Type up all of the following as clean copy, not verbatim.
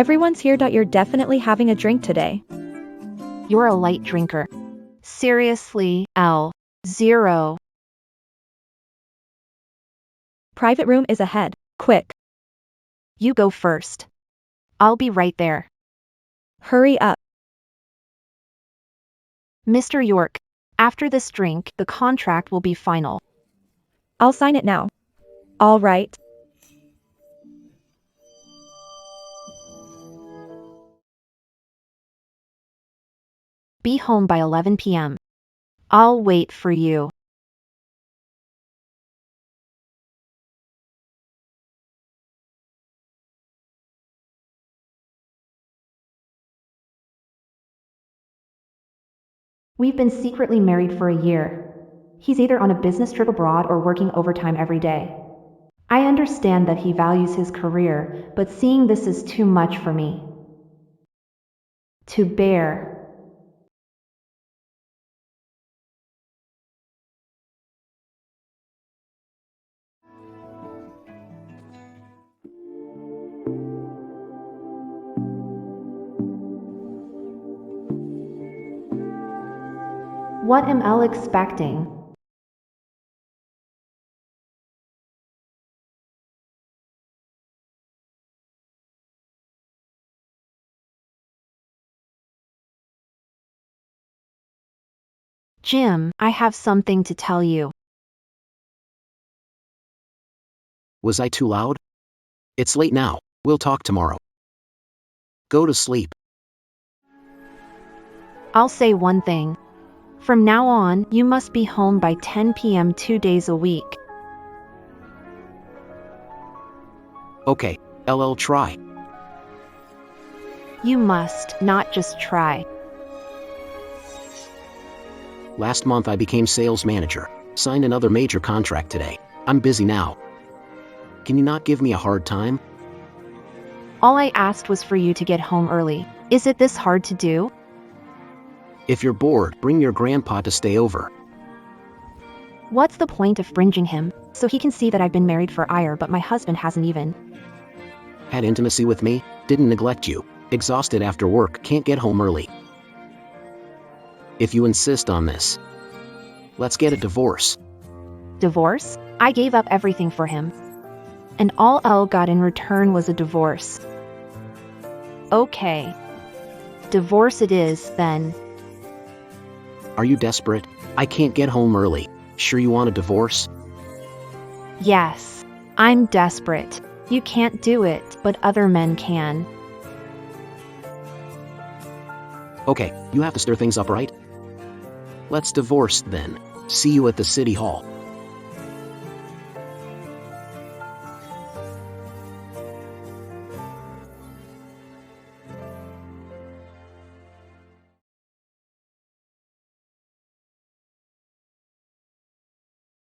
Everyone's here. You're definitely having a drink today. You're a light drinker. Seriously, L0. Private room is ahead. Quick. You go first. I'll be right there. Hurry up. Mr. York, after this drink, the contract will be final. I'll sign it now. All right. Be home by 11 p.m. I'll wait for you. We've been secretly married for a year. He's either on a business trip abroad or working overtime every day. I understand that he values his career, but seeing this is too much for me to bear. What am I expecting? Jim, I have something to tell you. Was I too loud? It's late now. We'll talk tomorrow. Go to sleep. I'll say one thing. From now on, you must be home by 10 p.m. 2 days a week. Okay, LL try. You must, not just try. Last month I became sales manager. Signed another major contract today. I'm busy now. Can you not give me a hard time? All I asked was for you to get home early. Is it this hard to do? If you're bored, bring your grandpa to stay over. What's the point of bringing him? So he can see that I've been married for a year, but my husband hasn't even Had intimacy with me, didn't neglect you, exhausted after work, can't get home early. If you insist on this, let's get a divorce. Divorce? I gave up everything for him. And all L got in return was a divorce. Okay. Divorce it is, then. Are you desperate? I can't get home early. Sure you want a divorce? Yes. I'm desperate. You can't do it, but other men can. Okay, you have to stir things up, right? Let's divorce then. See you at the city hall.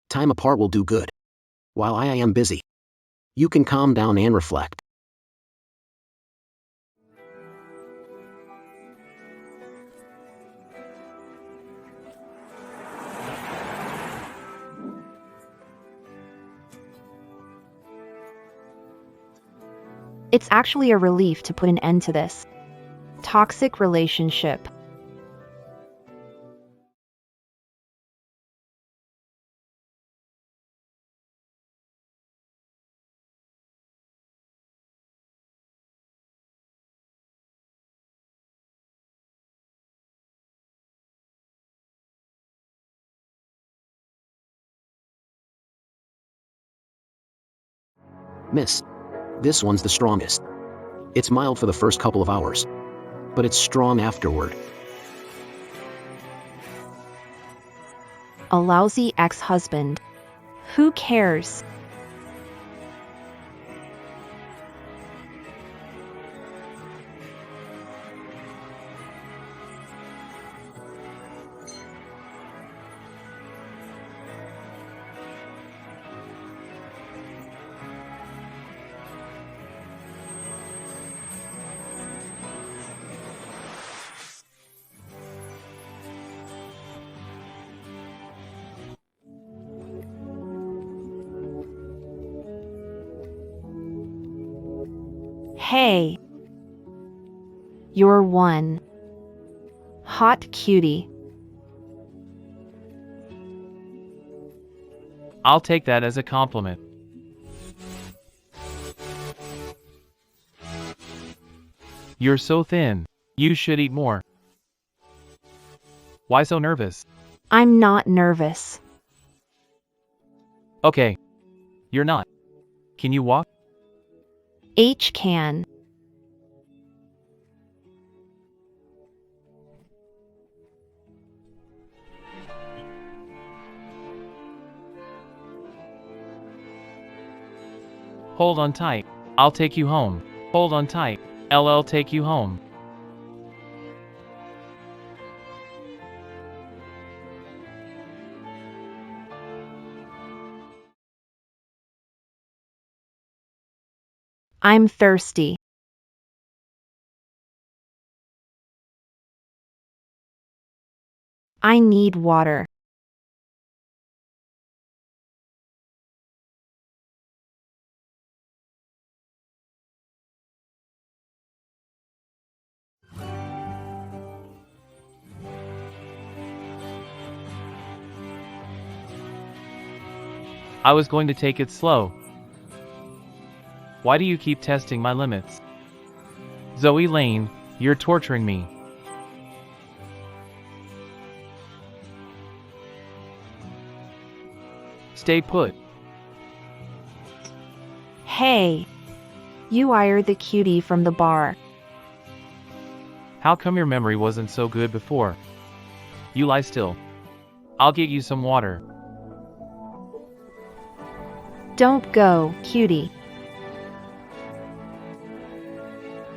Time apart will do good. While I am busy, you can calm down and reflect. It's actually a relief to put an end to this toxic relationship. Miss, this one's the strongest. It's mild for the first couple of hours, but it's strong afterward. A lousy ex-husband. Who cares? Hey, You're one hot cutie. I'll take that as a compliment. You're so thin. You should eat more. Why so nervous? I'm not nervous. Okay. You're not. Can you walk? H can. Hold on tight. I'll take you home. Hold on tight. LL take you home. I'm thirsty. I need water. I was going to take it slow. Why do you keep testing my limits? Zoe Lane, you're torturing me. Stay put. Hey. You are the cutie from the bar. How come your memory wasn't so good before? You lie still. I'll get you some water. Don't go, cutie.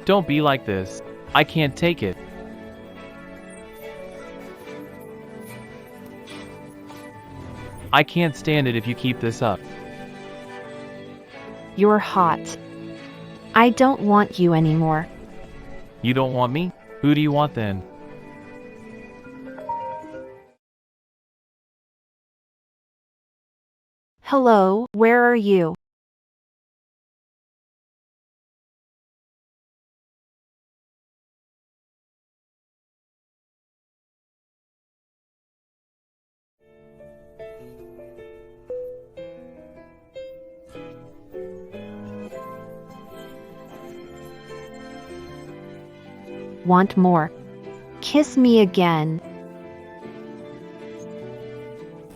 Don't be like this. I can't take it. I can't stand it if you keep this up. You're hot. I don't want you anymore. You don't want me? Who do you want then? Hello, where are you? Want more? Kiss me again.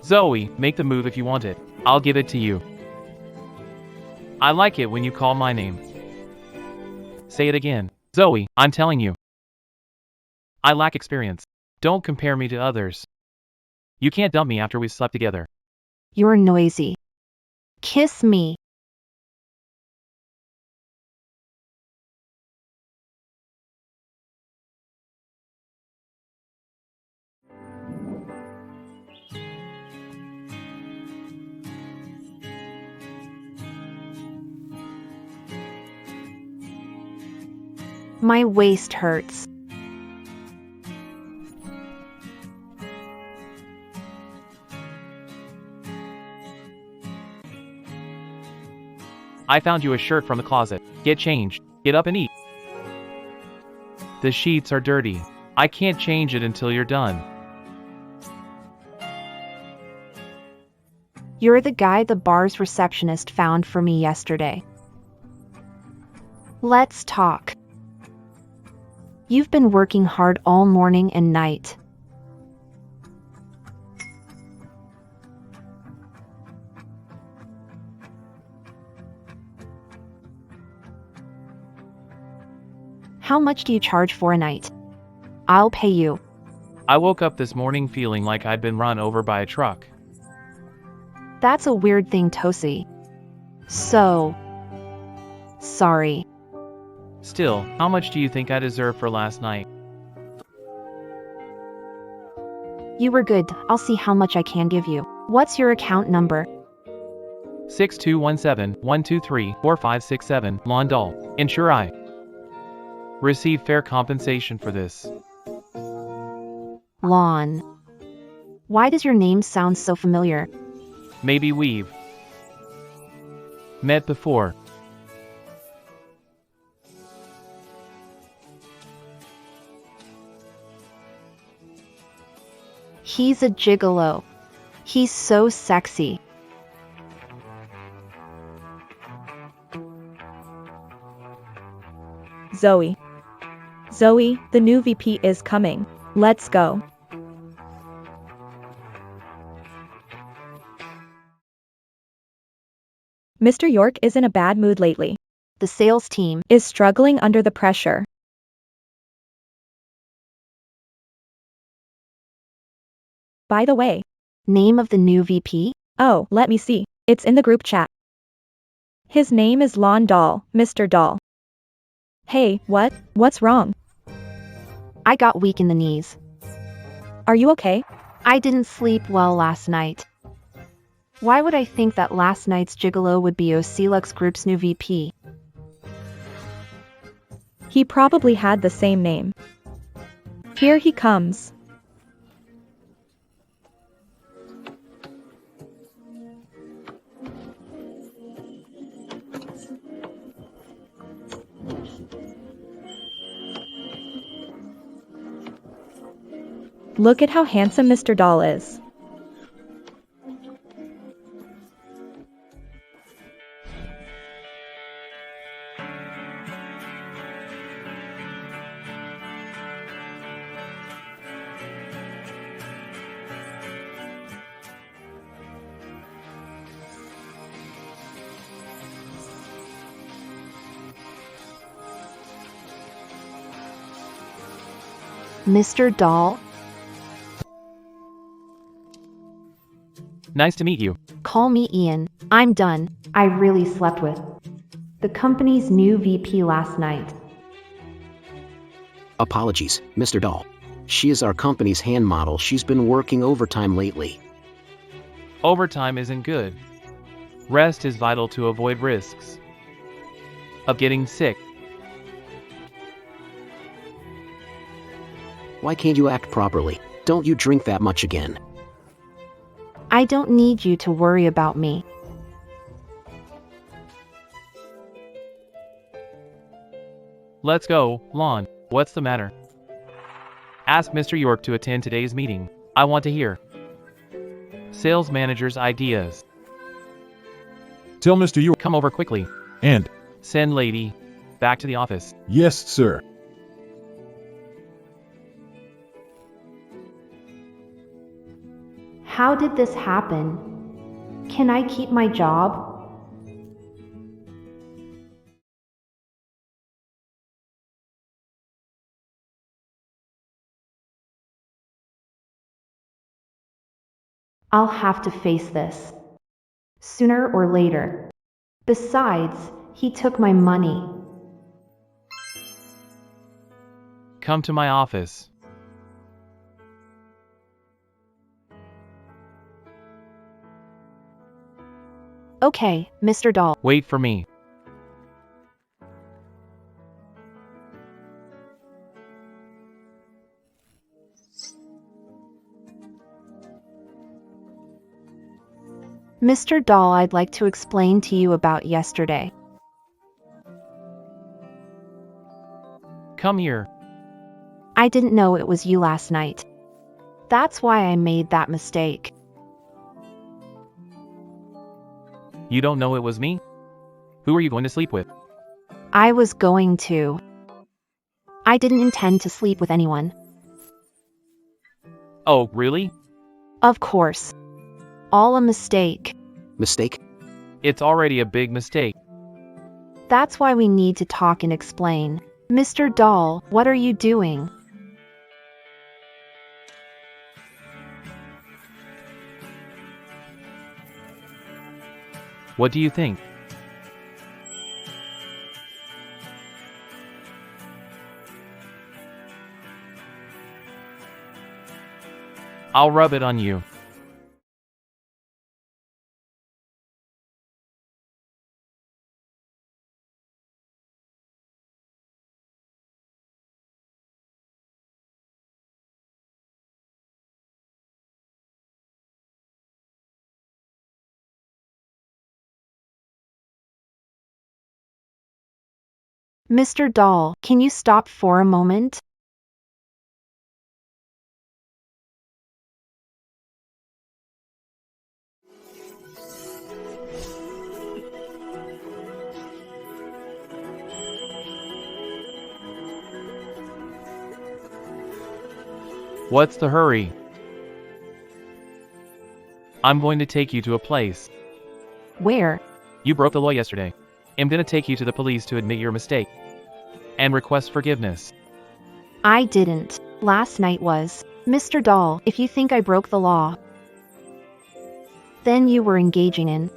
Zoe, make the move if you want it. I'll give it to you. I like it when you call my name. Say it again. Zoe, I'm telling you. I lack experience. Don't compare me to others. You can't dump me after we slept together. You're noisy. Kiss me. My waist hurts. I found you a shirt from the closet. Get changed. Get up and eat. The sheets are dirty. I can't change it until you're done. You're the guy the bar's receptionist found for me yesterday. Let's talk. You've been working hard all morning and night. How much do you charge for a night? I'll pay you. I woke up this morning feeling like I'd been run over by a truck. That's a weird thing, Tosi. So sorry. Still, how much do you think I deserve for last night? You were good. I'll see how much I can give you. What's your account number? 6217-123-4567, Londal. Ensure I receive fair compensation for this. Lon. Why does your name sound so familiar? Maybe we've met before. He's a gigolo. He's so sexy. Zoe. Zoe, the new VP is coming. Let's go. Mr. York is in a bad mood lately. The sales team Is struggling under the pressure. By the way, name of the new VP? oh, let me see. It's in the group chat. His name is Lon Dahl, Mr. Dahl. Hey, what's wrong? I got weak in the knees. Are you okay? I didn't sleep well last night. Why would I think that last night's gigolo would be Ocelux Group's new VP? He probably had the same name. Here he comes. Look at how handsome Mr. Dahl is. Mr. Dahl? Nice to meet you. Call me Ian. I'm done. I really slept with the company's new VP last night. Apologies, Mr. Dahl. She is our company's hand model. She's been working overtime lately. Overtime isn't good. Rest is vital to avoid risks of getting sick. Why can't you act properly? Don't you drink that much again? I don't need you to worry about me. Let's go, Lon. What's the matter? Ask Mr. York to attend today's meeting. I want to hear sales manager's ideas. Tell Mr. York. Come over quickly. And, Send lady back to the office. yes, sir. How did this happen? Can I keep my job? I'll have to face this sooner or later. Besides, he took my money. Come to my office. Okay, Mr. Dahl. Wait for me. Mr. Dahl, I'd like to explain to you about yesterday. Come here. I didn't know it was you last night. That's why I made that mistake. You don't know it was me? Who are you going to sleep with? I was going to. I didn't intend to sleep with anyone. Oh, really? Of course. All a mistake. Mistake? It's already a big mistake. That's why we need to talk and explain. Mr. Dahl, what are you doing? What do you think? I'll rub it on you. Mr. Dahl, can you stop for a moment? What's the hurry? I'm going to take you to a place. Where? You broke the law yesterday. I'm gonna take you to the police to admit your mistake. And request forgiveness. I didn't. Last night was. Mr. Dahl, if you think I broke the law, then you were engaging in.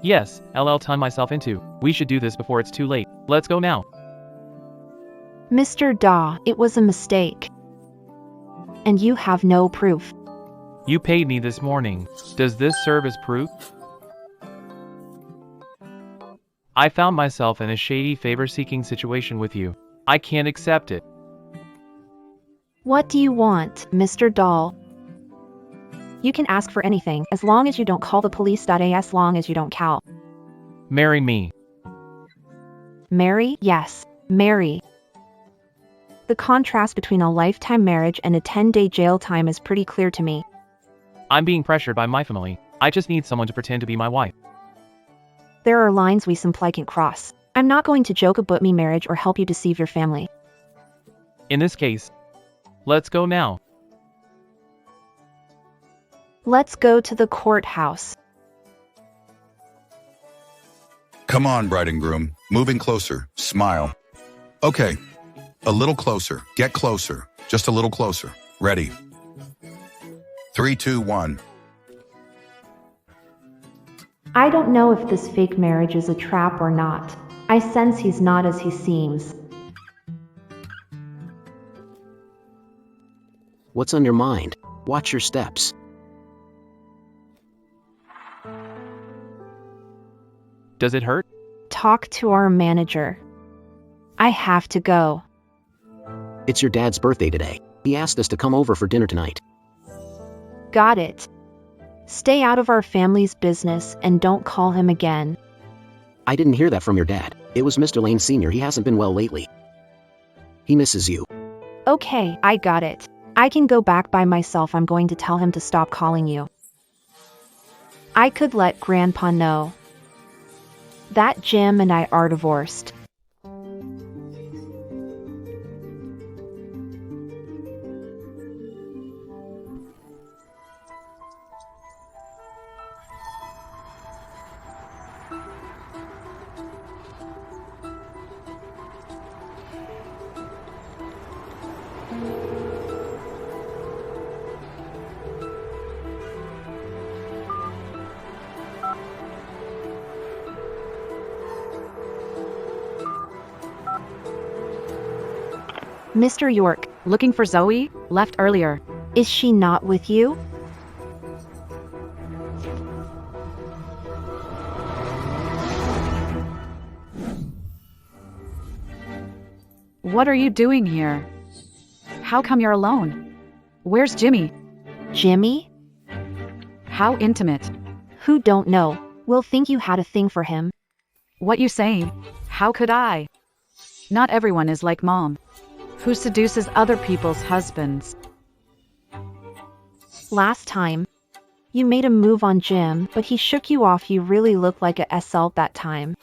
Yes, LL time myself into. We should do this before it's too late. Let's go now. Mr. Dahl, it was a mistake. And you have no proof. You paid me this morning. Does this serve as proof? I found myself in a shady favor-seeking situation with you. I can't accept it. What do you want, Mr. Dahl? You can ask for anything, as long as you don't call the police. As long as you don't call. Marry me. Marry? Yes, marry. The contrast between a lifetime marriage and a 10-day jail time is pretty clear to me. I'm being pressured by my family. I just need someone to pretend to be my wife. There are lines we simply can't cross. I'm not going to joke about me marriage or help you deceive your family. In this case, let's go now. Let's go to the courthouse. Come on, bride and groom. Moving closer. Smile. Okay. A little closer. Get closer. Just a little closer. Ready. 3, 2, 1. I don't know if this fake marriage is a trap or not. I sense he's not as he seems. What's on your mind? Watch your steps. Does it hurt? Talk to our manager. I have to go. It's your dad's birthday today. He asked us to come over for dinner tonight. Got it. Stay out of our family's business and don't call him again. I didn't hear that from your dad. It was Mr. Lane Sr. He hasn't been well lately. He misses you. Okay, I got it. I can go back by myself. I'm going to tell him to stop calling you. I could let Grandpa know that Jim and I are divorced. Mr. York, Looking for Zoe? Left earlier. is she not with you? What are you doing here? How come you're alone? Where's Jimmy? Jimmy? How intimate. Who don't know? Will think you had a thing for him. What you saying? How could I? Not everyone is like Mom, who seduces other people's husbands. Last time, you made a move on Jim, but he shook you off. You really looked like a SL that time.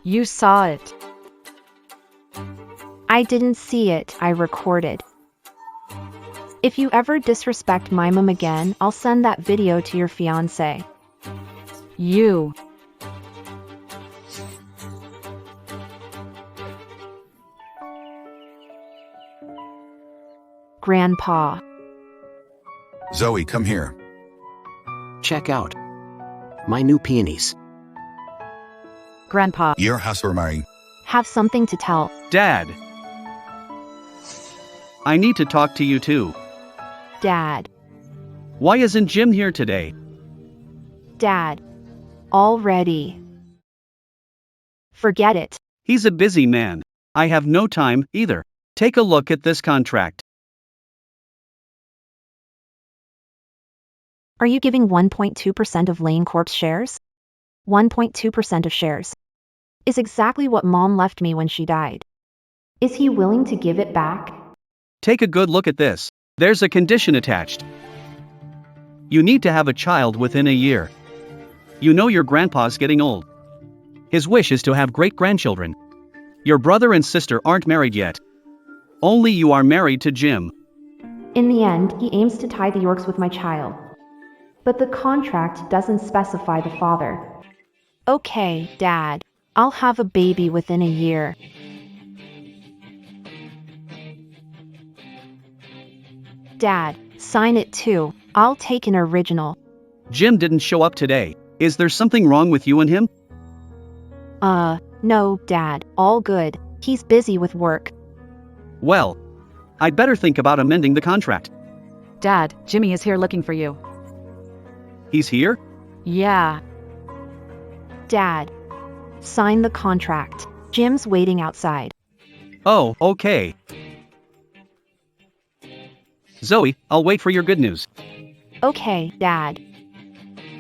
You saw it. I didn't see it, I recorded. If you ever disrespect my mom again, I'll send that video to your fiancé. You. Grandpa. Zoe, come here. Check out my new peonies. Grandpa. Your husband. Have something to tell. Dad. I need to talk to you too. Dad. Why isn't Jim here today? Dad. Already. Forget it. He's a busy man. I have no time, either. Take a look at this contract. Are you giving 1.2% of Lane Corp's shares? 1.2% of shares is exactly what Mom left me when she died. Is he willing to give it back? Take a good look at this. There's a condition attached. You need to have a child within a year. You know your grandpa's getting old. His wish is to have great-grandchildren. Your brother and sister aren't married yet. Only you are married to Jim. In the end, he aims to tie the Yorks with my child. But the contract doesn't specify the father. Okay, Dad. I'll have a baby within a year. Dad, sign it too. I'll take an original. Jim didn't show up today. Is there something wrong with you and him? No, Dad. All good. He's busy with work. Well, I'd better think about amending the contract. Dad, Jimmy is here looking for you. He's here? Yeah. Dad, sign the contract. Jim's waiting outside. Oh, okay. Zoe, I'll wait for your good news. Okay, Dad.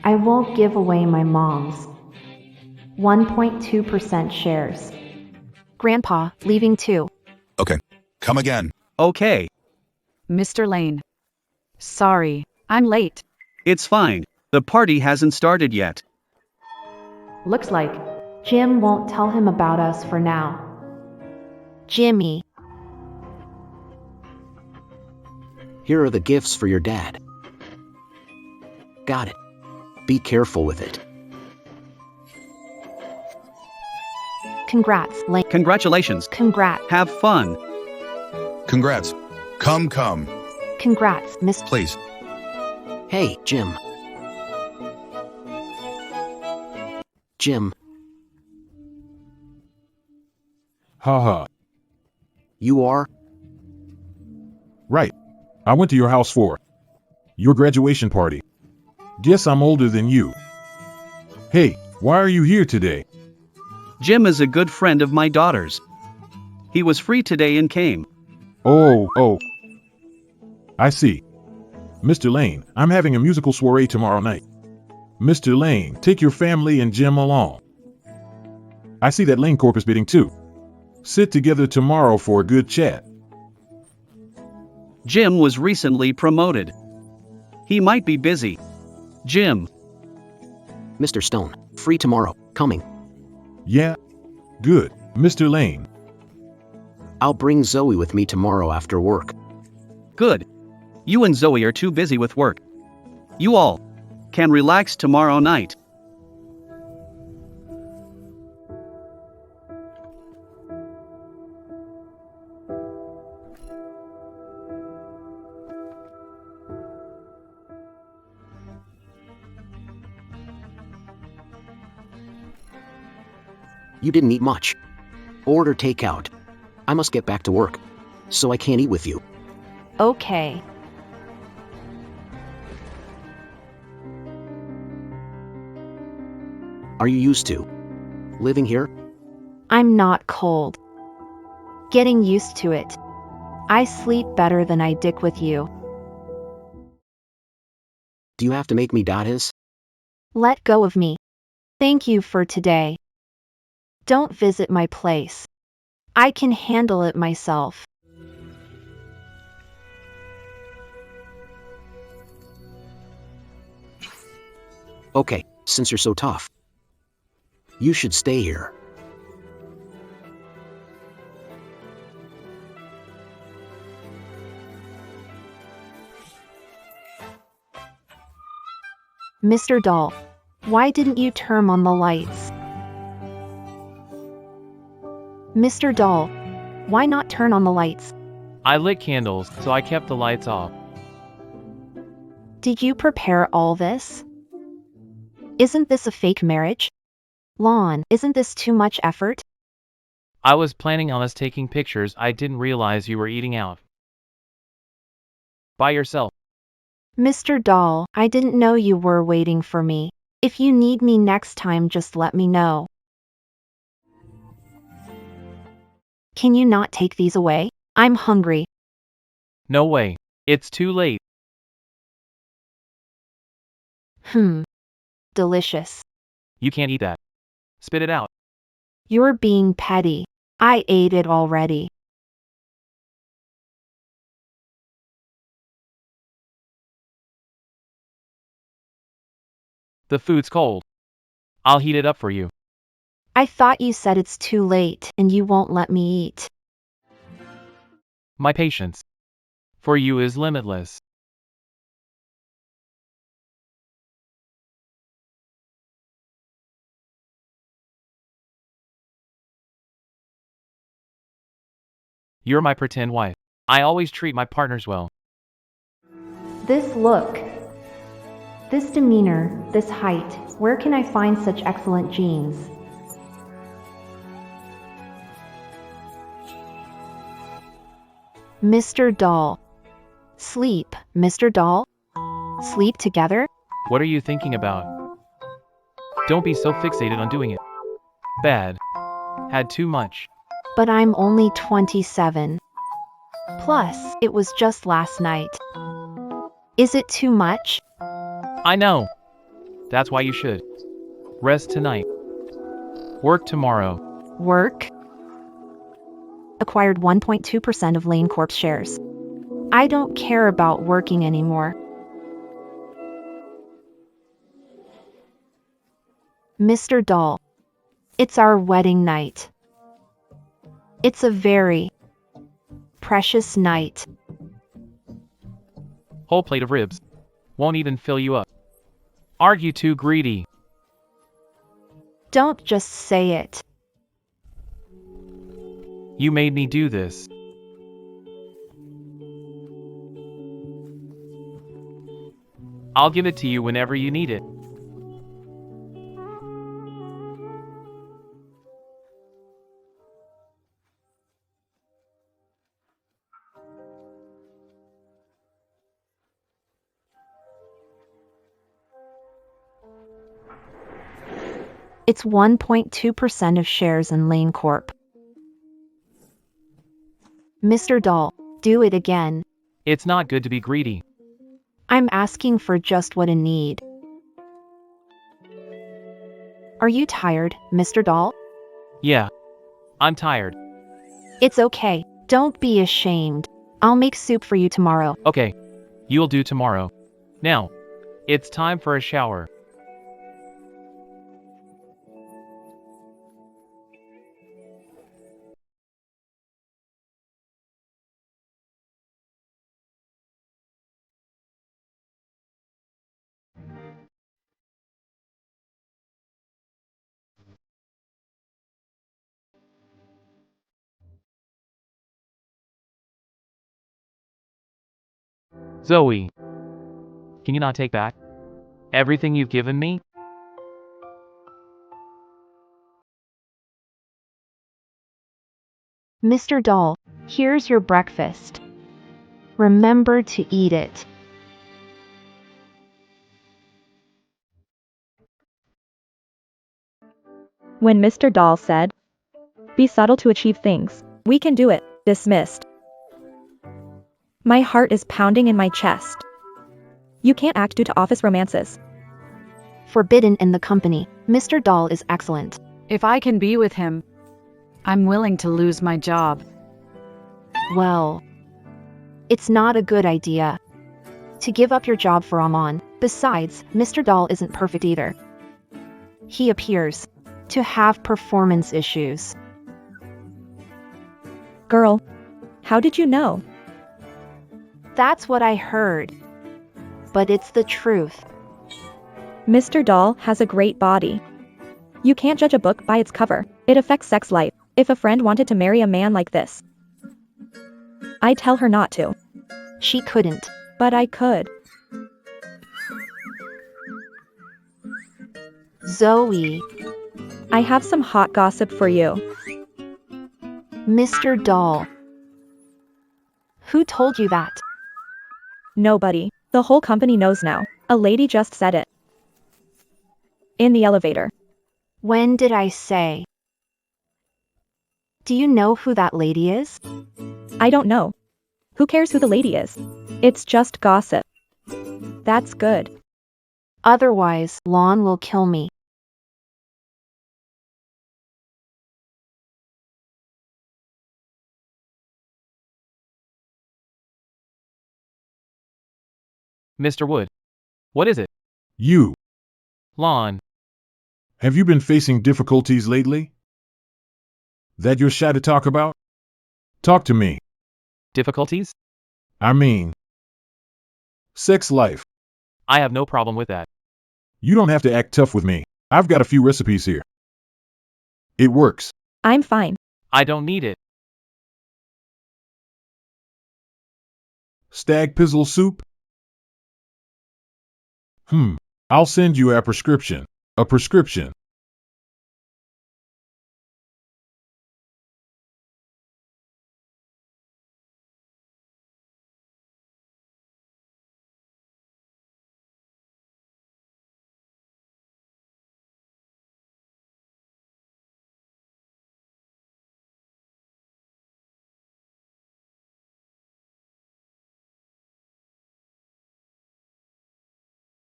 I won't give away my mom's 1.2% shares. Grandpa, leaving too. Okay. Come again. Okay, Mr. Lane. Sorry, I'm late. it's fine. The party hasn't started yet. Looks like Jim won't tell him about us for now. Jimmy. Here are the gifts for your dad. Got it. Be careful with it. Congrats, Lane. Congratulations. Congrats. Have fun. Congrats. Come. Congrats, Miss. Please. Hey, Jim. Jim, Haha. you are? Right. I went to your house for your graduation party. Guess I'm older than you. Hey, why are you here today? Jim is a good friend of my daughter's. He was free today and came. Oh. I see. Mr. Lane, I'm having a musical soiree tomorrow night. Mr. Lane, take your family and Jim along. I see that Lane Corp is bidding too. Sit together tomorrow for a good chat. Jim was recently promoted. He might be busy. Jim, Mr. Stone, free tomorrow, coming. Yeah? Good. Mr. Lane. I'll bring Zoe with me tomorrow after work. good. You and Zoe are too busy with work. You all can relax tomorrow night. You didn't eat much. Order takeout. I must get back to work, so I can't eat with you. Okay. Are you used to living here? I'm not cold. Getting used to it. I sleep better than I dick with you. Do you have to make me dot his? Let go of me. Thank you for today. Don't visit my place. I can handle it myself. Okay, since you're so tough. You should stay here. Mr. Doll, why didn't you turn on the lights? Mr. Doll, why not turn on the lights? I lit candles, so I kept the lights off. Did you prepare all this? Isn't this a fake marriage? Lon, isn't this too much effort? I was planning on us taking pictures. I didn't realize you were eating out by yourself. Mr. Doll, I didn't know you were waiting for me. If you need me next time, just let me know. Can you not take these away? I'm hungry. No way. It's too late. Delicious. You can't eat that. Spit it out. You're being petty. I ate it already. The food's cold. I'll heat it up for you. I thought you said it's too late and you won't let me eat. My patience. for you is limitless. You're my pretend wife. I always treat my partners well. This look, this demeanor, this height, where can I find such excellent genes? Mr. Doll. Sleep, Mr. Doll? Sleep together? What are you thinking about? Don't be so fixated on doing it. Bad. Had too much. But I'm only 27. Plus, it was just last night. Is it too much? I know. That's why you should. Rest tonight. Work tomorrow. Work? Acquired 1.2% of Lane Corp's shares. I don't care about working anymore. Mr. Doll. It's our wedding night. It's a very precious night. Whole plate of ribs. Won't even fill you up. Aren't you too greedy? Don't just say it. You made me do this. I'll give it to you whenever you need it. It's 1.2% of shares in Lane Corp. Mr. Doll, do it again. It's not good to be greedy. I'm asking for just what I need. Are you tired, Mr. Doll? Yeah. I'm tired. It's okay. Don't be ashamed. I'll make soup for you tomorrow. Okay. You'll do tomorrow. Now, it's time for a shower. Zoe, can you not take back everything you've given me? Mr. Doll, here's your breakfast. Remember to eat it. When Mr. Doll said, "Be subtle to achieve things. We can do it," dismissed. My heart is pounding in my chest. You can't act due to office romances. Forbidden in the company. Mr. Doll is excellent. If I can be with him, I'm willing to lose my job. Well, it's not a good idea to give up your job for Amon. Besides, Mr. Doll isn't perfect either. He appears to have performance issues. Girl, how did you know? That's what I heard. But it's the truth. Mr. Doll has a great body. You can't judge a book by its cover. It affects sex life. If a friend wanted to marry a man like this, I'd tell her not to. She couldn't. But I could. Zoe. I have some hot gossip for you. Mr. Doll. Who told you that? Nobody. The whole company knows now. A lady just said it. In the elevator. When did I say? Do you know who that lady is? I don't know. Who cares who the lady is? It's just gossip. That's good. Otherwise, Lon will kill me. Mr. Wood. What is it? You, Lon. have you been facing difficulties lately? That you're shy to talk about? Talk to me. Difficulties? I mean, sex life. I have no problem with that. You don't have to act tough with me. I've got a few recipes here. It works. I'm fine. I don't need it. Stag pizzle soup? I'll send you a prescription. A prescription.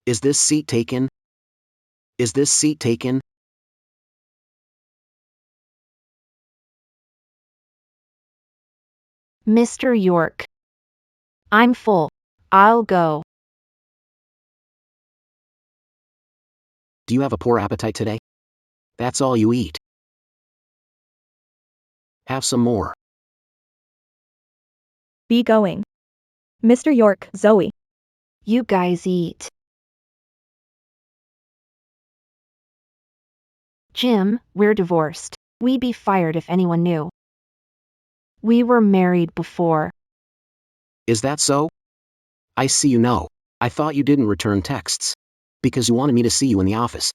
Is this seat taken? Is this seat taken? Mr. York. I'm full. I'll go. Do you have a poor appetite today? That's all you eat. Have some more. Be going. Mr. York, Zoe. You guys eat. Jim, we're divorced. We'd be fired if anyone knew. We were married before. Is that so? I see you know. I thought you didn't return texts. Because you wanted me to see you in the office.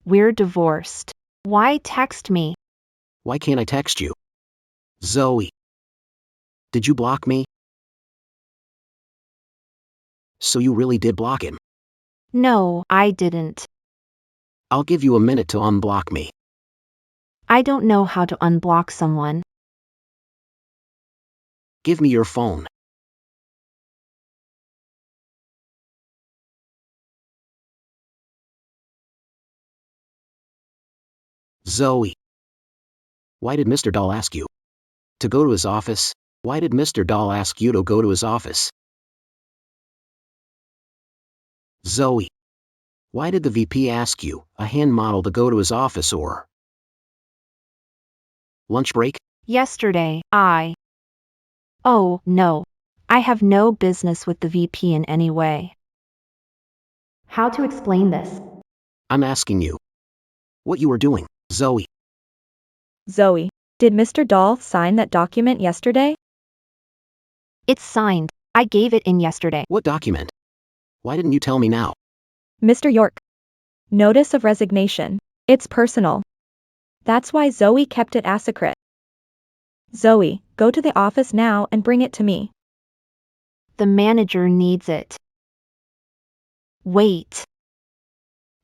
We're divorced. Why text me? Why can't I text you? Zoe. Did you block me? So you really did block him. No, I didn't. I'll give you a minute to unblock me. I don't know how to unblock someone. Give me your phone. Zoe. Why did Mr. Dahl ask you to go to his office? Why did Mr. Dahl ask you to go to his office? Zoe. Why did the VP ask you, a hand model, to go to his office or lunch break? Yesterday, Oh, no. I have no business with the VP in any way. How to explain this? I'm asking you what you were doing, Zoe. Zoe. Did Mr. Dahl sign that document yesterday? It's signed. I gave it in yesterday. What document? Why didn't you tell me now? Mr. York. Notice of resignation. It's personal. That's why Zoe kept it a secret. Zoe, go to the office now and bring it to me. The manager needs it. Wait.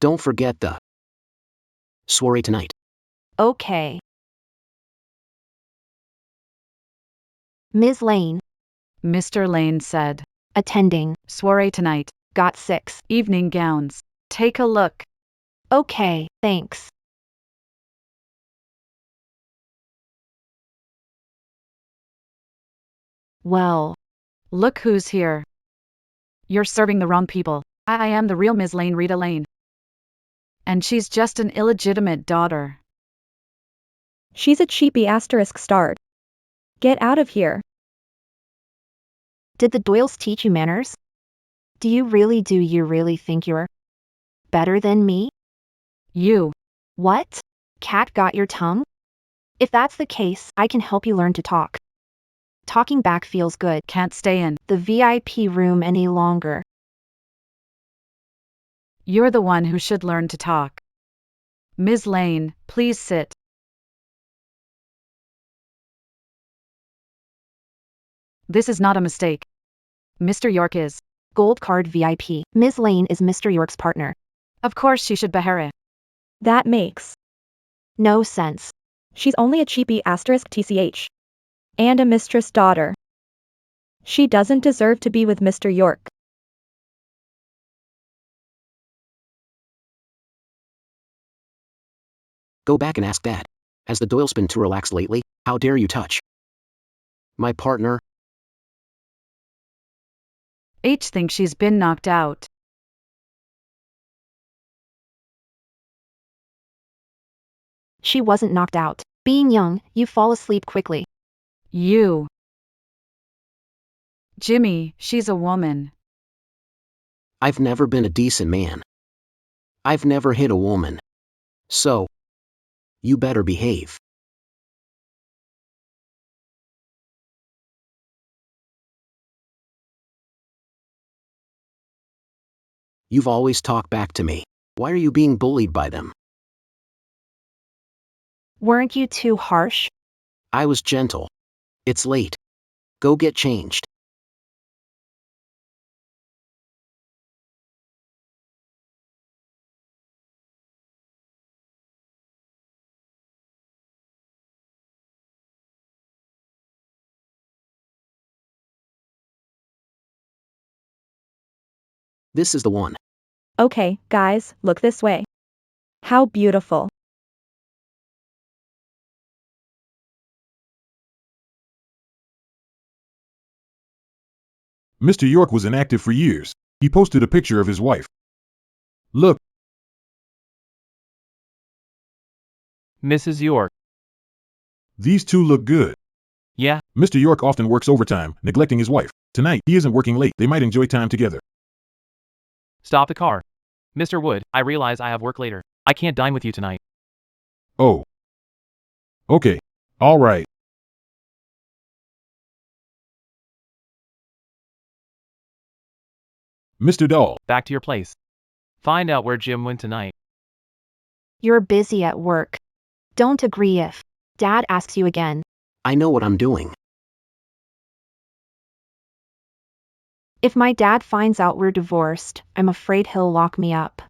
Don't forget the soiree tonight. Okay. Ms. Lane. Mr. Lane said. Attending. Soiree tonight. Got 6. Evening gowns. Take a look. Okay, thanks. Well. Look who's here. You're serving the wrong people. I am the real Ms. Lane, Rita Lane. And she's just an illegitimate daughter. She's a cheapy asterisk starred. Get out of here. Did the Doyles teach you manners? Do you really think you're better than me? You. What? Cat got your tongue? If that's the case, I can help you learn to talk. Talking back feels good. Can't stay in the VIP room any longer. You're the one who should learn to talk. Ms. Lane, please sit. This is not a mistake. Mr. York is. Gold card VIP. Ms. Lane is Mr. York's partner. Of course she should behere. That makes no sense. She's only a cheapy asterisk TCH. And a mistress daughter. She doesn't deserve to be with Mr. York. Go back and ask Dad. Has the Doyles been too relaxed lately? How dare you touch my partner? H thinks she's been knocked out. She wasn't knocked out. Being young, you fall asleep quickly. You. Jimmy, she's a woman. I've never been a decent man. I've never hit a woman. So, you better behave. You've always talked back to me. Why are you being bullied by them? Weren't you too harsh? I was gentle. It's late. Go get changed. This is the one. Okay, guys, look this way. How beautiful. Mr. York was inactive for years. He posted a picture of his wife. Look, Mrs. York. these two look good. Yeah, Mr. York often works overtime, neglecting his wife. Tonight, he isn't working late. They might enjoy time together. stop the car. Mr. Wood, I realize I have work later. I can't dine with you tonight. Oh. Okay. All right. Mr. Dahl, Back to your place. Find out where Jim went tonight. You're busy at work. Don't agree if Dad asks you again. I know what I'm doing. If my dad finds out we're divorced, I'm afraid he'll lock me up.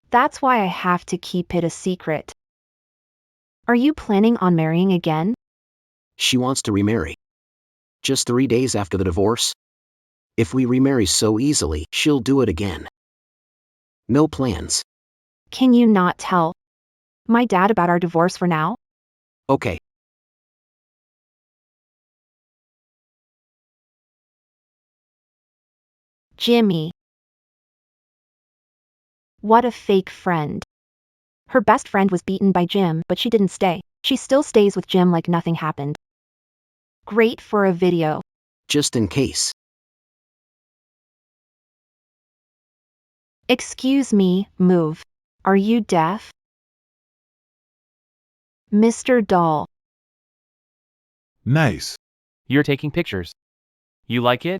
That's why I have to keep it a secret. Are you planning on marrying again? She wants to remarry. Just 3 days after the divorce? If we remarry so easily, she'll do it again. No plans. Can you not tell my dad about our divorce for now? Okay. Jimmy. What a fake friend. Her best friend was beaten by Jim, but she didn't stay. She still stays with Jim like nothing happened. Great for a video. Just in case. Excuse me, move. Are you deaf? Mr. Dahl. nice. You're taking pictures. You like it?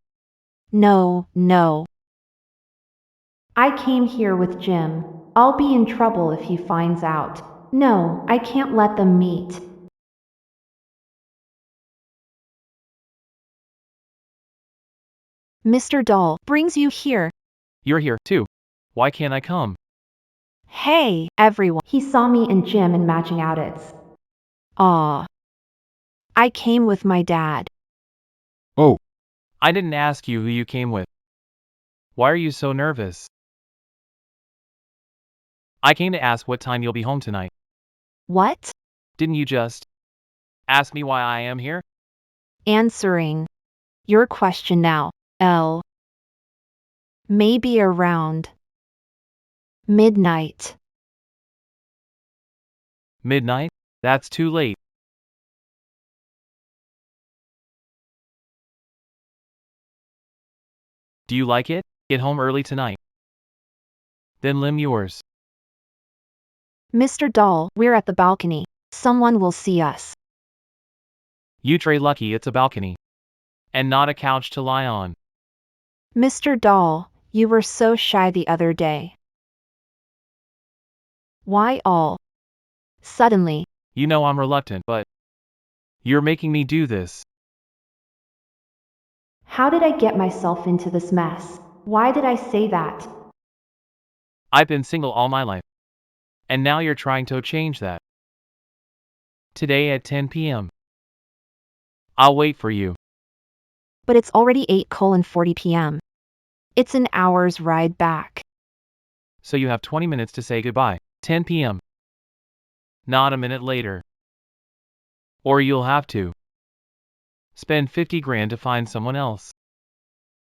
No, no. I came here with Jim. I'll be in trouble if he finds out. No, I can't let them meet. Mr. Dahl brings you here. You're here, too. Why can't I come? Hey, everyone. He saw me and Jim in matching outfits. Aw. I came with my dad. Oh, I didn't ask you who you came with. Why are you so nervous? I came to ask what time you'll be home tonight. What? Didn't you just ask me why I am here? Answering your question now, L. Maybe around midnight. Midnight? That's too late. Do you like it? Get home early tonight. Then limb yours. Mr. Dahl, we're at the balcony. Someone will see us. You tray lucky it's a balcony. And not a couch to lie on. Mr. Dahl, you were so shy the other day. Why all suddenly? You know I'm reluctant, but you're making me do this. How did I get myself into this mess? Why did I say that? I've been single all my life. And now you're trying to change that. Today at 10 p.m. I'll wait for you. But it's already 8:40 p.m. It's an hour's ride back. So you have 20 minutes to say goodbye. 10 p.m. Not a minute later. Or you'll have to spend 50 grand to find someone else.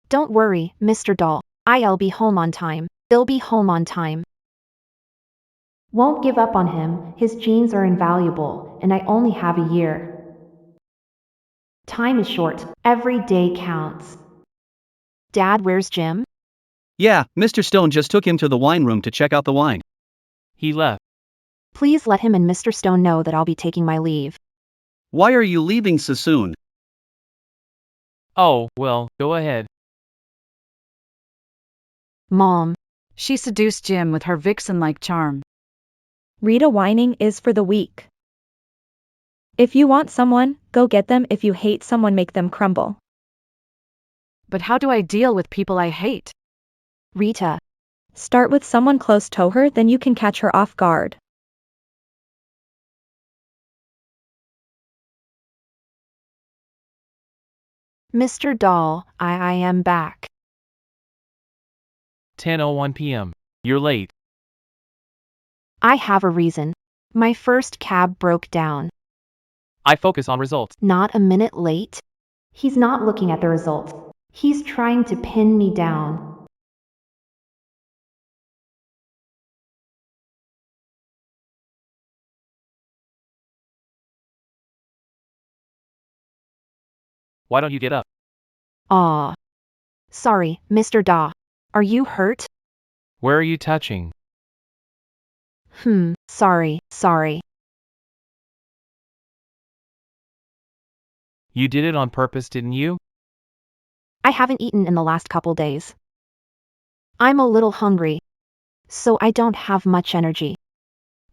Don't worry, Mr. Dahl. I'll be home on time. They'll be home on time. Won't give up on him. His genes are invaluable, and I only have a year. Time is short. Every day counts. Dad, where's Jim? Yeah, Mr. Stone just took him to the wine room to check out the wine. He left. Please let him and Mr. Stone know that I'll be taking my leave. Why are you leaving so soon? Oh, well, go ahead. Mom, She seduced Jim with her vixen-like charm. Rita, whining is for the weak. If you want someone, go get them. If you hate someone, make them crumble. But how do I deal with people I hate? Rita, Start with someone close to her, then you can catch her off guard. Mr. Dahl, I am back. 10:01 p.m. You're late. I have a reason. My first cab broke down. I focus on results. Not a minute late. He's not looking at the results. He's trying to pin me down. Why don't you get up? Aw. Sorry, Mr. Dahl. Are you hurt? Where are you touching? Sorry. You did it on purpose, didn't you? I haven't eaten in the last couple days. I'm a little hungry, so I don't have much energy.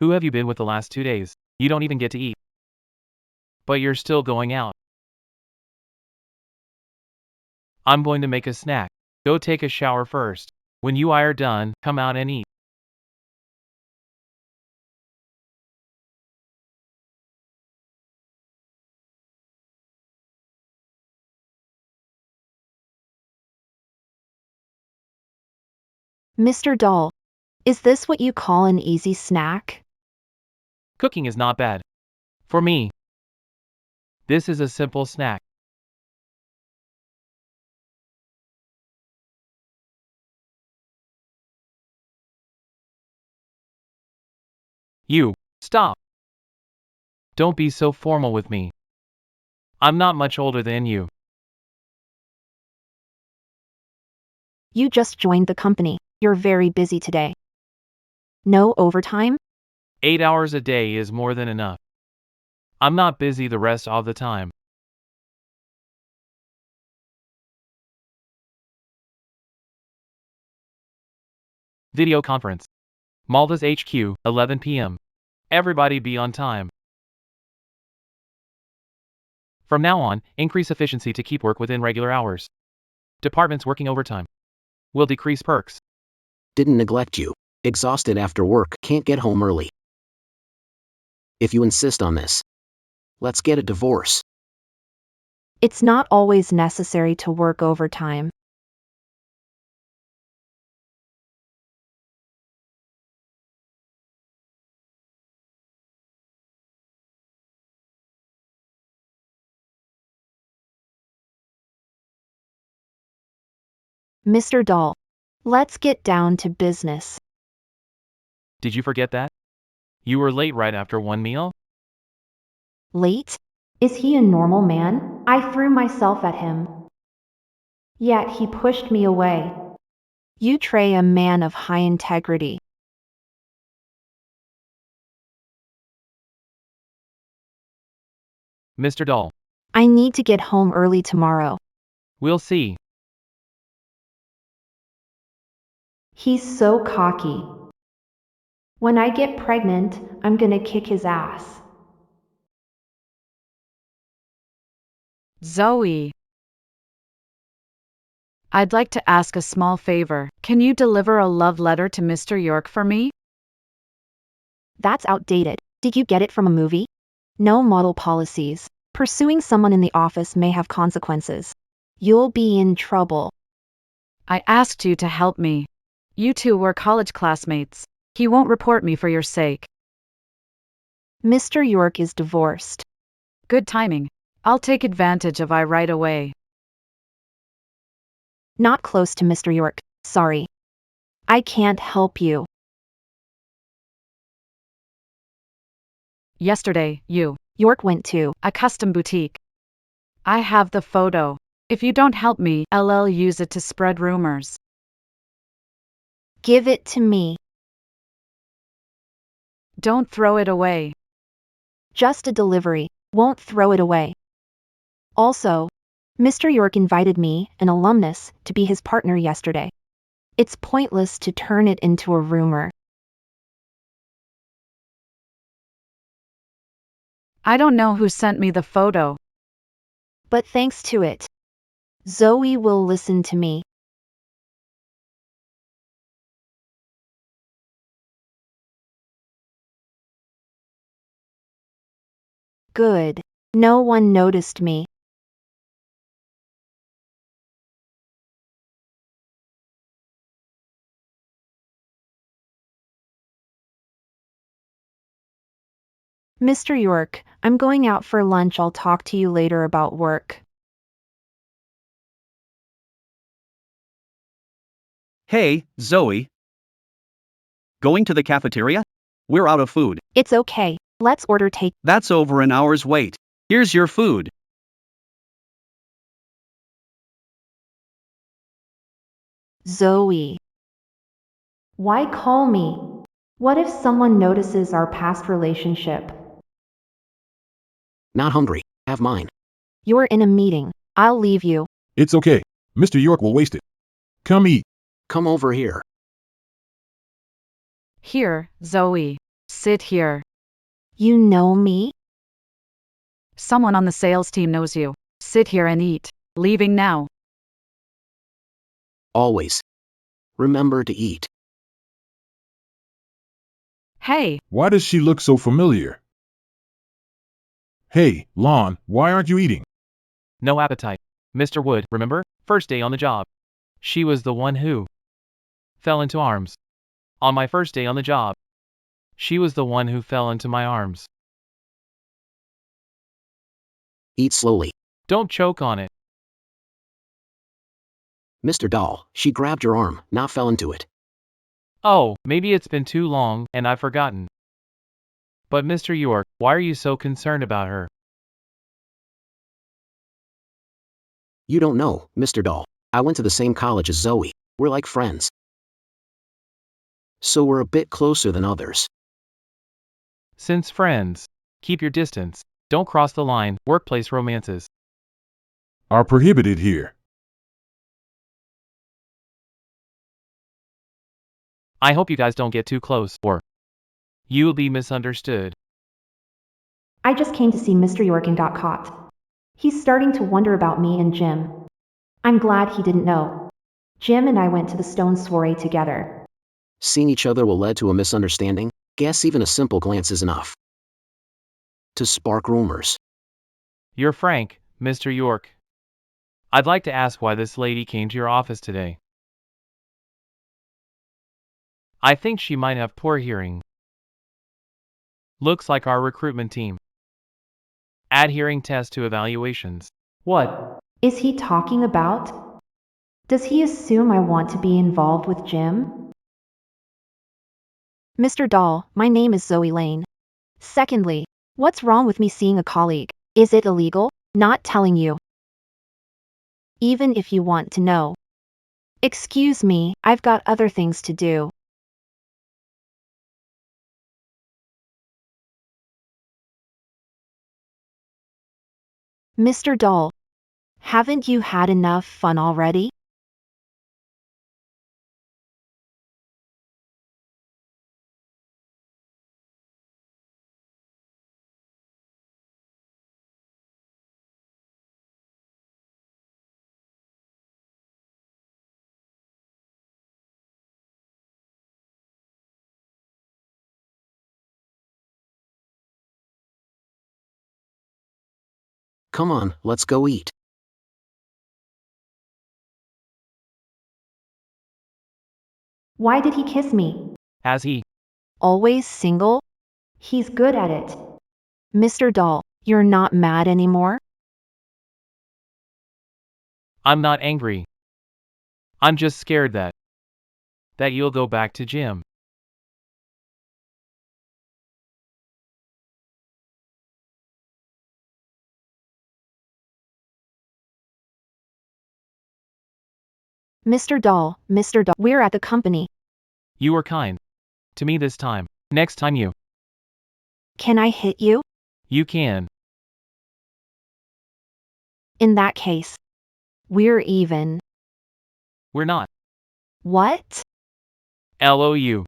Who have you been with the last 2 days? You don't even get to eat. But you're still going out. I'm going to make a snack. Go take a shower first. When you are done, come out and eat. Mr. Dahl, is this what you call an easy snack? Cooking is not bad. For me, this is a simple snack. You, stop. Don't be so formal with me. I'm not much older than you. You just joined the company. You're very busy today. No overtime? 8 hours a day is more than enough. I'm not busy the rest of the time. Video conference. Malta's HQ, 11 p.m. Everybody be on time. From now on, increase efficiency to keep work within regular hours. Departments working overtime will decrease perks. Didn't neglect you. Exhausted after work, can't get home early. If you insist on this, let's get a divorce. It's not always necessary to work overtime. Mr. Dahl, let's get down to business. Did you forget that? You were late right after one meal? Late? Is he a normal man? I threw myself at him. Yet he pushed me away. You Trey, a man of high integrity. Mr. Dahl, I need to get home early tomorrow. we'll see. He's so cocky. When I get pregnant, I'm gonna kick his ass. Zoe. I'd like to ask a small favor. Can you deliver a love letter to Mr. York for me? That's outdated. Did you get it from a movie? No model policies. Pursuing someone in the office may have consequences. You'll be in trouble. I asked you to help me. You two were college classmates. He won't report me for your sake. Mr. York is divorced. Good timing. I'll take advantage of I right away. Not close to Mr. York, sorry. I can't help you. Yesterday, you, York went to a custom boutique. I have the photo. If you don't help me, I'll use it to spread rumors. Give it to me. Don't throw it away. Just a delivery. Won't throw it away. Also, Mr. York invited me, an alumnus, to be his partner yesterday. It's pointless to turn it into a rumor. I don't know who sent me the photo. But thanks to it, Zoe will listen to me. Good. No one noticed me. Mr. York, I'm going out for lunch. I'll talk to you later about work. Hey, Zoe. Going to the cafeteria? We're out of food. It's okay. Let's order take. That's over an hour's wait. Here's your food. Zoe. Why call me? What if someone notices our past relationship? Not hungry. Have mine. You're in a meeting. I'll leave you. It's okay. Mr. York will waste it. Come eat. Come over here. Here, Zoe. Sit here. You know me? Someone on the sales team knows you. Sit here and eat. Leaving now. Always. Remember to eat. Hey, Why does she look so familiar? Hey, Lon, why aren't you eating? No appetite. Mr. Wood, remember? First day on the job. She was the one who fell into arms. On my first day on the job. She was the one who fell into my arms. Eat slowly. Don't choke on it. Mr. Dahl, she grabbed your arm, not fell into it. Oh, maybe it's been too long and I've forgotten. But Mr. York, why are you so concerned about her? You don't know, Mr. Dahl. I went to the same college as Zoe. We're like friends. So we're a bit closer than others. Since friends, keep your distance. Don't cross the line. Workplace romances Are prohibited here. I hope you guys don't get too close, or you'll be misunderstood. I just came to see Mr. York and got caught. He's starting to wonder about me and Jim. I'm glad he didn't know. Jim and I went to the Stone soiree together. Seeing each other will lead to a misunderstanding? Guess even a simple glance is enough to spark rumors. You're frank, Mr. York. I'd like to ask why this lady came to your office today. I think she might have poor hearing. Looks like our recruitment team. Add hearing test to evaluations. What? Is he talking about? Does he assume I want to be involved with Jim? Mr. Dahl, my name is Zoe Lane. Secondly, what's wrong with me seeing a colleague? Is it illegal? Not telling you. Even if you want to know. Excuse me, I've got other things to do. Mr. Dahl, haven't you had enough fun already? Come on, let's go eat. Why did he kiss me? Has he? Always single? He's good at it. Mr. Dahl, you're not mad anymore? I'm not angry. I'm just scared that you'll go back to Jim. Mr. Dahl, we're at the company. You were kind to me this time. Next time you Can I hit you? can. In that case, we're even. We're not. What? LOU.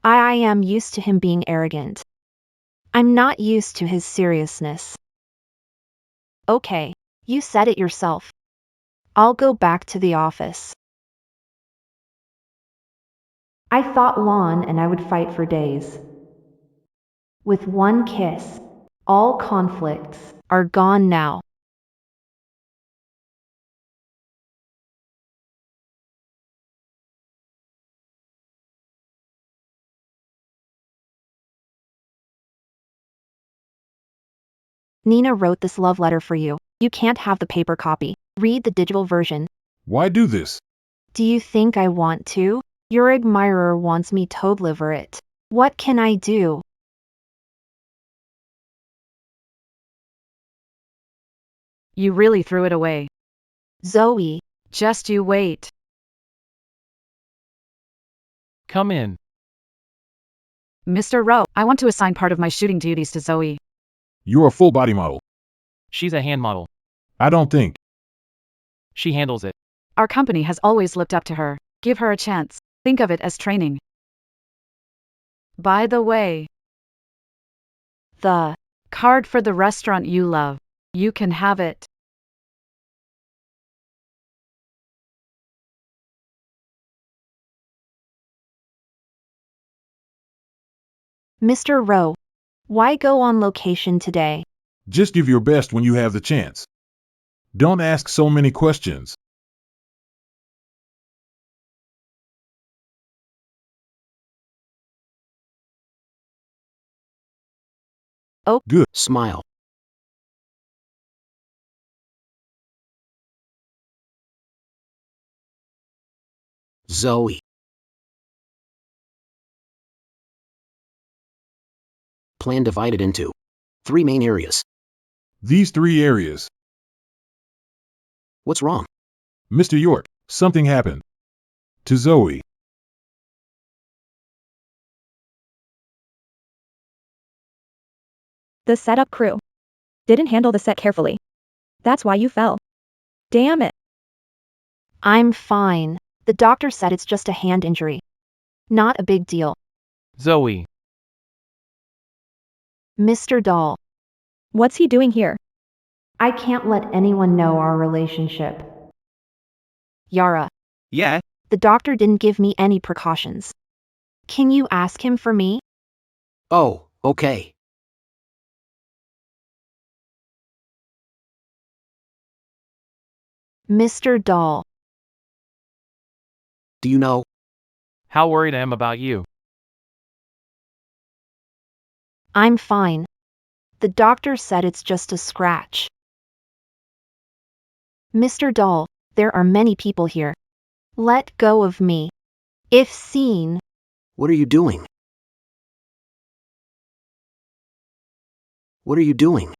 I am used to him being arrogant. I'm not used to his seriousness. Okay, you said it yourself. I'll go back to the office. I thought Lon and I would fight for days. With one kiss, all conflicts are gone now. Nina wrote this love letter for you. You can't have the paper copy. Read the digital version. Why do this? Do you think I want to? Your admirer wants me to deliver it. What can I do? You really threw it away. Zoe, Just you wait. Come in. Mr. Rowe, I want to assign part of my shooting duties to Zoe. You're a full body model. She's a hand model. I don't think. She handles it. Our company has always looked up to her. Give her a chance. Think of it as training. By the way, the card for the restaurant you love. You can have it. Mr. Rowe, why go on location today? Just give your best when you have the chance. Don't ask so many questions. Oh, Good. Smile. Zoe. Plan divided into 3 main areas. These 3 areas. What's wrong? Mr. York, something happened. To Zoe. The setup crew didn't handle the set carefully. That's why you fell. Damn it. I'm fine. The doctor said it's just a hand injury. Not a big deal. Zoe. Mr. Dahl, What's he doing here? I can't let anyone know our relationship. Yara, Yeah, the doctor didn't give me any precautions. Can you ask him for me? Oh, okay. Mr. Dahl, Do you know? How worried I am about you. I'm fine. The doctor said it's just a scratch. Mr. Dahl, there are many people here. Let go of me. If seen, What are you doing? What are you doing?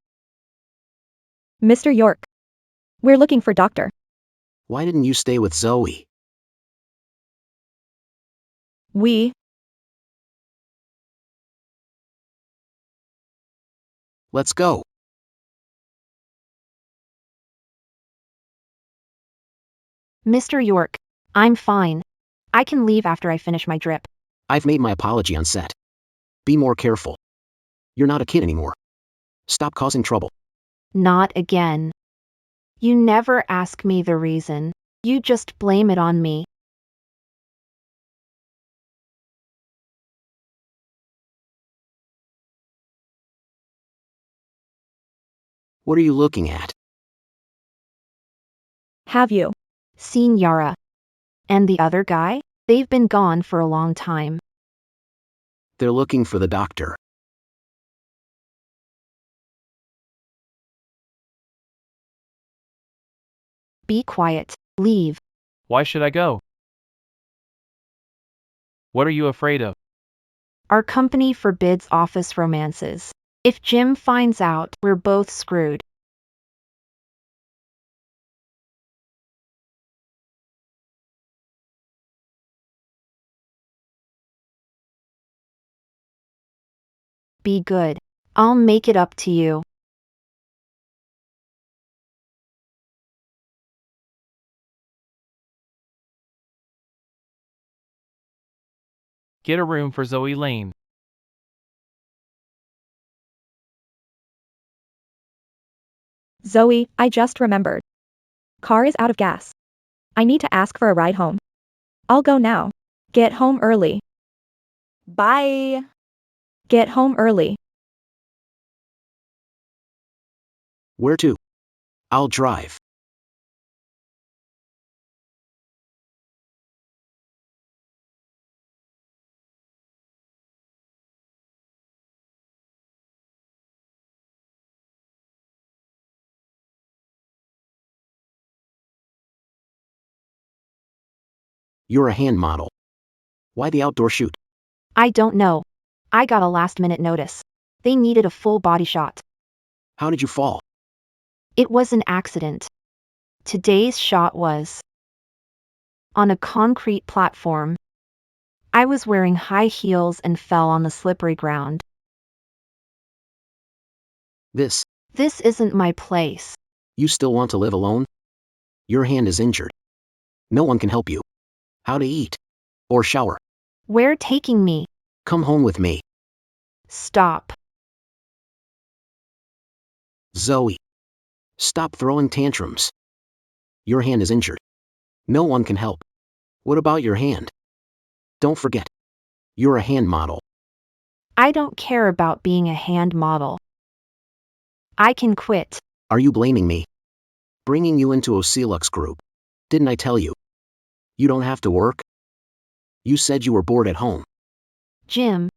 Mr. York. We're looking for Doctor. Why didn't you stay with Zoe? We. Let's go. Mr. York, I'm fine. I can leave after I finish my drip. I've made my apology on set. Be more careful. You're not a kid anymore. Stop causing trouble. Not again. You never ask me the reason. You just blame it on me. What are you looking at? Have you? Seen Yara. And the other guy? They've been gone for a long time. They're looking for the doctor. Be quiet. Leave. Why should I go? What are you afraid of? Our company forbids office romances. If Jim finds out, we're both screwed. Be good. I'll make it up to you. Get a room for Zoe Lane. Zoe, I just remembered. Car is out of gas. I need to ask for a ride home. I'll go now. Get home early. Bye. Get home early. Where to? I'll drive. You're a hand model. Why the outdoor shoot? I don't know. I got a last-minute notice. They needed a full body shot. How did you fall? It was an accident. Today's shot was on a concrete platform. I was wearing high heels and fell on the slippery ground. This. This isn't my place. You still want to live alone? Your hand is injured. No one can help you. How to eat? Or shower? Where taking me? Come home with me. Stop. Zoe. Stop throwing tantrums. Your hand is injured. No one can help. What about your hand? Don't forget. You're a hand model. I don't care about being a hand model. I can quit. Are you blaming me? Bringing you into a Celux group. Didn't I tell you? You don't have to work? You said you were bored at home. Jim,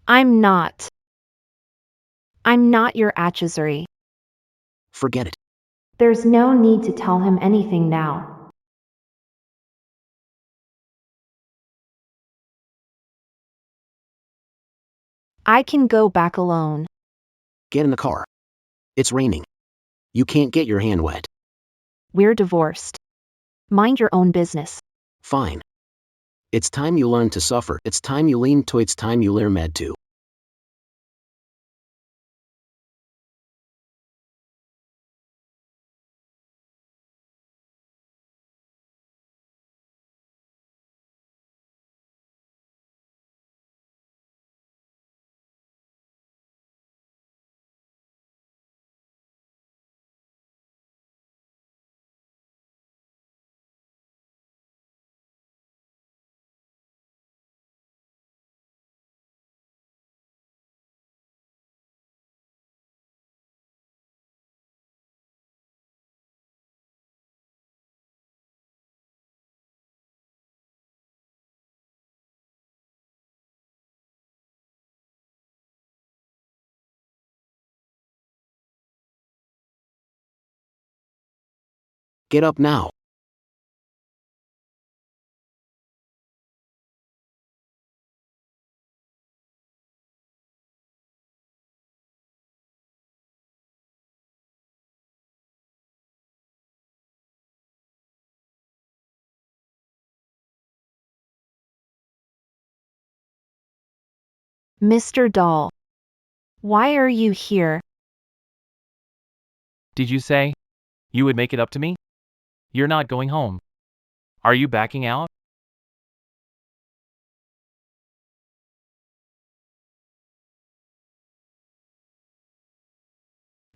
I'm not. I'm not your accessory. Forget it. There's no need to tell him anything now. I can go back alone. Get in the car. It's raining. You can't get your hand wet. We're divorced. Mind your own business. Fine. It's time you learn to suffer. It's time you lean to. It's time you learn med to. Get up now. Mr. Doll. Why are you here? Did you say you would make it up to me? You're not going home. Are you backing out?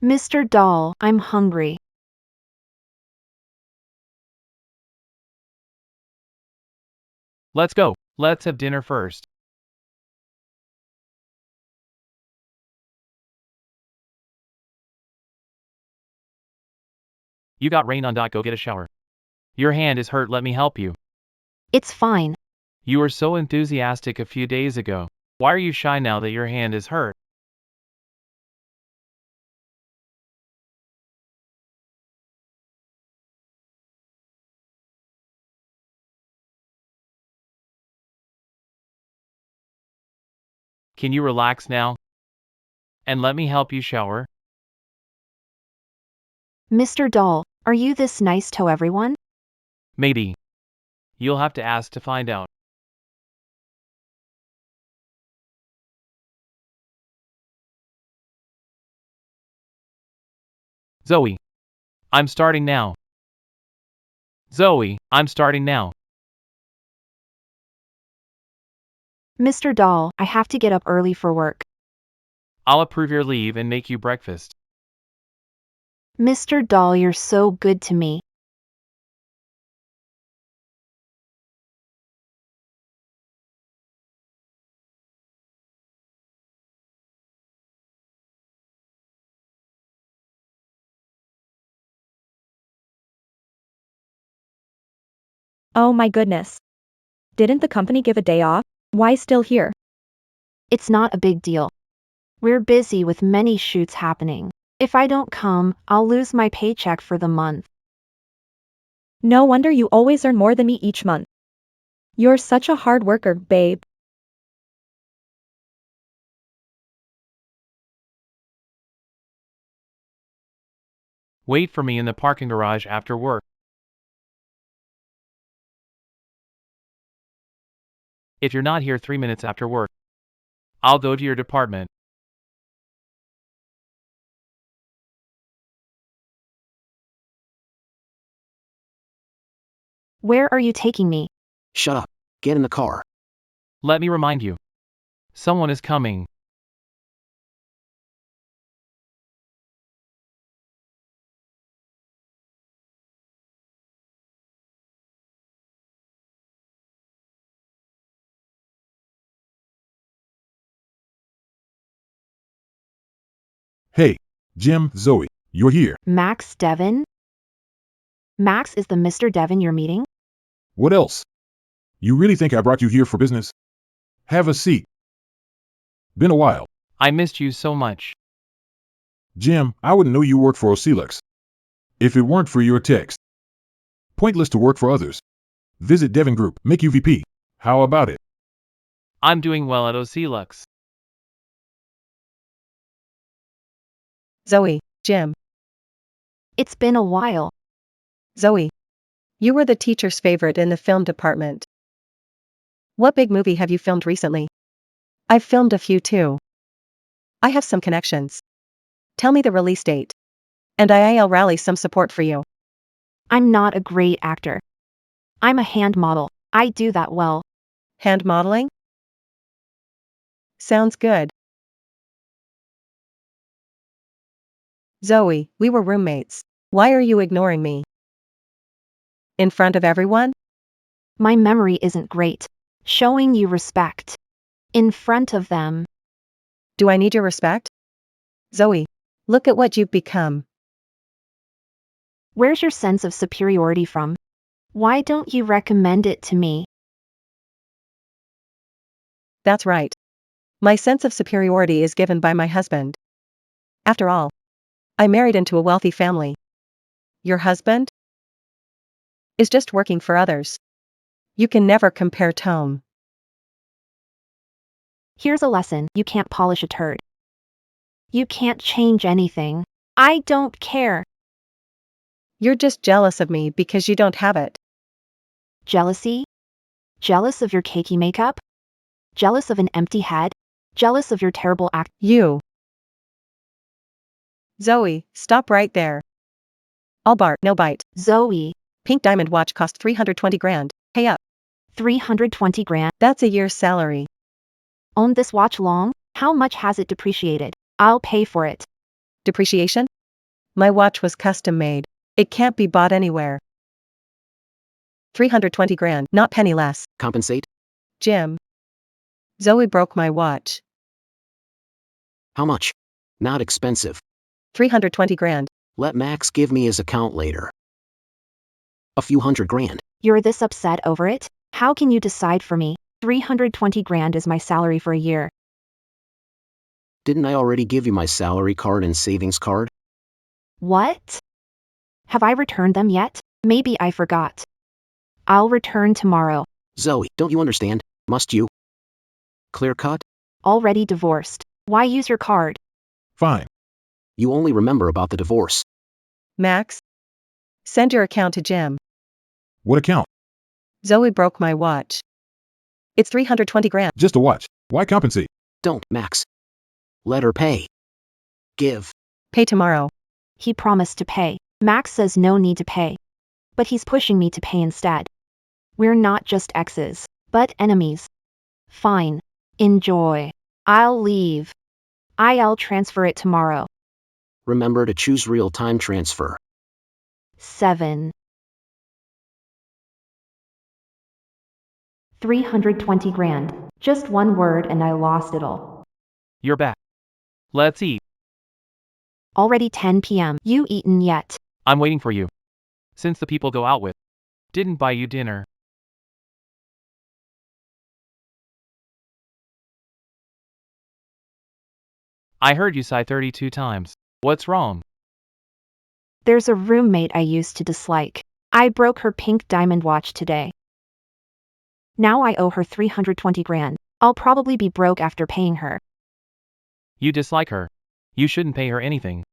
Mr. Doll, I'm hungry. Let's go. Let's have dinner first. You got rain on. Go get a shower. Your hand is hurt. Let me help you. It's fine. You were so enthusiastic a few days ago. Why are you shy now that your hand is hurt? Can you relax now? And let me help you shower? Mr. Doll, are you this nice to everyone? Maybe. You'll have to ask to find out. Zoe. I'm starting now. Zoe, I'm starting now. Mr. Dahl, I have to get up early for work. I'll approve your leave and make you breakfast. Mr. Dahl, you're so good to me. Oh my goodness. Didn't the company give a day off? Why still here? It's not a big deal. We're busy with many shoots happening. If I don't come, I'll lose my paycheck for the month. No wonder you always earn more than me each month. You're such a hard worker, babe. Wait for me in the parking garage after work. If you're not here 3 minutes after work, I'll go to your department. Where are you taking me? Shut up. Get in the car. Let me remind you. Someone is coming. Hey, Jim, Zoe, you're here. Max Devon? Max is the Mr. Devon you're meeting? What else? You really think I brought you here for business? Have a seat. Been a while. I missed you so much. Jim, I wouldn't know you work for Ocelux if it weren't for your text. Pointless to work for others. Visit Devon Group, make you VP. How about it? I'm doing well at Ocelux. Zoe, Jim. It's been a while. Zoe. You were the teacher's favorite in the film department. What big movie have you filmed recently? I've filmed a few too. I have some connections. Tell me the release date. And I'll rally some support for you. I'm not a great actor. I'm a hand model. I do that well. Hand modeling? Sounds good. Zoe, we were roommates. Why are you ignoring me? In front of everyone? My memory isn't great. Showing you respect. In front of them. Do I need your respect? Zoe, look at what you've become. Where's your sense of superiority from? Why don't you recommend it to me? That's right. My sense of superiority is given by my husband. After all, I married into a wealthy family. Your husband is just working for others. You can never compare tone. Here's a lesson: you can't polish a turd. You can't change anything. I don't care. You're just jealous of me because you don't have it. Jealousy? Jealous of your cakey makeup? Jealous of an empty head? Jealous of your terrible act? You. Zoe, stop right there. I'll bark, no bite. Zoe. Pink diamond watch cost 320 grand. Pay up. 320 grand? That's a year's salary. Owned this watch long? How much has it depreciated? I'll pay for it. Depreciation? My watch was custom made. It can't be bought anywhere. 320 grand, not penny less. Compensate? Jim. Zoe broke my watch. How much? Not expensive. 320 grand. Let Max give me his account later. A few $100 grand. You're this upset over it? How can you decide for me? 320 grand is my salary for a year. Didn't I already give you my salary card and savings card? What? Have I returned them yet? Maybe I forgot. I'll return tomorrow. Zoe, don't you understand? Must you? Clear cut? Already divorced. Why use your card? Fine. You only remember about the divorce. Max? Send your account to Jim. What account? Zoe broke my watch. It's 320 grand. Just a watch. Why compensate? Don't, Max. Let her pay. Give. Pay tomorrow. He promised to pay. Max says no need to pay. But he's pushing me to pay instead. We're not just exes, but enemies. Fine. Enjoy. I'll leave. I'll transfer it tomorrow. Remember to choose real-time transfer. 7. 320 grand. Just one word and I lost it all. You're back. Let's eat. Already 10 p.m. You eaten yet? I'm waiting for you. Since the people go out with didn't buy you dinner. I heard you sigh 32 times. What's wrong? There's a roommate I used to dislike. I broke her pink diamond watch today. Now I owe her 320 grand. I'll probably be broke after paying her. You dislike her. You shouldn't pay her anything.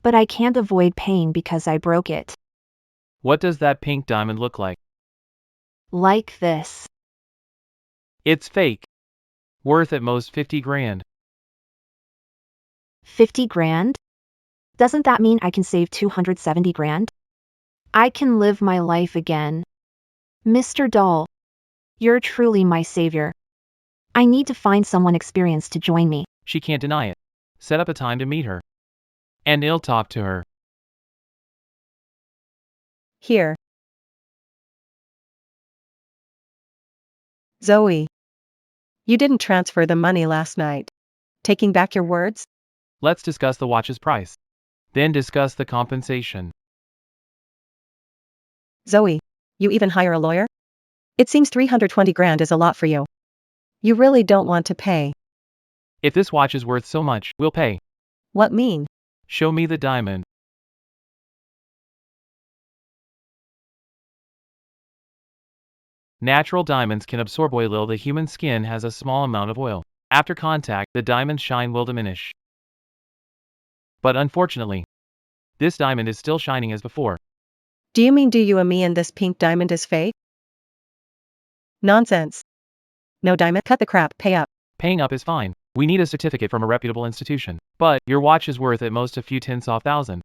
But I can't avoid paying because I broke it. What does that pink diamond look like? Like this. It's fake. Worth at most 50 grand. 50 grand? Doesn't that mean I can save 270 grand? I can live my life again. Mr. Doll, you're truly my savior. I need to find someone experienced to join me. She can't deny it. Set up a time to meet her. And I'll talk to her. Here. Zoe. You didn't transfer the money last night. Taking back your words? Let's discuss the watch's price. Then discuss the compensation. Zoe, you even hire a lawyer? It seems 320 grand is a lot for you. You really don't want to pay. If this watch is worth so much, we'll pay. What mean? Show me the diamond. Natural diamonds can absorb oil. The human skin has a small amount of oil. After contact, the diamond's shine will diminish. But unfortunately, this diamond is still shining as before. Do you mean do you and me and this pink diamond is fake? Nonsense. No diamond, cut the crap, pay up. Paying up is fine. We need a certificate from a reputable institution. But your watch is worth at most a few tens of thousands.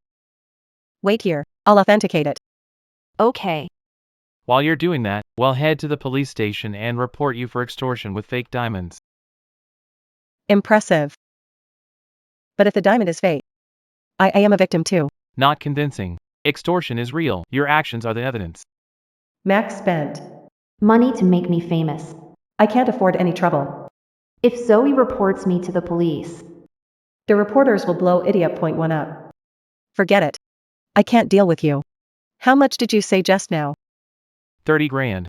Wait here, I'll authenticate it. Okay. While you're doing that, we'll head to the police station and report you for extortion with fake diamonds. Impressive. But if the diamond is fake, I am a victim too. Not convincing. Extortion is real. Your actions are the evidence. Max spent. Money to make me famous. I can't afford any trouble. If Zoe reports me to the police, The reporters will blow idiot point one up. Forget it. I can't deal with you. How much did you say just now? 30 grand.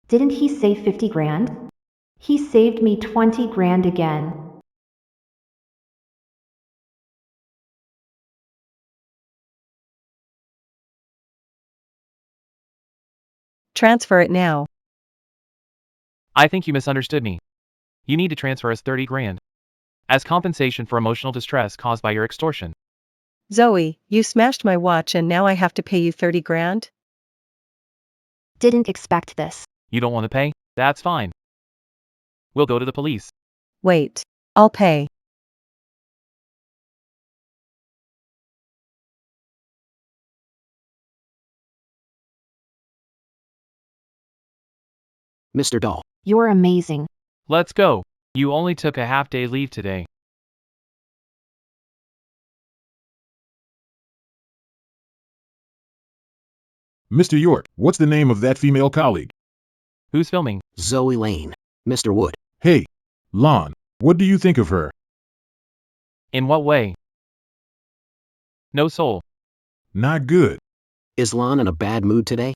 didn't he say 50 grand? He saved me 20 grand again. Transfer it now. I think you misunderstood me. You need to transfer us 30 grand. As compensation for emotional distress caused by your extortion. Zoe, you smashed my watch and now I have to pay you 30 grand? Didn't expect this. You don't want to pay? That's fine. We'll go to the police. Wait. I'll pay. Mr. Dahl. You're amazing. Let's go. You only took a half-day leave today. Mr. York, what's the name of that female colleague? Who's filming? Zoe Lane. Mr. Wood. Hey, Lon, what do you think of her? In what way? No soul. Not good. Is Lon in a bad mood today?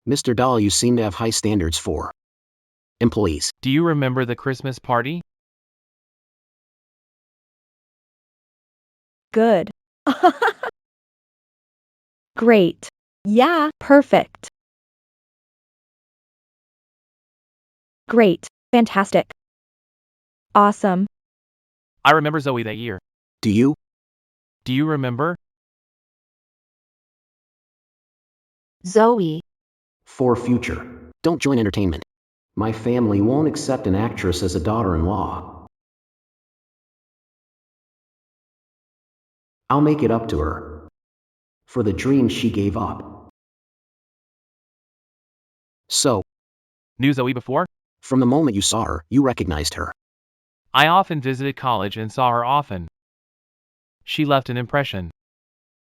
Mr. Dahl, you seem to have high standards for employees. Do you remember the Christmas party? Good. Great. Yeah, perfect. Great. Fantastic. Awesome. I remember Zoe that year. Do you? Do you remember? Zoe. For future. Don't join entertainment. My family won't accept an actress as a daughter-in-law. I'll make it up to her. For the dreams she gave up. So, Knew Zoe before? from the moment you saw her, you recognized her. I often visited college and saw her often. She left an impression.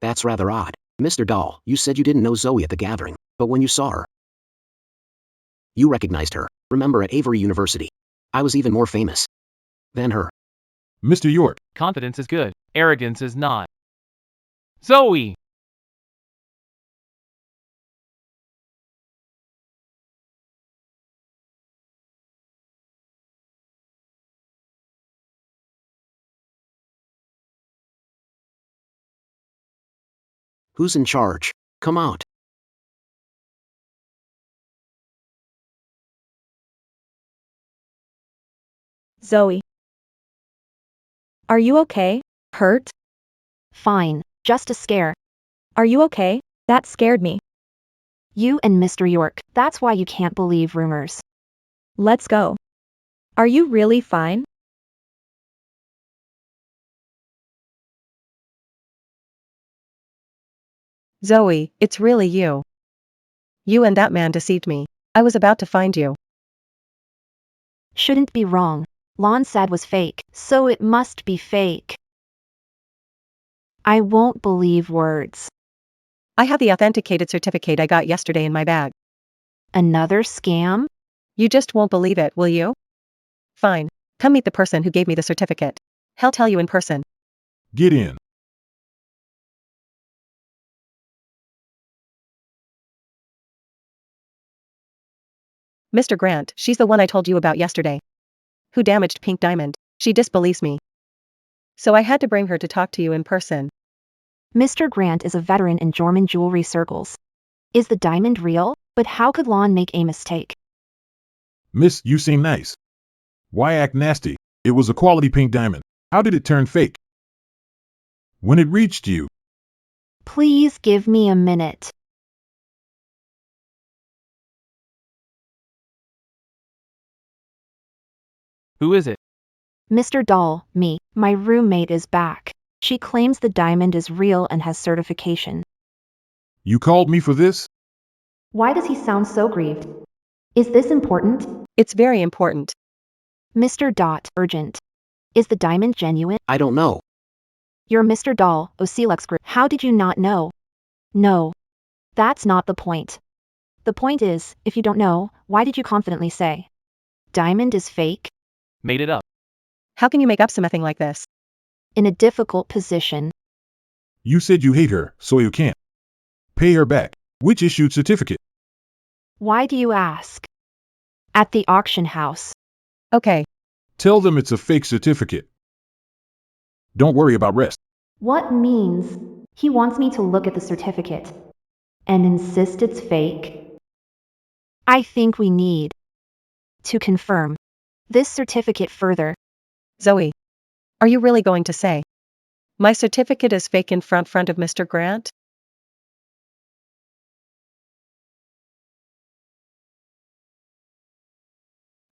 That's rather odd. Mr. Dahl, you said you didn't know Zoe at the gathering, but when you saw her, you recognized her. Remember at Avery University? I was even more famous than her. Mr. York, Confidence is good. Arrogance is not. Zoe! Who's in charge? Come out. Zoe. Are you okay? Hurt? Fine, just a scare. Are you okay? That scared me. You and Mr. York, that's why you can't believe rumors. Let's go. Are you really fine? Zoe, it's really you. You and that man deceived me. I was about to find you. Shouldn't be wrong. Lon said was fake, so it must be fake. I won't believe words. I have the authenticated certificate I got yesterday in my bag. Another scam? You just won't believe it, will you? Fine. Come meet the person who gave me the certificate. He'll tell you in person. get in. Mr. Grant, she's the one I told you about yesterday. Who damaged Pink Diamond. She disbelieves me. So I had to bring her to talk to you in person. Mr. Grant is a veteran in German jewelry circles. Is the diamond real? But how could Lon make a mistake? Miss, you seem nice. Why act nasty? It was a quality pink diamond. How did it turn fake? When it reached you, Please give me a minute. Who is it? Mr. Dahl, me, my roommate is back. She claims the diamond is real and has certification. you called me for this? Why does he sound so grieved? Is this important? It's very important. Mr. Dot, urgent. Is the diamond genuine? I don't know. You're Mr. Dahl, Ocelux Group. How did you not know? No. That's not the point. The point is, if you don't know, why did you confidently say? Diamond is fake? Made it up. How can you make up something like this? In a difficult position. You said you hate her, so you can't pay her back. Which issued certificate? Why do you ask? At the auction house. Okay. Tell them it's a fake certificate. Don't worry about rest. What means? He wants me to look at the certificate. And insist it's fake? I think we need to confirm this certificate further. Zoe. Are you really going to say? My certificate is fake in front of Mr. Grant?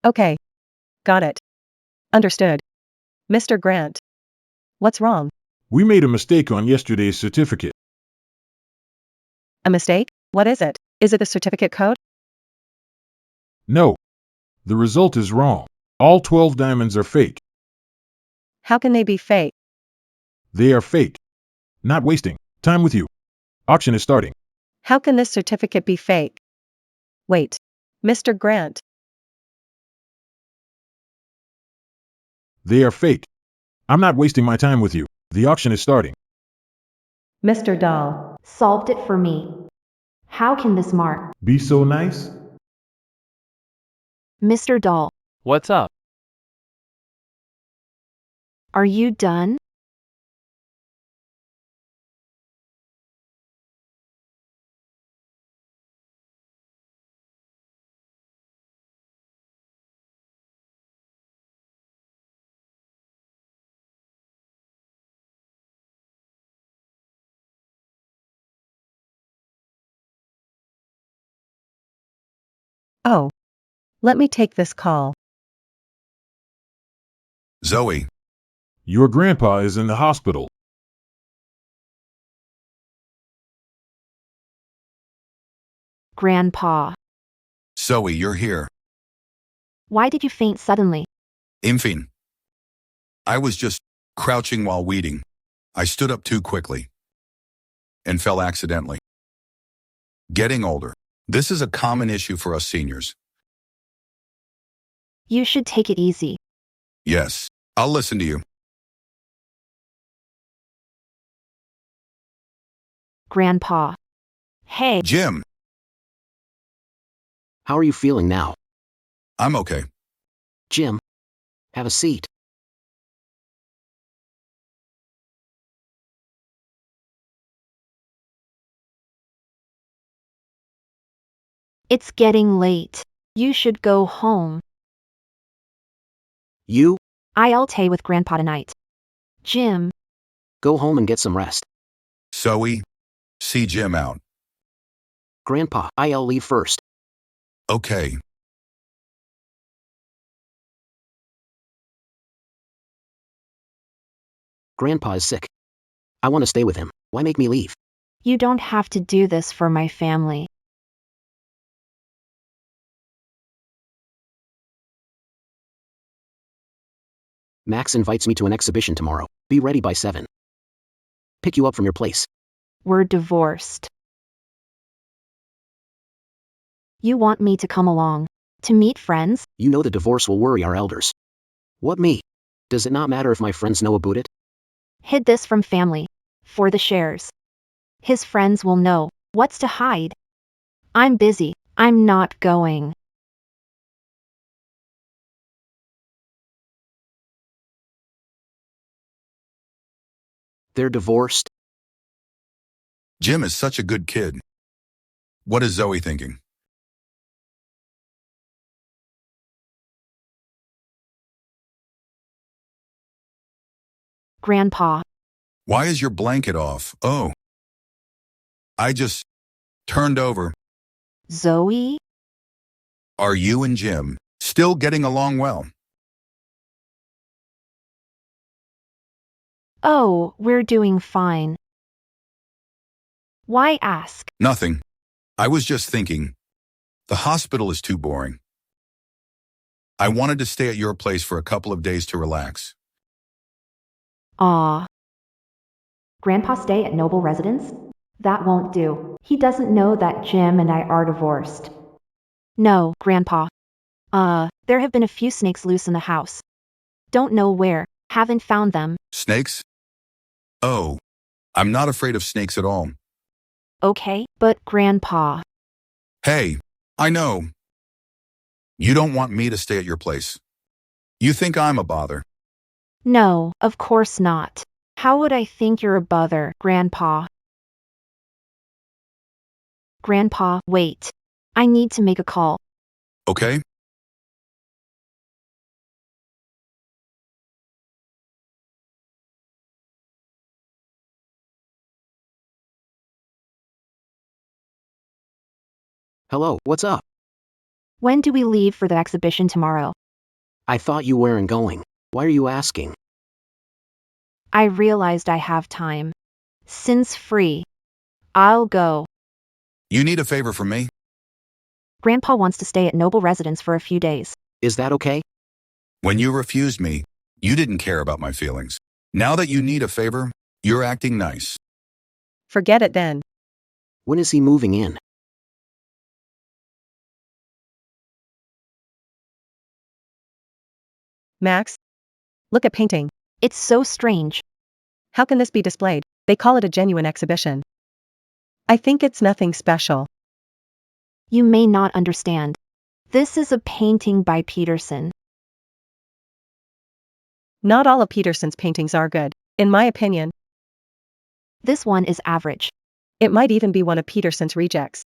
Okay. Got it. Understood. Mr. Grant. What's wrong? We made a mistake on yesterday's certificate. A mistake? What is it? Is it the certificate code? No. The result is wrong. All 12 diamonds are fake. How can they be fake? They are fake. Not wasting time with you. Auction is starting. How can this certificate be fake? Wait. Mr. Grant. They are fake. I'm not wasting my time with you. The auction is starting. Mr. Dahl. Solved it for me. How can this mark? Be so nice? Mr. Dahl, What's up? are you done? Oh. Let me take this call. Zoe, Your grandpa is in the hospital. Grandpa. Zoe, you're here. Why did you faint suddenly? Infine. I was just crouching while weeding. I stood up too quickly and fell accidentally. Getting older. This is a common issue for us seniors. You should take it easy. Yes, I'll listen to you. Grandpa. Hey. Jim, How are you feeling now? I'm okay. Jim, have a seat. It's getting late. You should go home. You, I'll stay with Grandpa tonight. Jim. go home and get some rest. Zoe, see Jim out. Grandpa, I'll leave first. Okay. Grandpa is sick. I want to stay with him. Why make me leave? You don't have to do this for my family. Max invites me to an exhibition tomorrow. Be ready by 7. Pick you up from your place. We're divorced. You want me to come along? To meet friends? You know the divorce will worry our elders. What me? Does it not matter if my friends know about it? Hid this from family. For the shares. His friends will know. What's to hide? I'm busy. I'm not going. They're divorced? Jim is such a good kid. What is Zoe thinking? Grandpa. Why is your blanket off? Oh. I just turned over. Zoe? Are you and Jim still getting along well? Oh, we're doing fine. Why ask? Nothing. I was just thinking. The hospital is too boring. I wanted to stay at your place for a couple of days to relax. Ah. Grandpa stay at Noble Residence? That won't do. He doesn't know that Jim and I are divorced. No, Grandpa. There have been a few snakes loose in the house. Don't know where. Haven't found them. Snakes? Oh. I'm not afraid of snakes at all. Okay, but Grandpa. Hey, I know. You don't want me to stay at your place. You think I'm a bother. No, of course not. How would I think you're a bother, Grandpa? Grandpa, wait. I need to make a call. Okay? Hello, what's up? When do we leave for the exhibition tomorrow? I thought you weren't going. Why are you asking? I realized I have time. Since free. I'll go. You need a favor from me? Grandpa wants to stay at Noble Residence for a few days. Is that okay? When you refused me, you didn't care about my feelings. Now that you need a favor, you're acting nice. Forget it then. When is he moving in? Max? Look at painting. It's so strange. How can this be displayed? They call it a genuine exhibition. I think it's nothing special. You may not understand. This is a painting by Peterson. Not all of Peterson's paintings are good, in my opinion. This one is average. It might even be one of Peterson's rejects.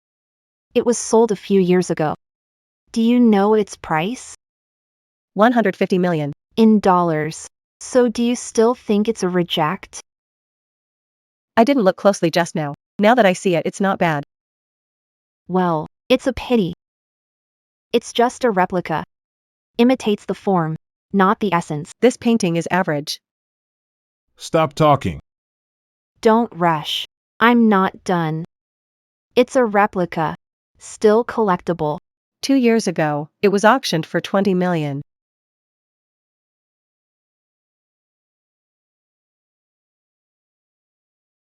It was sold a few years ago. Do you know its price? 150 million. In dollars. So do you still think it's a reject? I didn't look closely just now. Now that I see it, it's not bad. Well, it's a pity. It's just a replica. Imitates the form, not the essence. This painting is average. Stop talking. Don't rush. I'm not done. It's a replica. Still collectible. 2 years ago, it was auctioned for 20 million.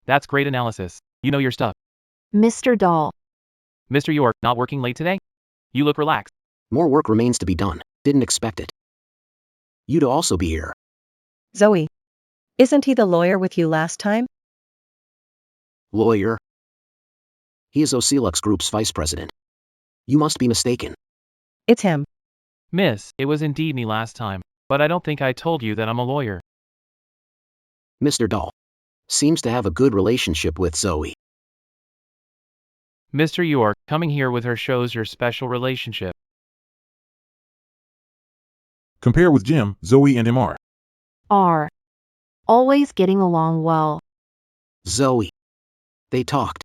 That's great analysis. You know your stuff. Mr. Dahl. Mr. York, not working late today? You look relaxed. More work remains to be done. Didn't expect it. You to also be here. Zoe. Isn't he the lawyer with you last time? Lawyer. He is Ocelux Group's vice president. You must be mistaken. It's him. Miss, it was indeed me last time, but I don't think I told you that I'm a lawyer. Mr. Dahl seems to have a good relationship with Zoe. Mr. York, coming here with her shows your special relationship. Compare with Jim, Zoe and him are. Always getting along well. Zoe. They talked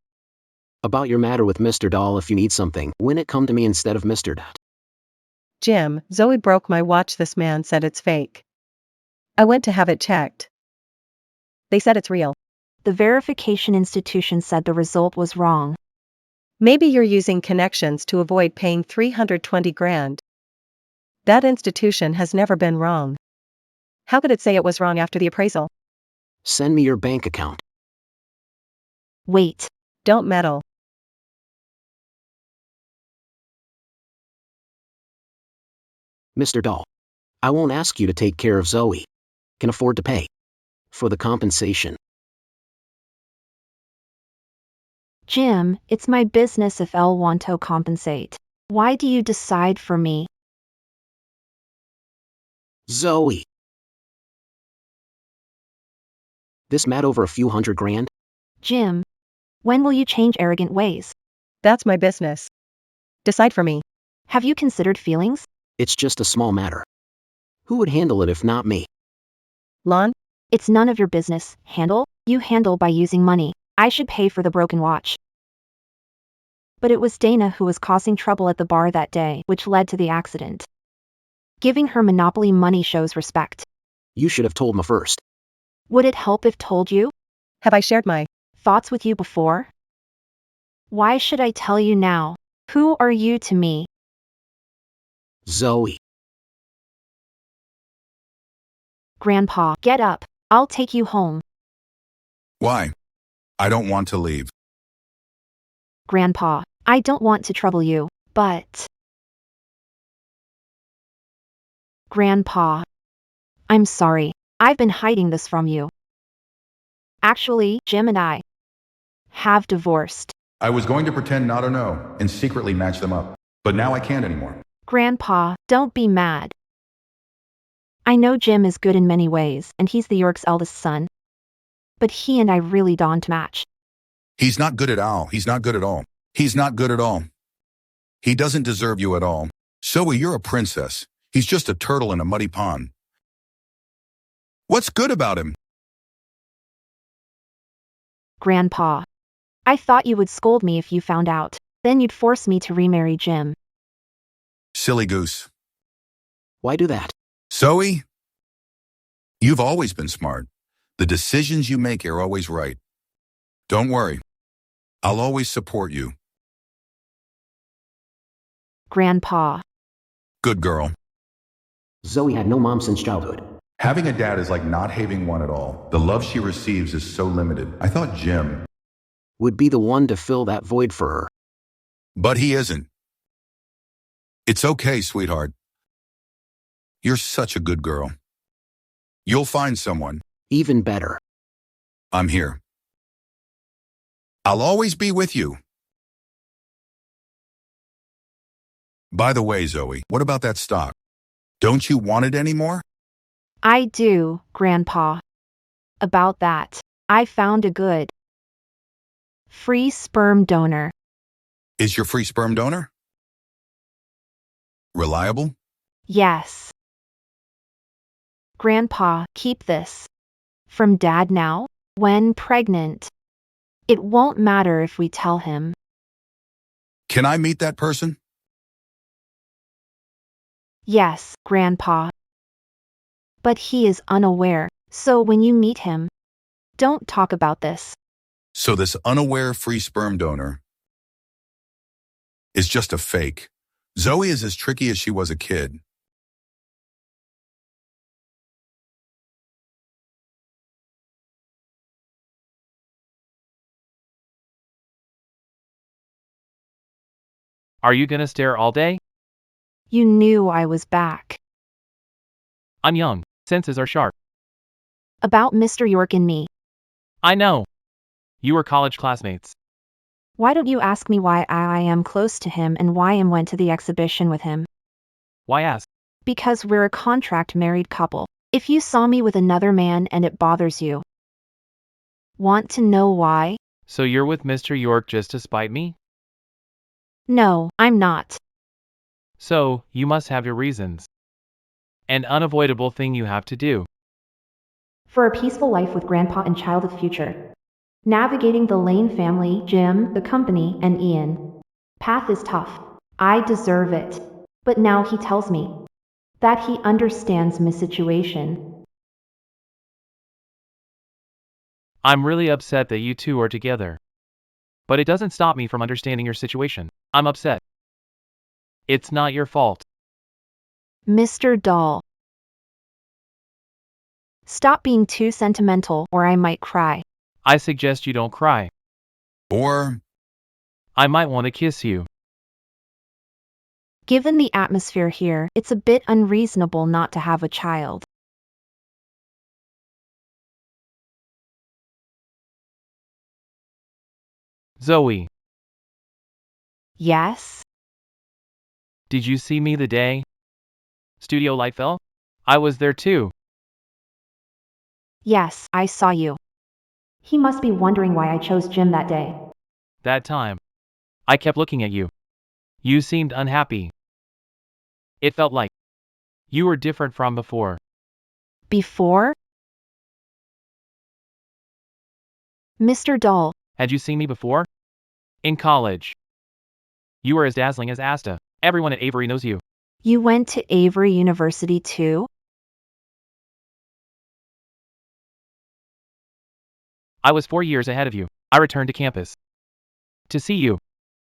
about your matter with Mr. Dahl. If you need something, when it come to me instead of Mr. Dat. Jim, Zoe broke my watch. This man said it's fake. I went to have it checked. They said it's real. The verification institution said the result was wrong. Maybe you're using connections to avoid paying 320 grand. That institution has never been wrong. How could it say it was wrong after the appraisal? Send me your bank account. Wait. Don't meddle. Mr. Dahl, I won't ask you to take care of Zoe. Can afford to pay for the compensation. Jim, it's my business if I'll want to compensate. Why do you decide for me? Zoe. This mad over a few hundred grand? Jim, when will you change arrogant ways? That's my business. Decide for me. Have you considered feelings? It's just a small matter. Who would handle it if not me? Lon? It's none of your business. Handle? You handle by using money. I should pay for the broken watch. But it was Dana who was causing trouble at the bar that day, which led to the accident. Giving her monopoly money shows respect. You should have told me first. Would it help if told you? Have I shared my Thoughts with you before? Why should I tell you now? Who are you to me? Zoe. Grandpa, get up. I'll take you home. Why? I don't want to leave. Grandpa, I don't want to trouble you, but... Grandpa. I'm sorry. I've been hiding this from you. Actually, Jim and I have divorced. I was going to pretend not to know and secretly match them up, but now I can't anymore. Grandpa, don't be mad. I know Jim is good in many ways, and he's the York's eldest son. But he and I really don't match. He's not good at all. He's not good at all. He's not good at all. He doesn't deserve you at all. Zoe, you're a princess. He's just a turtle in a muddy pond. What's good about him? Grandpa. I thought you would scold me if you found out. Then you'd force me to remarry Jim. Silly goose. Why do that? Zoe, you've always been smart. The decisions you make are always right. Don't worry. I'll always support you. Grandpa. Good girl. Zoe had no mom since childhood. Having a dad is like not having one at all. The love she receives is so limited. I thought Jim, Would be the one to fill that void for her. but he isn't. It's okay, sweetheart. You're such a good girl. You'll find someone. Even better. I'm here. I'll always be with you. By the way, Zoe, what about that stock? Don't you want it anymore? I do, Grandpa. About that, I found a good free sperm donor. Is your free sperm donor reliable? Yes. Grandpa, keep this. From Dad now, when pregnant. It won't matter if we tell him. Can I meet that person? Yes, Grandpa. But he is unaware, so when you meet him, don't talk about this. So this unaware free sperm donor is just a fake. Zoe is as tricky as she was a kid. Are you gonna stare all day? You knew I was back. I'm young. Senses are sharp. About Mr. York and me. I know. You were college classmates. Why don't you ask me why I am close to him and why I went to the exhibition with him? Why ask? Because we're a contract married couple. If you saw me with another man and it bothers you. Want to know why? So you're with Mr. York just to spite me? No, I'm not. So, you must have your reasons. An unavoidable thing you have to do. For a peaceful life with Grandpa and childhood future. Navigating the Lane family, Jim, the company, and Ian. Path is tough. I deserve it. But now he tells me that he understands my situation. I'm really upset that you two are together. But it doesn't stop me from understanding your situation. I'm upset. It's not your fault. Mr. Dahl. Stop being too sentimental or I might cry. I suggest you don't cry. Or, I might want to kiss you. Given the atmosphere here, it's a bit unreasonable not to have a child. Zoe, Yes? did you see me the day Studio light fell? I was there too. Yes, I saw you. He must be wondering why I chose Jim that day. That time. I kept looking at you. You seemed unhappy. It felt like you were different from before. Before? Mr. Dahl, Had you seen me before? In college. You were as dazzling as Asta. Everyone at Avery knows you. you went to Avery University too? I was 4 years ahead of you. I returned to campus to see you.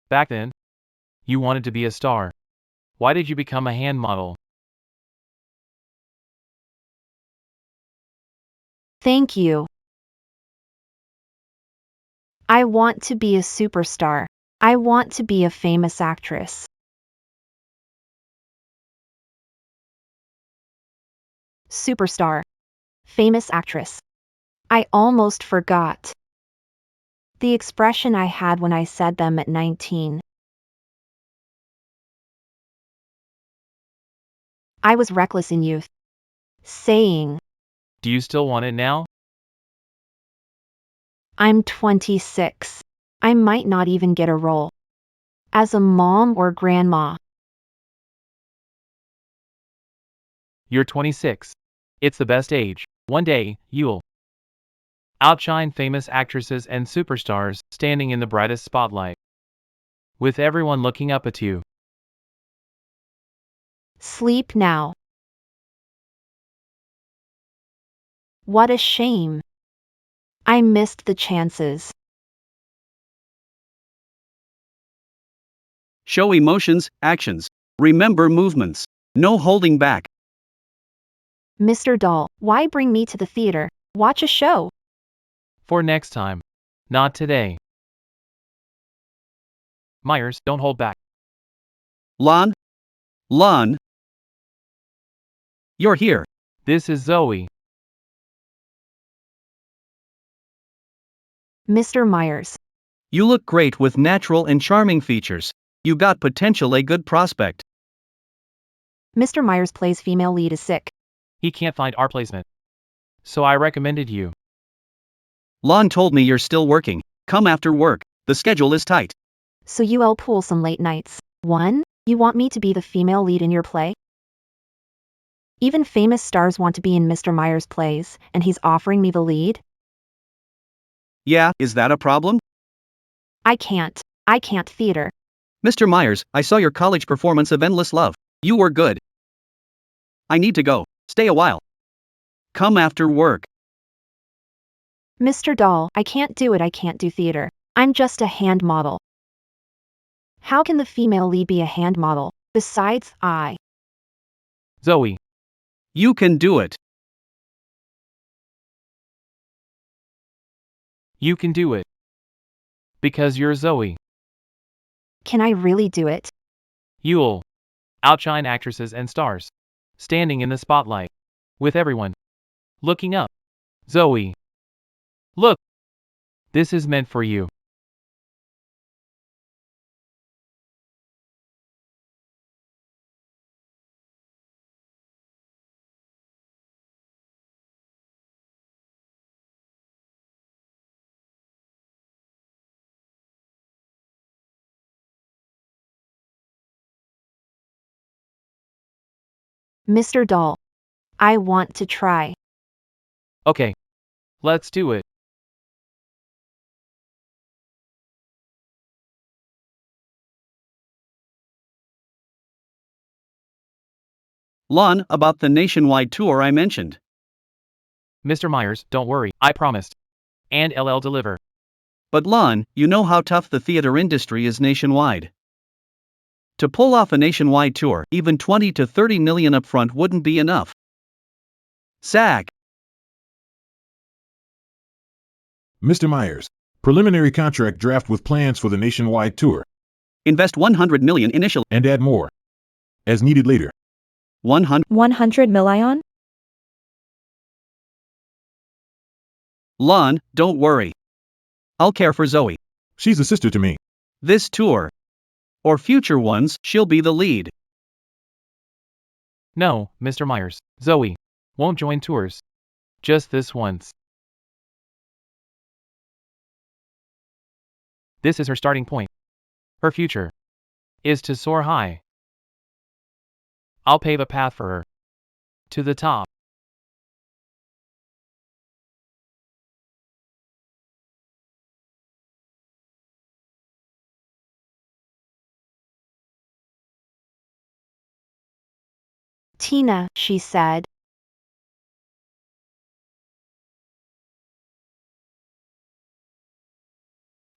Back then, you wanted to be a star. Why did you become a hand model? Thank you. I want to be a superstar. I want to be a famous actress. Superstar. Famous actress. I almost forgot. The expression I had when I said them at 19. I was reckless in youth. Saying, Do you still want it now? I'm 26. I might not even get a role. As a mom or grandma. You're 26. It's the best age. One day, you'll outshine famous actresses and superstars, standing in the brightest spotlight, with everyone looking up at you. Sleep now. What a shame. I missed the chances. Show emotions, actions. Remember movements. No holding back. Mr. Dahl, why bring me to the theater? Watch a show. For next time. Not today. Myers, don't hold back. Lon? Lon? You're here. This is Zoe. Mr. Myers. You look great with natural and charming features. You got potential, a good prospect. Mr. Myers plays female lead is sick. He can't find our placement. So I recommended you. Lon told me you're still working. Come after work. The schedule is tight. So you'll pull some late nights. 1. You want me to be the female lead in your play? Even famous stars want to be in Mr. Myers' plays, and he's offering me the lead? Yeah, is that a problem? I can't theater. Mr. Myers, I saw your college performance of Endless Love. You were good. I need to go. Stay a while. Come after work. Mr. Dahl, I can't do it. I can't do theater. I'm just a hand model. How can the female lead be a hand model? Besides, Zoe, You can do it. you can do it. Because you're Zoe. Can I really do it? You'll outshine actresses and stars. Standing in the spotlight. With everyone looking up. Zoe. Look. This is meant for you. Mr. Doll. I want to try. Okay. Let's do it. Lon, about the nationwide tour I mentioned. Mr. Myers, don't worry, I promised. And LL deliver. But Lon, you know how tough the theater industry is nationwide. To pull off a nationwide tour, even 20 to 30 million upfront wouldn't be enough. SAG. Mr. Myers, preliminary contract draft with plans for the nationwide tour, Invest 100 million initially. and add more as needed later. 100. 100 million? Lon, don't worry. I'll care for Zoe. She's a sister to me. This tour. Or future ones, she'll be the lead. No, Mr. Myers, Zoe won't join tours. Just this once. This is her starting point. Her future is to soar high. I'll pave a path for her. To the top. Tina, she said.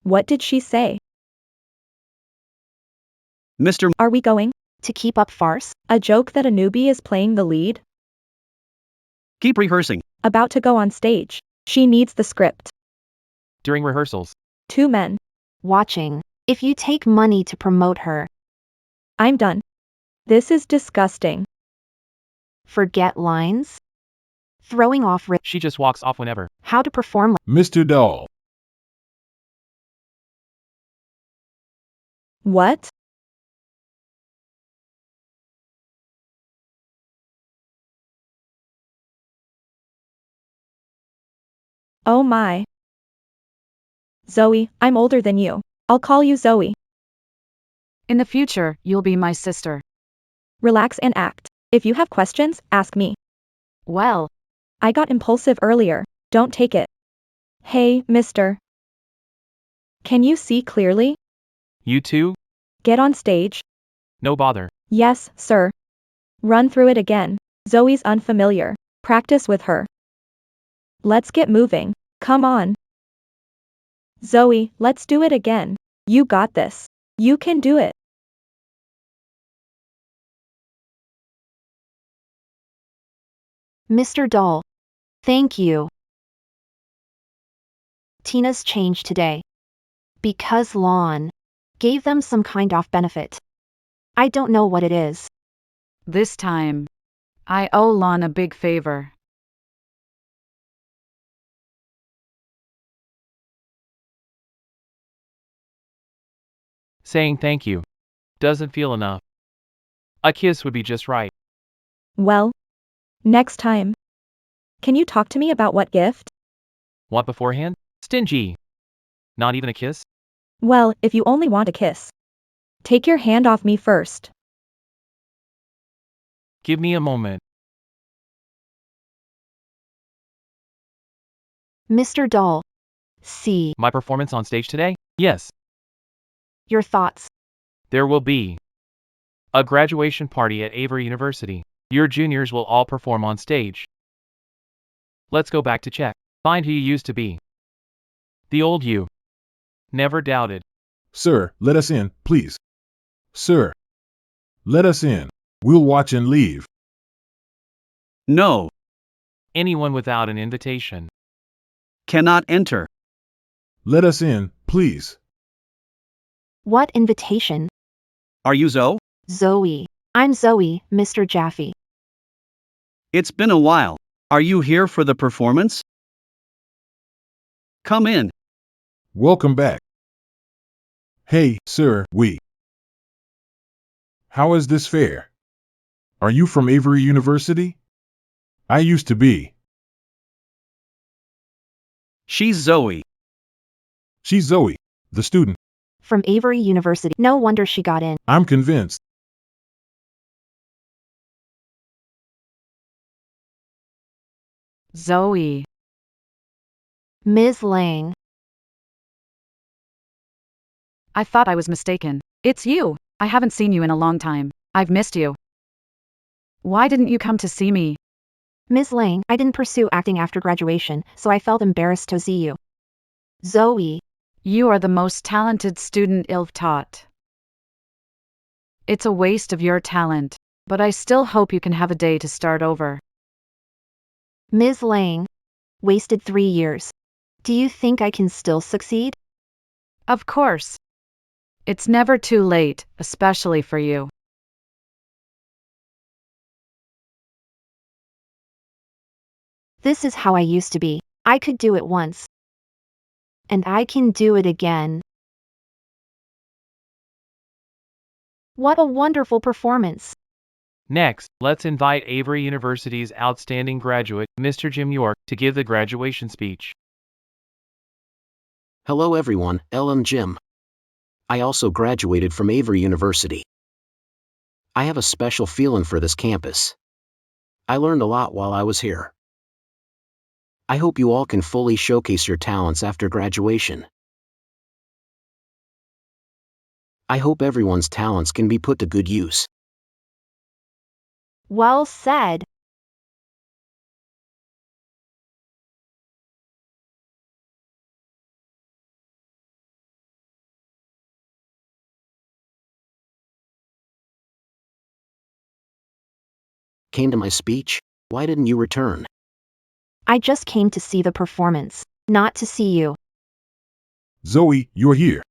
What did she say? Mr. Are we going? To keep up farce? A joke that a newbie is playing the lead? Keep rehearsing. About to go on stage. She needs the script. During rehearsals. 2 men. Watching. If you take money to promote her. I'm done. This is disgusting. Forget lines? Throwing off She just walks off whenever. how to perform. Mr. Doll. What? Oh my. Zoe, I'm older than you. I'll call you Zoe. In the future, you'll be my sister. Relax and act. If you have questions, ask me. Well, I got impulsive earlier. Don't take it. Hey, mister. Can you see clearly? You too? Get on stage. No bother. Yes, sir. Run through it again. Zoe's unfamiliar. Practice with her. Let's get moving. Come on. Zoe, let's do it again. You got this. You can do it. Mr. Doll. Thank you. Tina's changed today. Because Lon gave them some kind of benefit. I don't know what it is. this time, I owe Lon a big favor. Saying thank you doesn't feel enough. A kiss would be just right. Well, next time. Can you talk to me about what gift? What beforehand? Stingy. Not even a kiss? Well, if you only want a kiss. Take your hand off me first. Give me a moment. Mr. Doll. See. My performance on stage today? Yes. Your thoughts. There will be a graduation party at Avery University. Your juniors will all perform on stage. Let's go back to check. Find who you used to be. The old you. Never doubted. Sir, let us in, please. Sir, let us in. We'll watch and leave. No, Anyone without an invitation. cannot enter. Let us in, please. What invitation? Are you Zoe? Zoe. I'm Zoe, Mr. Jaffe. It's been a while. Are you here for the performance? Come in. Welcome back. Hey, sir, How is this fair? Are you from Avery University? I used to be. She's Zoe. She's Zoe, the student. From Avery University. No wonder she got in. I'm convinced. Zoe. Ms. Lang. I thought I was mistaken. It's you. I haven't seen you in a long time. I've missed you. Why didn't you come to see me? Ms. Lang, I didn't pursue acting after graduation, so I felt embarrassed to see you. Zoe. You are the most talented student I've taught. It's a waste of your talent, but I still hope you can have a day to start over. Ms. Lang. Wasted 3 years. Do you think I can still succeed? Of course. It's never too late, especially for you. This is how I used to be. I could do it once. And I can do it again. What a wonderful performance. Next, let's invite Avery University's outstanding graduate, Mr. Jim York, to give the graduation speech. Hello everyone, I'm Jim. I also graduated from Avery University. I have a special feeling for this campus. I learned a lot while I was here. I hope you all can fully showcase your talents after graduation. I hope everyone's talents can be put to good use. Well said. Came to my speech? Why didn't you return? I just came to see the performance, not to see you. Zoe, you're here.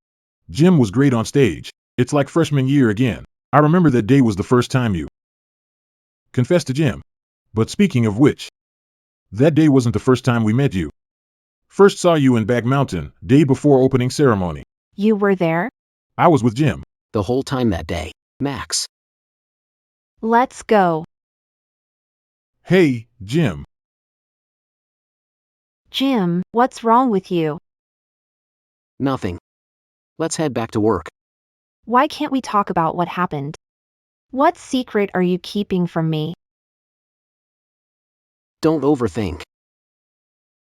Jim was great on stage. It's like freshman year again. I remember that day was the first time you confessed to Jim. But speaking of which, that day wasn't the first time we met you. First saw you in Back Mountain, day before opening ceremony. You were there? I was with Jim. The whole time that day. Max. Let's go. Hey, Jim. Jim, what's wrong with you? Nothing. Let's head back to work. Why can't we talk about what happened? What secret are you keeping from me? Don't overthink.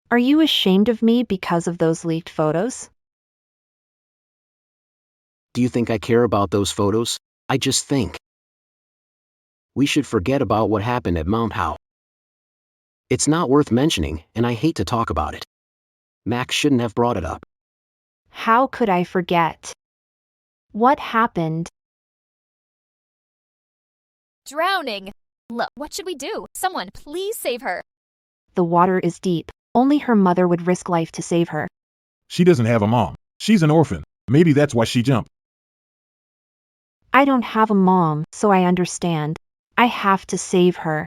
Are you ashamed of me because of those leaked photos? Do you think I care about those photos? I just think we should forget about what happened at Mount Howe. It's not worth mentioning, and I hate to talk about it. Max shouldn't have brought it up. How could I forget? What happened? Drowning! Look, what should we do? Someone, please save her. The water is deep. Only her mother would risk life to save her. She doesn't have a mom. She's an orphan. Maybe that's why she jumped. I don't have a mom, so I understand. I have to save her.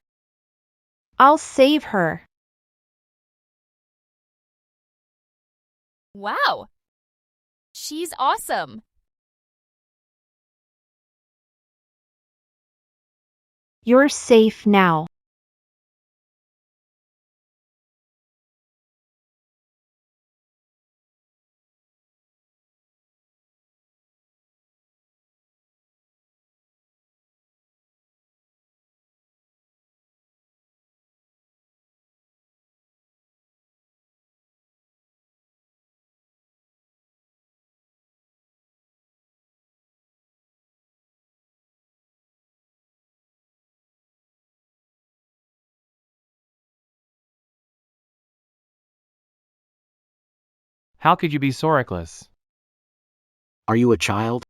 I'll save her. Wow! She's awesome! You're safe now. How could you be so reckless? Are you a child?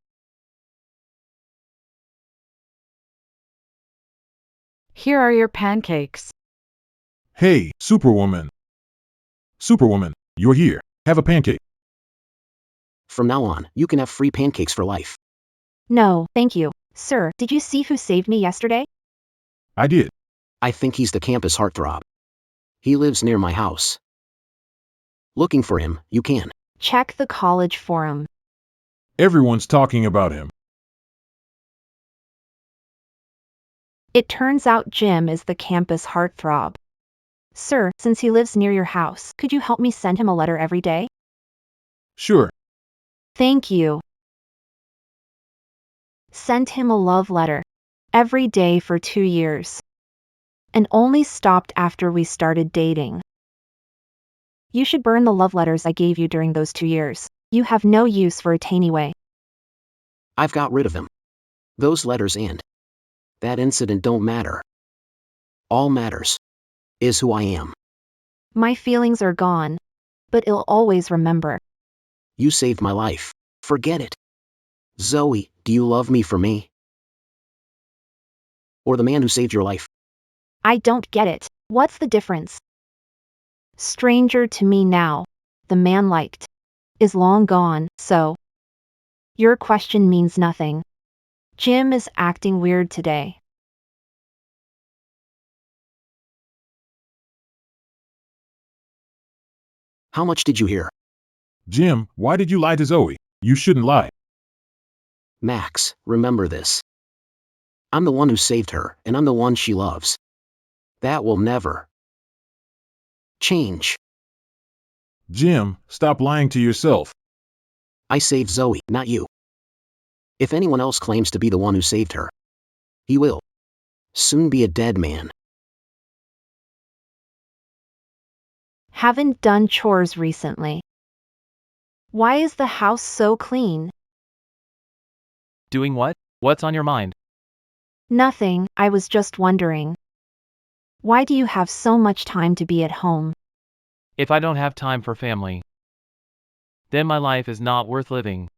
Here are your pancakes. Hey, Superwoman. Superwoman, you're here. Have a pancake. From now on, you can have free pancakes for life. No, thank you. Sir, did you see who saved me yesterday? I did. I think he's the campus heartthrob. He lives near my house. Looking for him, you can. Check the college forum. Everyone's talking about him. It turns out Jim is the campus heartthrob. Sir, since he lives near your house, could you help me send him a letter every day? Sure. Thank you. Sent him a love letter. Every day for 2 years. And only stopped after we started dating. You should burn the love letters I gave you during those 2 years. You have no use for it anyway. I've got rid of him. Those letters and that incident don't matter. All matters is who I am. My feelings are gone. But I'll always remember. You saved my life. Forget it. Zoe, do you love me for me? Or the man who saved your life? I don't get it. What's the difference? Stranger to me now. The man liked. Is long gone, so. Your question means nothing. Jim is acting weird today. How much did you hear? Jim, why did you lie to Zoe? You shouldn't lie. Max, remember this. I'm the one who saved her, and I'm the one she loves. That will never change. Jim, stop lying to yourself. I saved Zoe, not you. If anyone else claims to be the one who saved her, he will soon be a dead man. Haven't done chores recently. Why is the house so clean? Doing what? What's on your mind? Nothing, I was just wondering. Why do you have so much time to be at home? If I don't have time for family, then my life is not worth living.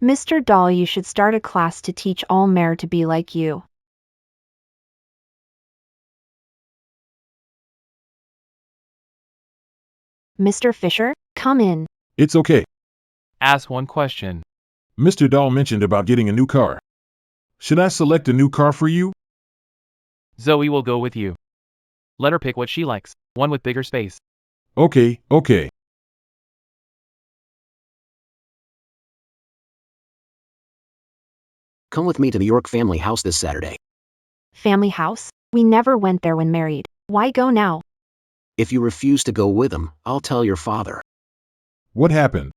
Mr. Dahl, you should start a class to teach all men to be like you. Mr. Fisher, come in. It's okay. Ask one question. Mr. Dahl mentioned about getting a new car. Should I select a new car for you? Zoe will go with you. Let her pick what she likes, one with bigger space. Okay. Come with me to the York family house this Saturday. Family house? We never went there when married. Why go now? If you refuse to go with him, I'll tell your father. What happened?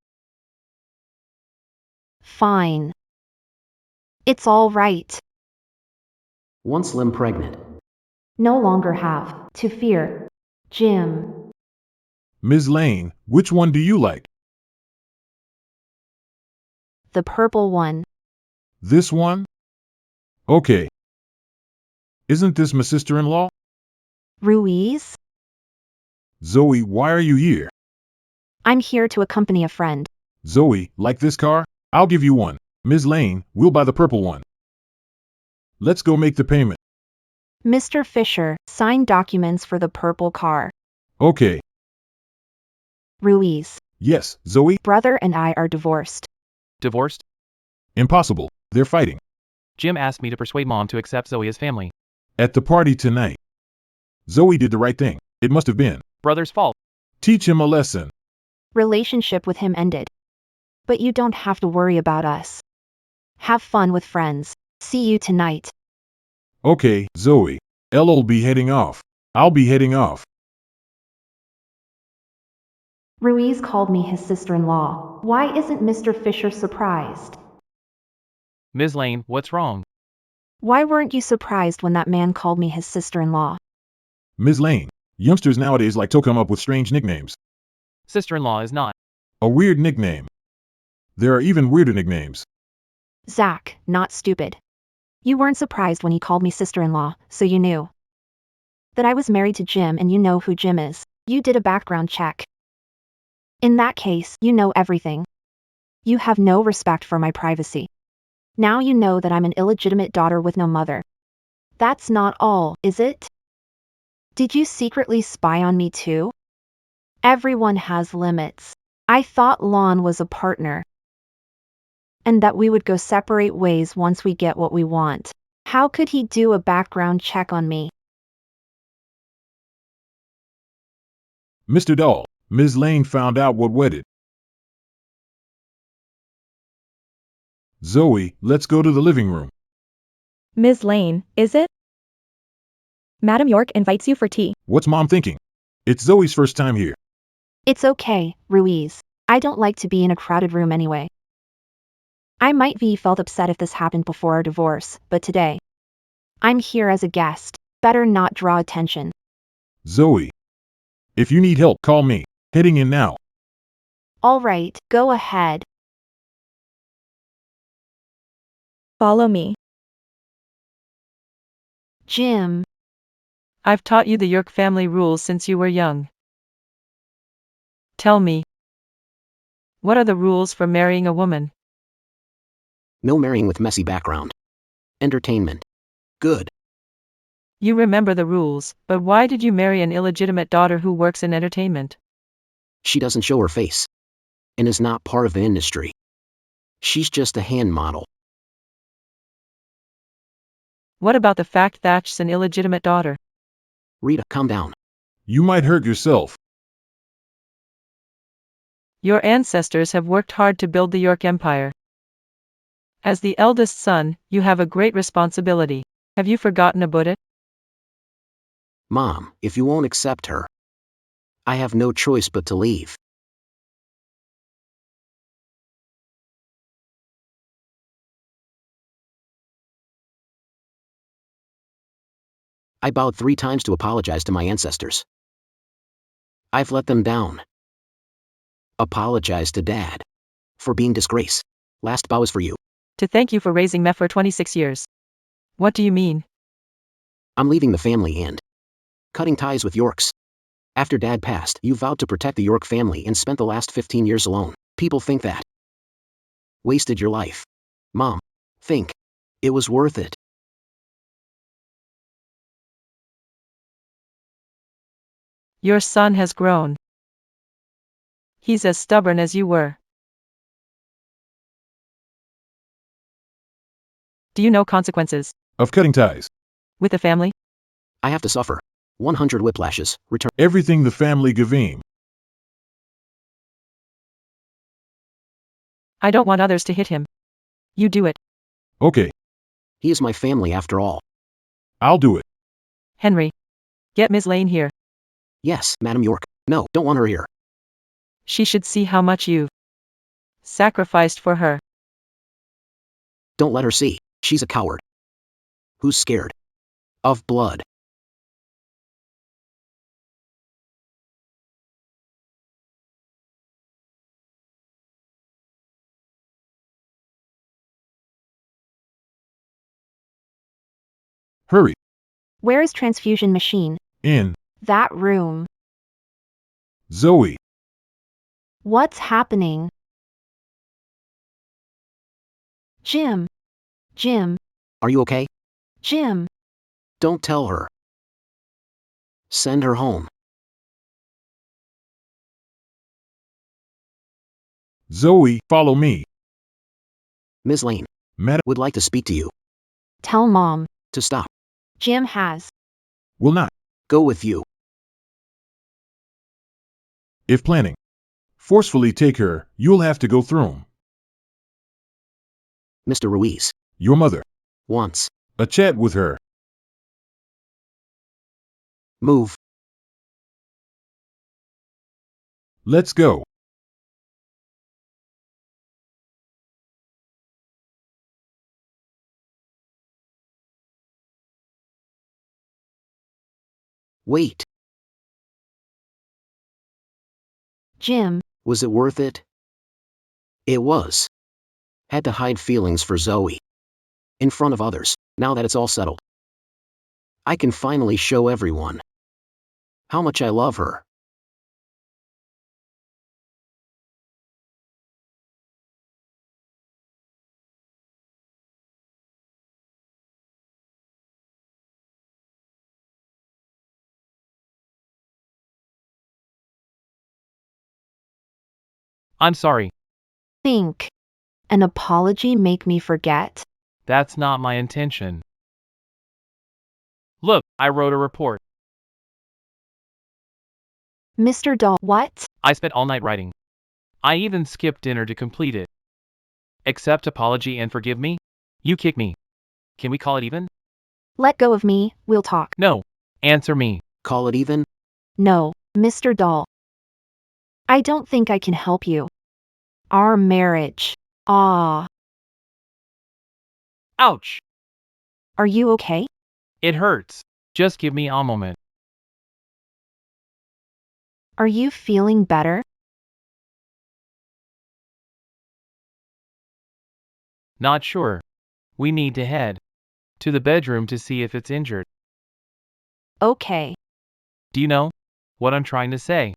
Fine. It's all right. Once Lim pregnant. No longer have to fear. Jim. Ms. Lane, which one do you like? The purple one. This one? Okay. Isn't this my sister-in-law? Ruiz? Zoe, why are you here? I'm here to accompany a friend. Zoe, like this car? I'll give you one. Ms. Lane, we'll buy the purple one. Let's go make the payment. Mr. Fisher, sign documents for the purple car. Okay. Ruiz. Yes, Zoe? Brother and I are divorced. Divorced? Impossible. They're fighting. Jim asked me to persuade Mom to accept Zoe as family. At the party tonight. Zoe did the right thing. It must have been. Brother's fault. Teach him a lesson. Relationship with him ended. But you don't have to worry about us. Have fun with friends. See you tonight. Okay, Zoe. Elle'll be heading off. I'll be heading off. Ruiz called me his sister-in-law. Why isn't Mr. Fisher surprised? Ms. Lane, what's wrong? Why weren't you surprised when that man called me his sister-in-law? Ms. Lane, youngsters nowadays like to come up with strange nicknames. Sister-in-law is not. A weird nickname. There are even weirder nicknames. Zach, not stupid. You weren't surprised when he called me sister-in-law, so you knew that I was married to Jim, and you know who Jim is. You did a background check. In that case, you know everything. You have no respect for my privacy. Now you know that I'm an illegitimate daughter with no mother. That's not all, is it? Did you secretly spy on me too? Everyone has limits. I thought Lon was a partner. And that we would go separate ways once we get what we want. How could he do a background check on me? Mr. Dahl, Ms. Lane found out what wedded. Zoe, let's go to the living room. Ms. Lane, is it? Madam York invites you for tea. What's Mom thinking? It's Zoe's first time here. It's okay, Ruiz. I don't like to be in a crowded room anyway. I might be felt upset if this happened before our divorce, but today, I'm here as a guest. Better not draw attention. Zoe, if you need help, call me. Heading in now. All right, go ahead. Follow me. Jim, I've taught you the York family rules since you were young. Tell me, what are the rules for marrying a woman? No marrying with messy background. Entertainment. Good. You remember the rules, but why did you marry an illegitimate daughter who works in entertainment? She doesn't show her face. And is not part of the industry. She's just a hand model. What about the fact that she's an illegitimate daughter? Rita, calm down. You might hurt yourself. Your ancestors have worked hard to build the York Empire. As the eldest son, you have a great responsibility. Have you forgotten about it? Mom, if you won't accept her, I have no choice but to leave. I bowed 3 times to apologize to my ancestors. I've let them down. Apologize to Dad. For being disgrace. Last bow is for you. To thank you for raising me for 26 years. What do you mean? I'm leaving the family and cutting ties with Yorks. After Dad passed, you vowed to protect the York family and spent the last 15 years alone. People think that wasted your life. Mom, think it was worth it. Your son has grown. He's as stubborn as you were. Do you know consequences Of cutting ties. with the family? I have to suffer 100 whiplashes. Return. Everything the family give him. I don't want others to hit him. You do it. Okay, He is my family after all. I'll do it. Henry. Get Ms. Lane here. Yes, Madam York. No, don't want her here. She should see how much you've sacrificed for her. Don't let her see. She's a coward. Who's scared of blood? Hurry. where is transfusion machine? In. That room. Zoe. What's happening? Jim. Jim. Are you okay? Jim. Don't tell her. Send her home. Zoe, follow me. Ms. Lane Madam would like to speak to you. Tell Mom. To stop. Jim has. will not. Go with you. If planning. Forcefully take her, you'll have to go through 'em. Mr. Ruiz Your mother. wants. A chat with her. Move. Let's go. Wait. Jim. Was it worth it? It was. Had to hide feelings for Zoe. In front of others. Now that it's all settled, I can finally show everyone how much I love her. I'm sorry. Think. An apology make me forget? That's not my intention. Look, I wrote a report. Mr. Dahl, what? I spent all night writing. I even skipped dinner to complete it. Accept apology and forgive me? You kick me. Can we call it even? Let go of me, we'll talk. No. Answer me. Call it even? No, Mr. Dahl. I don't think I can help you. Our marriage. Ah. Ouch! Are you okay? It hurts. Just give me a moment. Are you feeling better? Not sure. We need to head to the bedroom to see if it's injured. Okay, Do you know what I'm trying to say?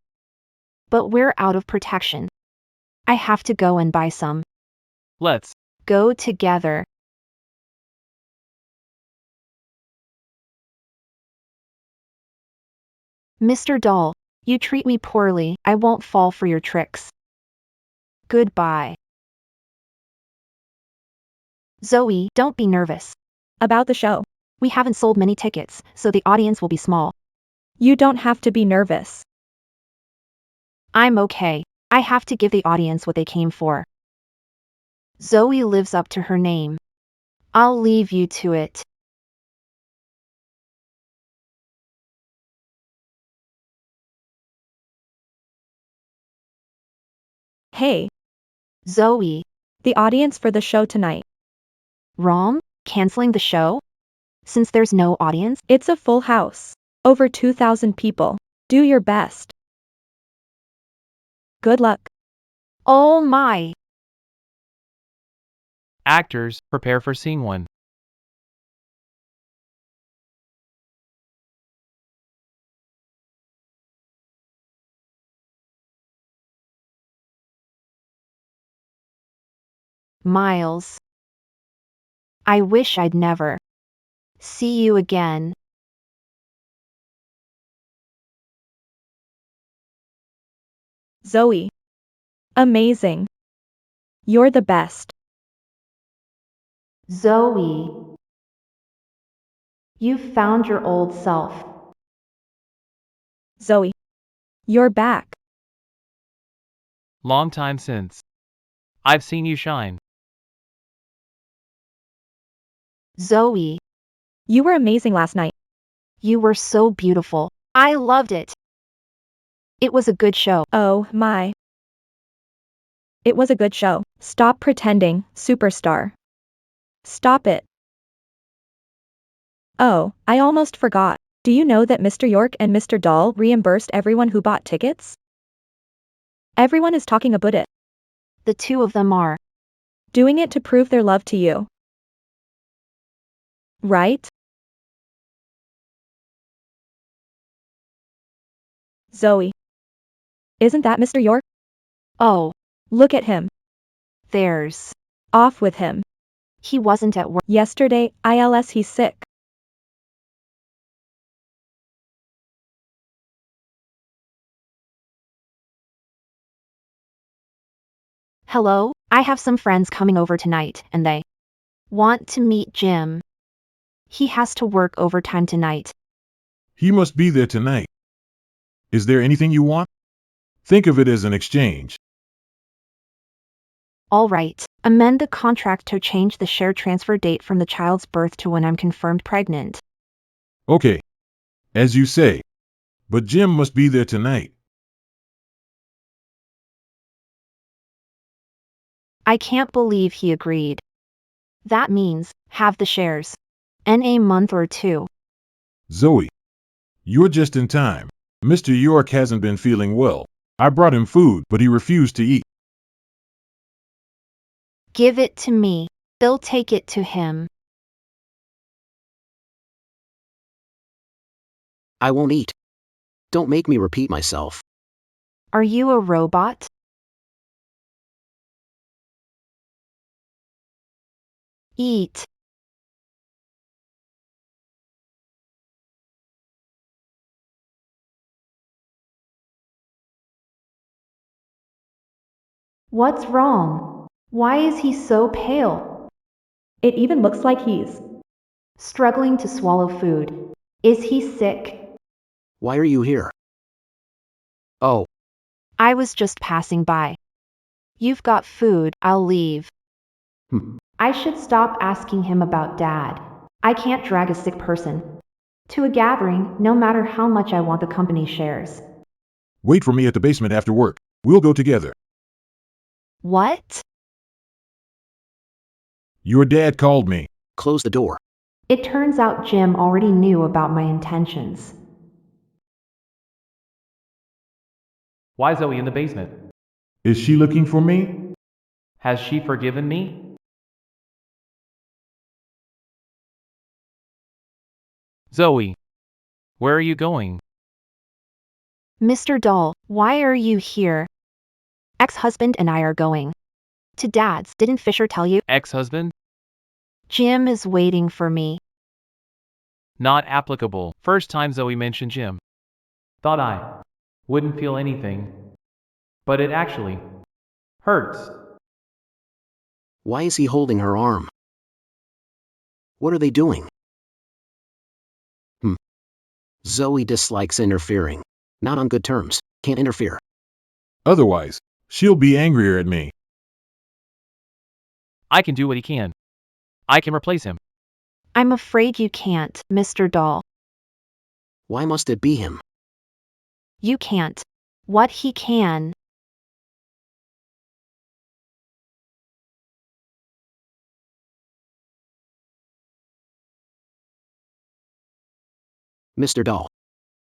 but we're out of protection. I have to go and buy some. Let's Go together. Mr. Dahl, you treat me poorly, I won't fall for your tricks. Goodbye. Zoe, don't be nervous. About the show. We haven't sold many tickets, so the audience will be small. You don't have to be nervous. I'm okay. I have to give the audience what they came for. Zoe lives up to her name. I'll leave you to it. Hey, Zoe. the audience for the show tonight. Rom? Canceling the show? Since there's no audience? It's a full house. Over 2,000 people. Do your best. Good luck. Oh my. actors prepare for scene 1. Miles. I wish I'd never see you again. Zoe. Amazing. You're the best. Zoe. You found your old self. Zoe. You're back. Long time since. I've seen you shine. Zoe. You were amazing last night. You were so beautiful. I loved it. It was a good show. Oh my. It was a good show. Stop pretending, superstar. Stop it. Oh, I almost forgot. Do you know that Mr. York and Mr. Dahl reimbursed everyone who bought tickets? Everyone is talking about it. The two of them are. Doing it to prove their love to you. Right? Zoe. Isn't that Mr. York? Oh, Look at him. there's. Off with him. He wasn't at work. Yesterday, ILS he's sick. Hello, I have some friends coming over tonight, and they want to meet Jim. He has to work overtime tonight. He must be there tonight. Is there anything you want? Think of it as an exchange. All right, amend the contract to change the share transfer date from the child's birth to when I'm confirmed pregnant. Okay. As you say. But Jim must be there tonight. I can't believe he agreed. That means, have the shares. In a month or two. Zoe. You're just in time. Mr. York hasn't been feeling well. I brought him food, but he refused to eat. Give it to me. They'll take it to him. I won't eat. Don't make me repeat myself. Are you a robot? Eat. What's wrong? Why is he so pale? It even looks like he's Struggling to swallow food. Is he sick? Why are you here? Oh, I was just passing by. You've got food, I'll leave. I should stop asking him about Dad. I can't drag a sick person to a gathering, no matter how much I want the company shares. Wait for me at the basement after work. We'll go together. What? Your dad called me. close the door. It turns out Jim already knew about my intentions. Why is Zoe in the basement? Is she looking for me? Has she forgiven me? Zoe, where are you going? Mr. Dahl, why are you here? Ex-husband and I are going to Dad's. Didn't Fisher tell you? Ex-husband? Jim is waiting for me. Not applicable. First time Zoe mentioned Jim. Thought I wouldn't feel anything. But it actually hurts. Why is he holding her arm? What are they doing? Zoe dislikes interfering. Not on good terms. Can't interfere. Otherwise, she'll be angrier at me. I can do what he can. I can replace him. I'm afraid you can't, Mr. Dahl. Why must it be him? You can't. What he can. Mr. Dahl.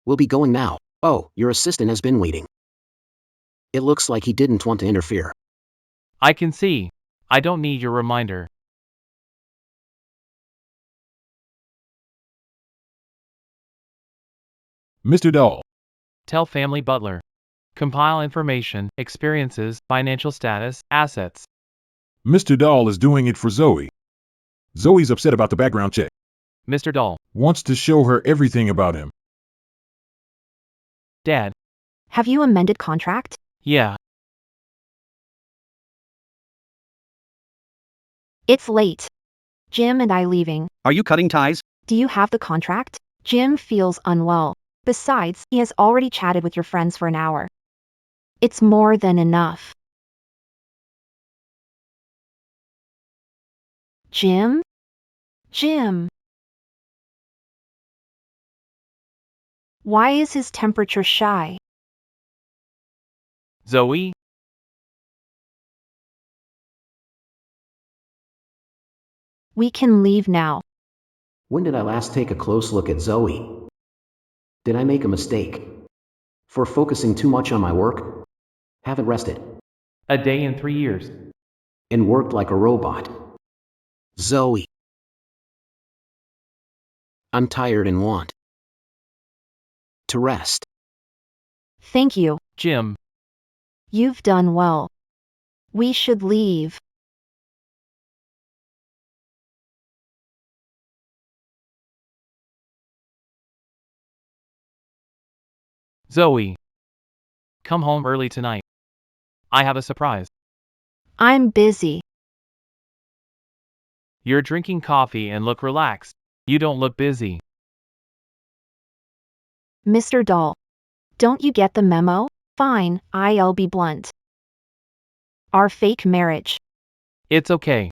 We'll be going now. Oh, your assistant has been waiting. It looks like he didn't want to interfere. I can see. I don't need your reminder. Mr. Dahl. Tell family butler. Compile information, experiences, financial status, assets. Mr. Dahl is doing it for Zoe. Zoe's upset about the background check. Mr. Dahl. Wants to show her everything about him. Dad. Have you amended contract? Yeah. It's late. Jim and I leaving. Are you cutting ties? Do you have the contract? Jim feels unwell. Besides, he has already chatted with your friends for an hour. It's more than enough. Jim? Jim. Why is his temperature shy? Zoe? We can leave now. When did I last take a close look at Zoe? Did I make a mistake? For focusing too much on my work? Haven't rested. A day in 3 years. And worked like a robot. Zoe. I'm tired and want to rest. Thank you. Jim. You've done well. We should leave. Zoe. Come home early tonight. I have a surprise. I'm busy. You're drinking coffee and look relaxed. You don't look busy. Mr. Dahl. Don't you get the memo? Fine, I'll be blunt. Our fake marriage. It's okay.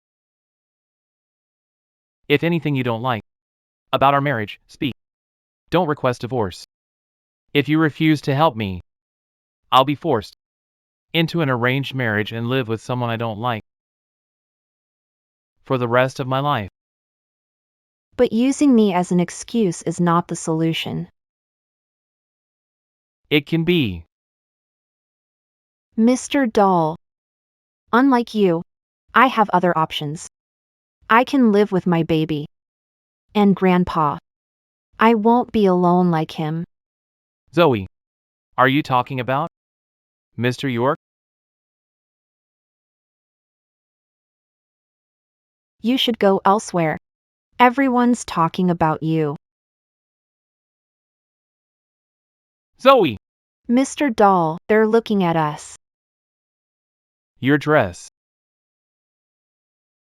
If anything you don't like about our marriage, speak. Don't request divorce. If you refuse to help me, I'll be forced into an arranged marriage and live with someone I don't like for the rest of my life. But using me as an excuse is not the solution. It can be. Mr. Dahl. Unlike you, I have other options. I can live with my baby. And Grandpa. I won't be alone like him. Zoe. Are you talking about Mr. York? You should go elsewhere. Everyone's talking about you. Zoe! Mr. Dahl, they're looking at us. Your dress.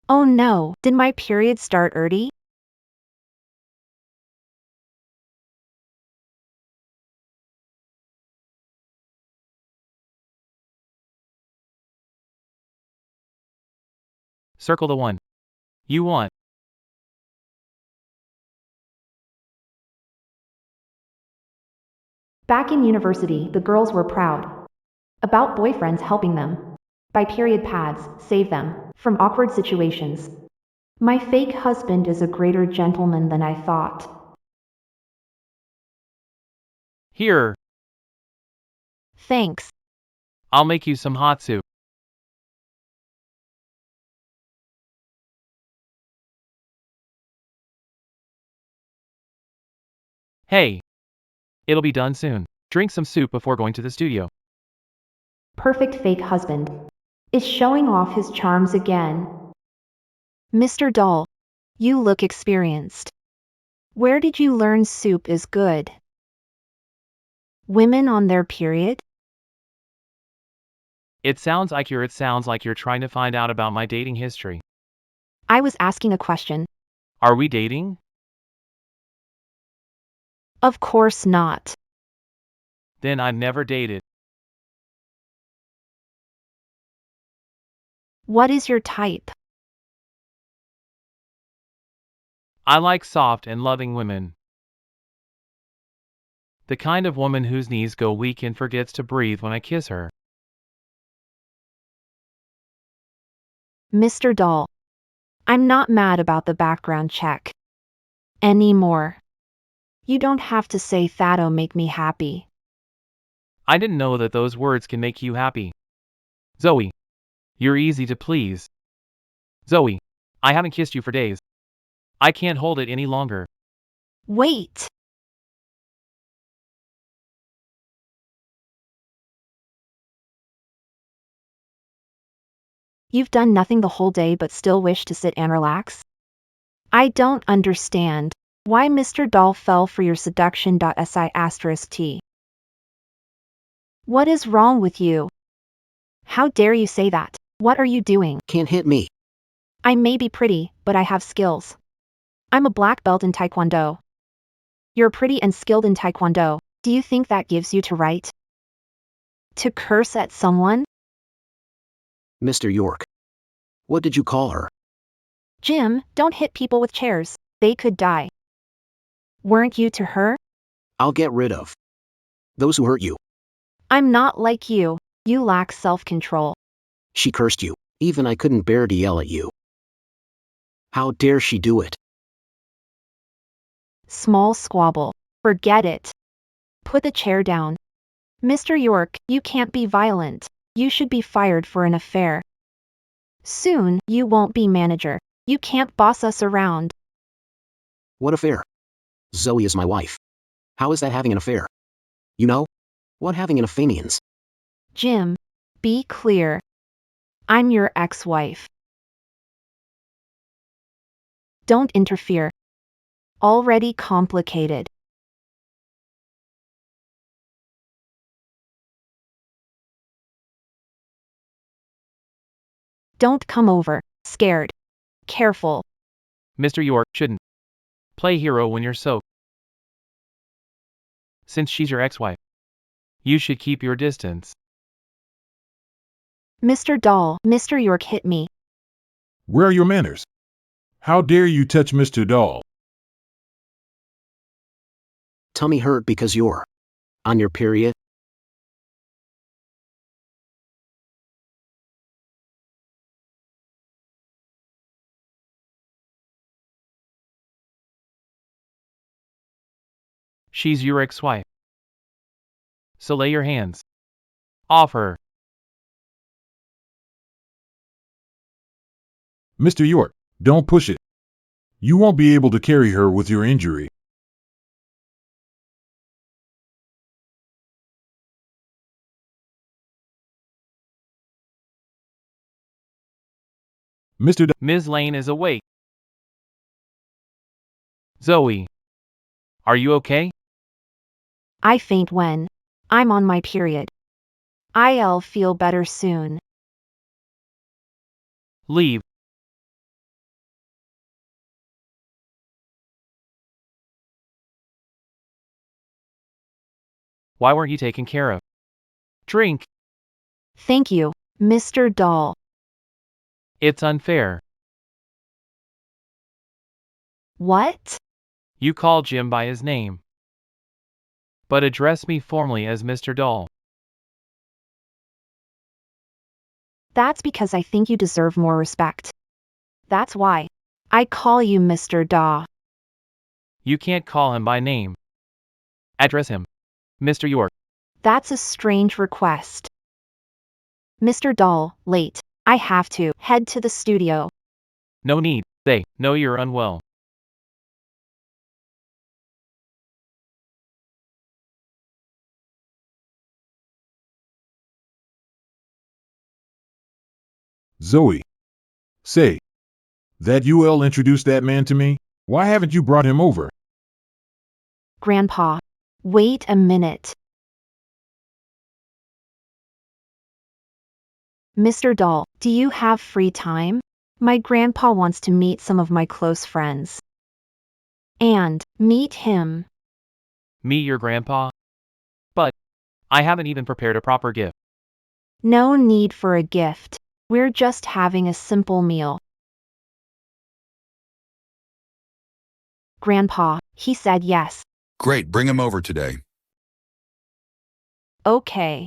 Oh no, did my period start early? Circle the one you want. Back in university, the girls were proud about boyfriends helping them buy period pads, save them from awkward situations. My fake husband is a greater gentleman than I thought. Here, Thanks. I'll make you some hot soup. Hey, it'll be done soon. Drink some soup before going to the studio. Perfect fake husband is showing off his charms again. Mr. Doll, you look experienced. Where did you learn soup is good? Women on their period? It sounds like you're trying to find out about my dating history. I was asking a question. Are we dating? Of course not. Then I've never dated. What is your type? I like soft and loving women. The kind of woman whose knees go weak and forgets to breathe when I kiss her. Mr. Doll, I'm not mad about the background check anymore. You don't have to say that'll make me happy. I didn't know that those words can make you happy. Zoe, you're easy to please. Zoe, I haven't kissed you for days. I can't hold it any longer. Wait. You've done nothing the whole day but still wish to sit and relax? I don't understand why Mr. Doll fell for your seduction.si*t. What is wrong with you? How dare you say that? What are you doing? Can't hit me. I may be pretty, but I have skills. I'm a black belt in Taekwondo. You're pretty and skilled in Taekwondo. Do you think that gives you to right to curse at someone? Mr. York. What did you call her? Jim, don't hit people with chairs. They could die. Weren't you to her? I'll get rid of those who hurt you. I'm not like you. You lack self-control. She cursed you. Even I couldn't bear to yell at you. How dare she do it? Small squabble. Forget it. Put the chair down. Mr. York, you can't be violent. You should be fired for an affair. Soon, you won't be manager. You can't boss us around. What affair? Zoe is my wife. How is that having an affair? You know? What having an affair means? Jim, be clear. I'm your ex-wife. Don't interfere. Already complicated. Don't come over, scared. Careful. Mr. York shouldn't play hero when you're soaked. Since she's your ex-wife, you should keep your distance. Mr. Doll, Mr. York hit me. Where are your manners? How dare you touch Mr. Doll? Tummy hurt because you're on your period? She's your ex-wife. So lay your hands off her. Mr. York, don't push it. You won't be able to carry her with your injury. Mr. Ms. Lane is awake. Zoe, are you okay? I faint when I'm on my period. I'll feel better soon. Leave. Why weren't you taken care of? Drink. Thank you, Mr. Dahl. It's unfair. What? You call Jim by his name. But address me formally as Mr. Dahl. That's because I think you deserve more respect. That's why I call you Mr. Dahl. You can't call him by name. Address him. Mr. York. That's a strange request. Mr. Dahl, late. I have to head to the studio. No need. Say, no, you're unwell. Zoe. Say. That UL introduced that man to me? Why haven't you brought him over? Grandpa, wait a minute. Mr. Dahl, do you have free time? My grandpa wants to meet some of my close friends. And meet him. Meet your grandpa? But I haven't even prepared a proper gift. No need for a gift. We're just having a simple meal. Grandpa, he said yes. Great, bring him over today. Okay.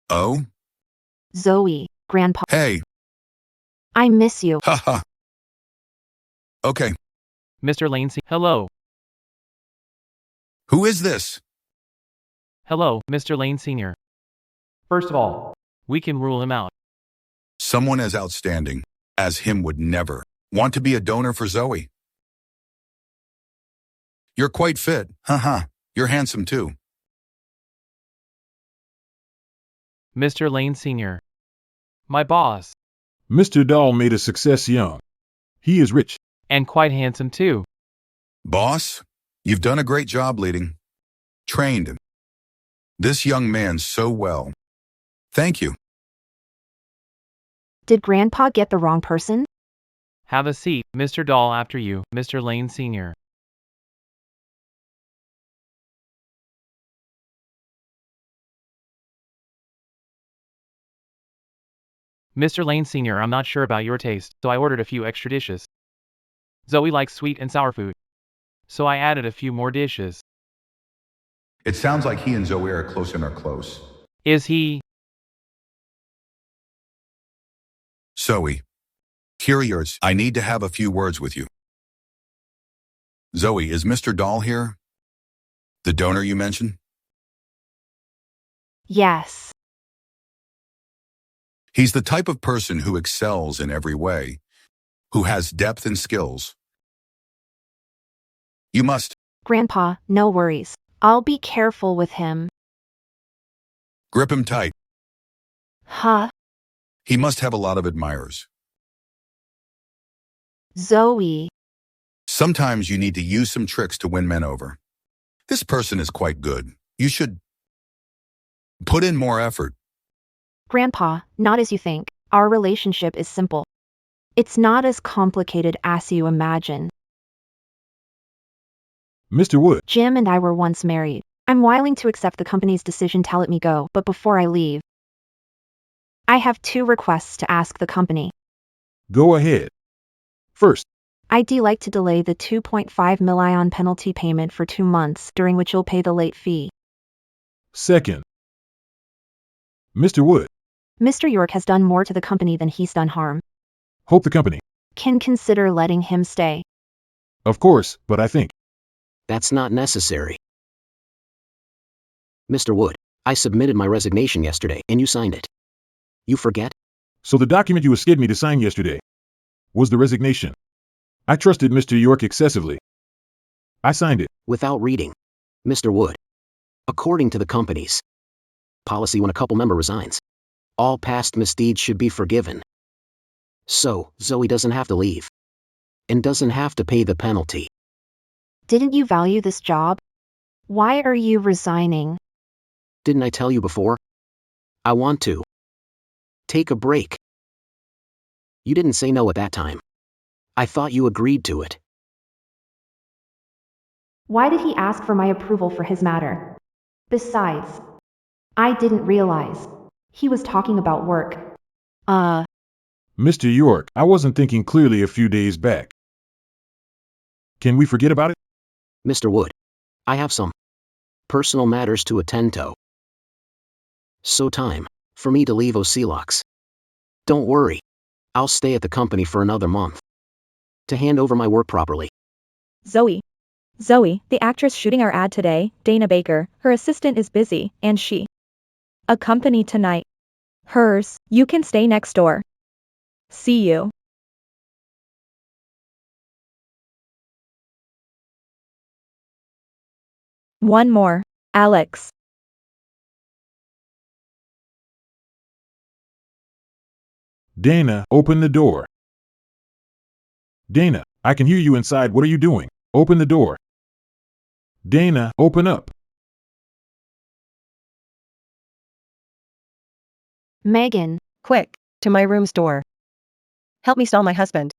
Oh? Zoe, Grandpa, Hey, I miss you. haha. Okay, Mr. Lane, hello. who is this? Hello, Mr. Lane Sr. First of all, we can rule him out. Someone as outstanding as him would never want to be a donor for Zoe. You're quite fit, haha. You're handsome too. Mr. Lane Sr. My boss. Mr. Dahl made a success young. He is rich. And quite handsome too. Boss, you've done a great job leading. Trained this young man so well. Thank you. Did Grandpa get the wrong person? Have a seat, Mr. Dahl, after you, Mr. Lane Sr. Mr. Lane Sr., I'm not sure about your taste, so I ordered a few extra dishes. Zoe likes sweet and sour food, so I added a few more dishes. It sounds like he and Zoe are close and are close. Is he? Zoe, here are yours. I need to have a few words with you. Zoe, is Mr. Dahl here? The donor you mentioned? Yes. He's the type of person who excels in every way, who has depth and skills. You must Grandpa, no worries. I'll be careful with him. grip him tight. Huh? He must have a lot of admirers. Zoe. Sometimes you need to use some tricks to win men over. This person is quite good. You should put in more effort. Grandpa, not as you think. Our relationship is simple. It's not as complicated as you imagine. Mr. Wood. Jim and I were once married. I'm willing to accept the company's decision to let me go, but before I leave, I have 2 requests to ask the company. Go ahead. First, I'd like to delay the $2.5 million penalty payment for 2 months, during which you'll pay the late fee. second. Mr. Wood. Mr. York has done more to the company than he's done harm. Hope the company. Can consider letting him stay. Of course, but I think. That's not necessary. Mr. Wood, I submitted my resignation yesterday and you signed it. You forget? So the document you asked me to sign yesterday was the resignation. I trusted Mr. York excessively. I signed it. Without reading. Mr. Wood. According to the company's policy, when a couple member resigns, all past misdeeds should be forgiven. So, Zoe doesn't have to leave. And doesn't have to pay the penalty. Didn't you value this job? Why are you resigning? Didn't I tell you before? I want to. Take a break. You didn't say no at that time. I thought you agreed to it. Why did he ask for my approval for his matter? Besides, I didn't realize he was talking about work. Mr. York, I wasn't thinking clearly a few days back. Can we forget about it? Mr. Wood, I have some personal matters to attend to. So time for me to leave Osilox. Don't worry. I'll stay at the company for another month to hand over my work properly. Zoe, the actress shooting our ad today, Dana Baker, her assistant is busy, and she accompanied tonight. Hers, you can stay next door. See you. One more, Alex. Dana, open the door. Dana, I can hear you inside. What are you doing? Open the door. Dana, open up. Megan, Quick, to my room's door. Help me stall my husband.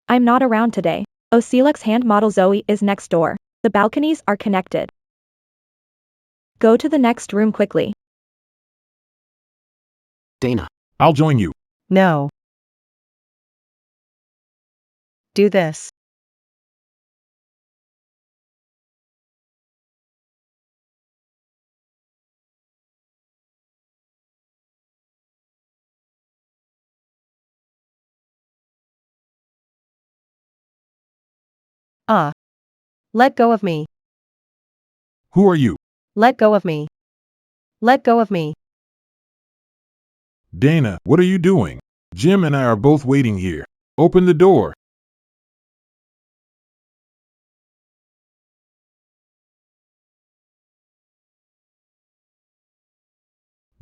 I'm not around today. Osilex hand model Zoe is next door. The balconies are connected. Go to the next room quickly. Dana, I'll join you. No. Do this. Let go of me. Who are you? Let go of me. Let go of me. Dana, what are you doing? Jim and I are both waiting here. Open the door.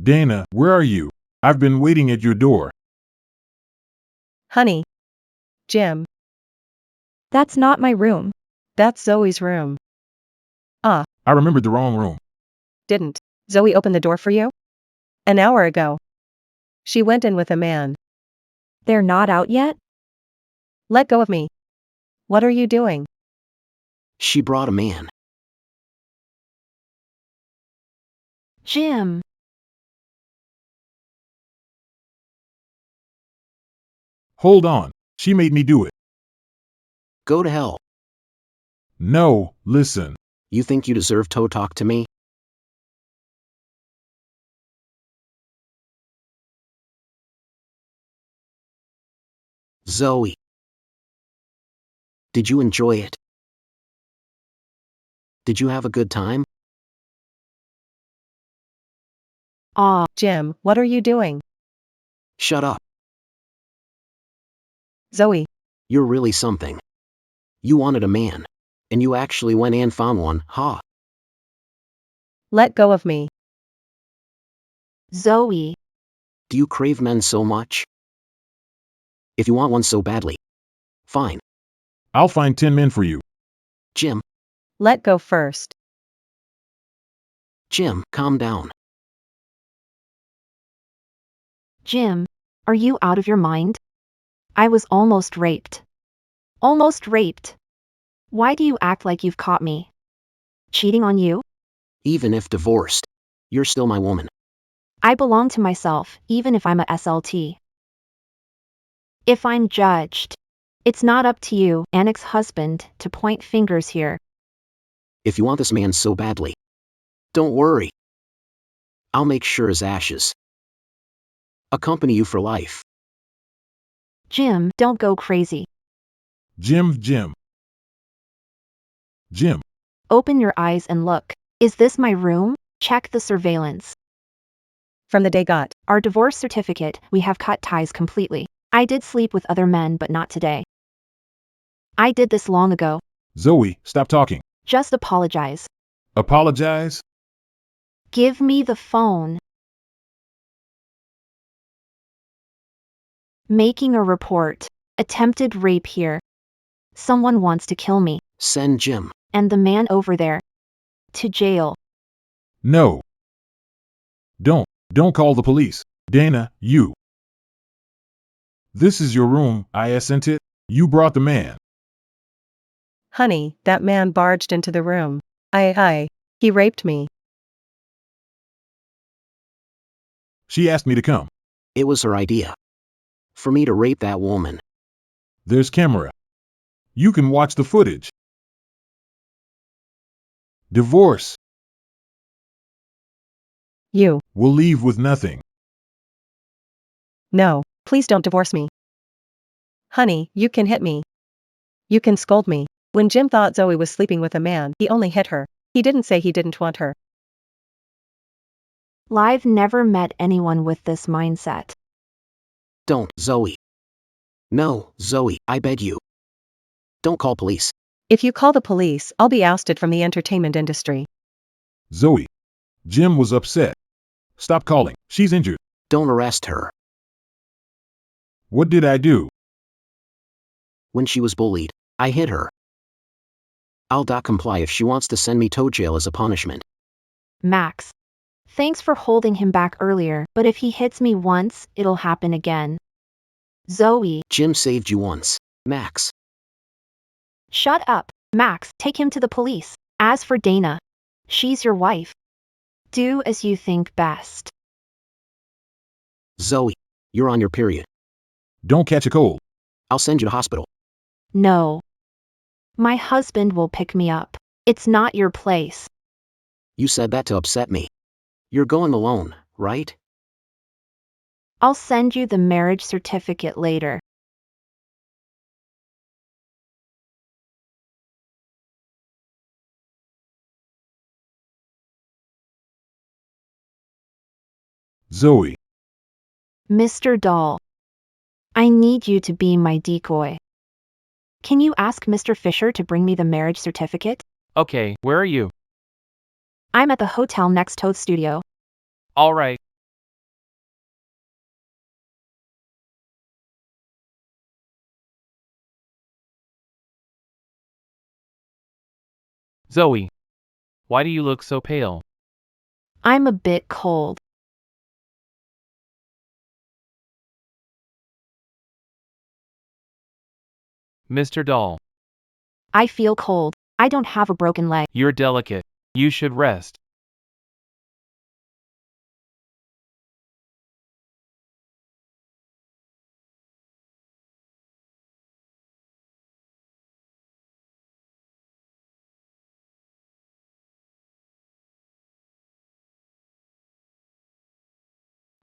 Dana, where are you? I've been waiting at your door. Honey. Jim. That's not my room. That's Zoe's room. I remembered the wrong room. Didn't Zoe open the door for you? An hour ago. She went in with a man. They're not out yet? Let go of me. What are you doing? she brought a man. Jim. Hold on. She made me do it. Go to hell. No, listen. You think you deserve to talk to me? Zoe. Did you enjoy it? Did you have a good time? Jim, what are you doing? Shut up. Zoe. You're really something. You wanted a man. And you actually went and found one, huh? Let go of me. Zoe. Do you crave men so much? If you want one so badly. Fine. I'll find 10 men for you. Jim. Let go first. Jim, calm down. Jim, are you out of your mind? I was almost raped. Almost raped. Why do you act like you've caught me? Cheating on you? Even if divorced, you're still my woman. I belong to myself, even if I'm a SLT. If I'm judged, it's not up to you, an ex-husband, to point fingers here. If you want this man so badly, don't worry. I'll make sure his ashes accompany you for life. Jim, don't go crazy. Jim. Open your eyes and look. Is this my room? Check the surveillance. From the day got. Our divorce certificate, we have cut ties completely. I did sleep with other men, but not today. I did this long ago. Zoe, stop talking. Just apologize. Apologize? Give me the phone. Making a report. Attempted rape here. Someone wants to kill me. Send Jim. And the man over there. To jail. No. Don't call the police. Dana, you. This is your room, I assented. You brought the man. Honey, that man barged into the room. He raped me. She asked me to come. It was her idea. For me to rape that woman. There's camera. You can watch the footage. Divorce. You. We'll leave with nothing. No, please don't divorce me. Honey, you can hit me. You can scold me. When Jim thought Zoe was sleeping with a man, he only hit her. He didn't say he didn't want her. I've never met anyone with this mindset. Don't, Zoe. No, Zoe, I beg you. Don't call police. If you call the police, I'll be ousted from the entertainment industry. Zoe. Jim was upset. Stop calling. She's injured. Don't arrest her. What did I do? When she was bullied, I hit her. I'll not comply if she wants to send me to jail as a punishment. Max. Thanks for holding him back earlier, but if he hits me once, it'll happen again. Zoe. Jim saved you once, Max. Shut up, Max. Take him to the police. As for Dana, she's your wife. Do as you think best. Zoe, you're on your period. Don't catch a cold. I'll send you to hospital. No. My husband will pick me up. It's not your place. You said that to upset me. You're going alone, right? I'll send you the marriage certificate later. Zoe. Mr. Dahl. I need you to be my decoy. Can you ask Mr. Fisher to bring me the marriage certificate? Okay, where are you? I'm at the hotel next to the studio. All right. Zoe. Why do you look so pale? I'm a bit cold. Mr. Dahl. I feel cold. I don't have a broken leg. You're delicate. You should rest.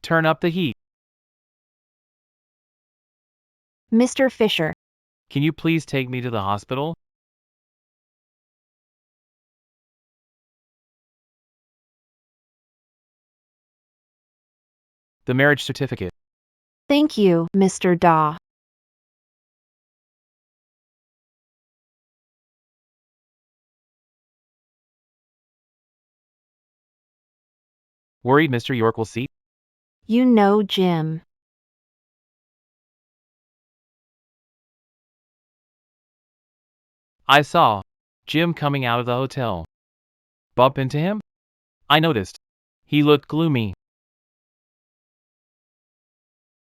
Turn up the heat. Mr. Fisher. Can you please take me to the hospital? The marriage certificate. Thank you, Mr. Dahl. Worried Mr. York will see? You know Jim. I saw Jim coming out of the hotel. Bump into him? I noticed. He looked gloomy.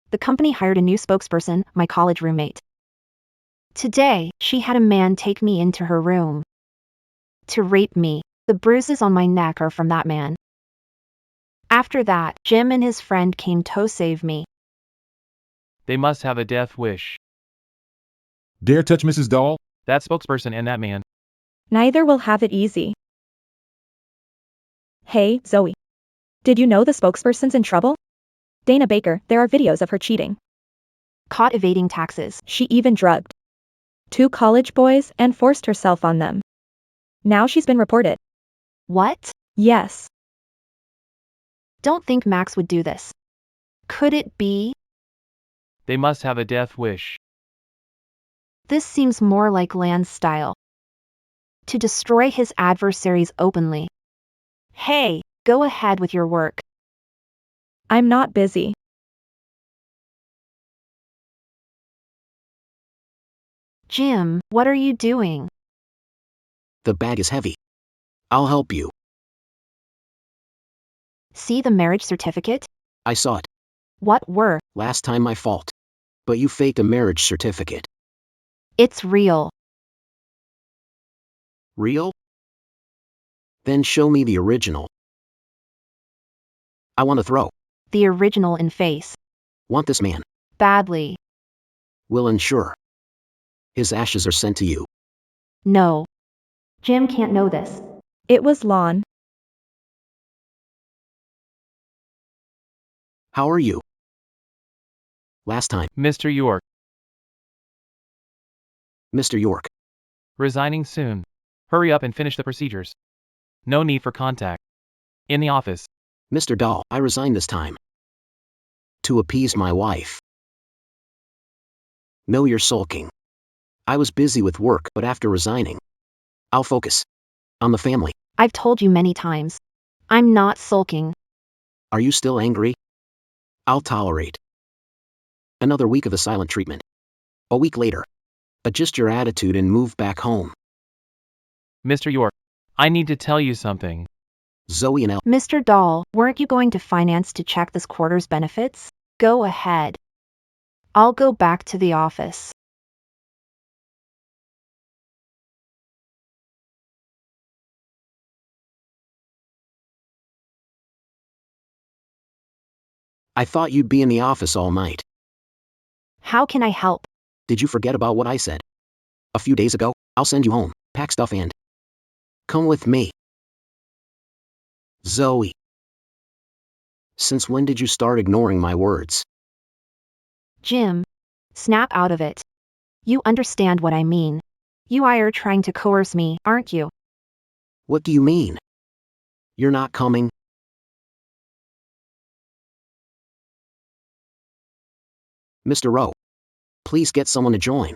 The company hired a new spokesperson, my college roommate. Today, she had a man take me into her room to rape me. The bruises on my neck are from that man. After that, Jim and his friend came to save me. They must have a death wish. Dare touch Mrs. Dahl? That spokesperson and that man. Neither will have it easy. Hey, Zoe. Did you know the spokesperson's in trouble? Dana Baker, there are videos of her cheating. Caught evading taxes. She even drugged 2 college boys and forced herself on them. Now she's been reported. What? Yes. Don't think Max would do this. Could it be? They must have a death wish. This seems more like Land's style. To destroy his adversaries openly. Hey, go ahead with your work. I'm not busy. Jim, what are you doing? The bag is heavy. I'll help you. See the marriage certificate? I saw it. What were? Last time my fault. But you faked a marriage certificate. It's real. Real? Then show me the original. I want to throw. The original in face. Want this man. Badly. Will ensure. His ashes are sent to you. No. Jim can't know this. It was Lon. How are you? Last time. Mr. York, Mr. York. resigning soon. Hurry up and finish the procedures. No need for contact. In the office. Mr. Dahl, I resign this time. To appease my wife. No, you're sulking. I was busy with work, but after resigning, I'll focus on the family. I've told you many times. I'm not sulking. Are you still angry? I'll tolerate. Another week of the silent treatment. A week later. Adjust your attitude and move back home. Mr. York, I need to tell you something. Zoe and Mr. Dahl, weren't you going to finance to check this quarter's benefits? Go ahead. I'll go back to the office. I thought you'd be in the office all night. How can I help? Did you forget about what I said? A few days ago, I'll send you home, pack stuff and come with me. Zoe. Since when did you start ignoring my words? Jim. Snap out of it. You understand what I mean. You are trying to coerce me, aren't you? What do you mean? You're not coming? Mr. Rowe. Please get someone to join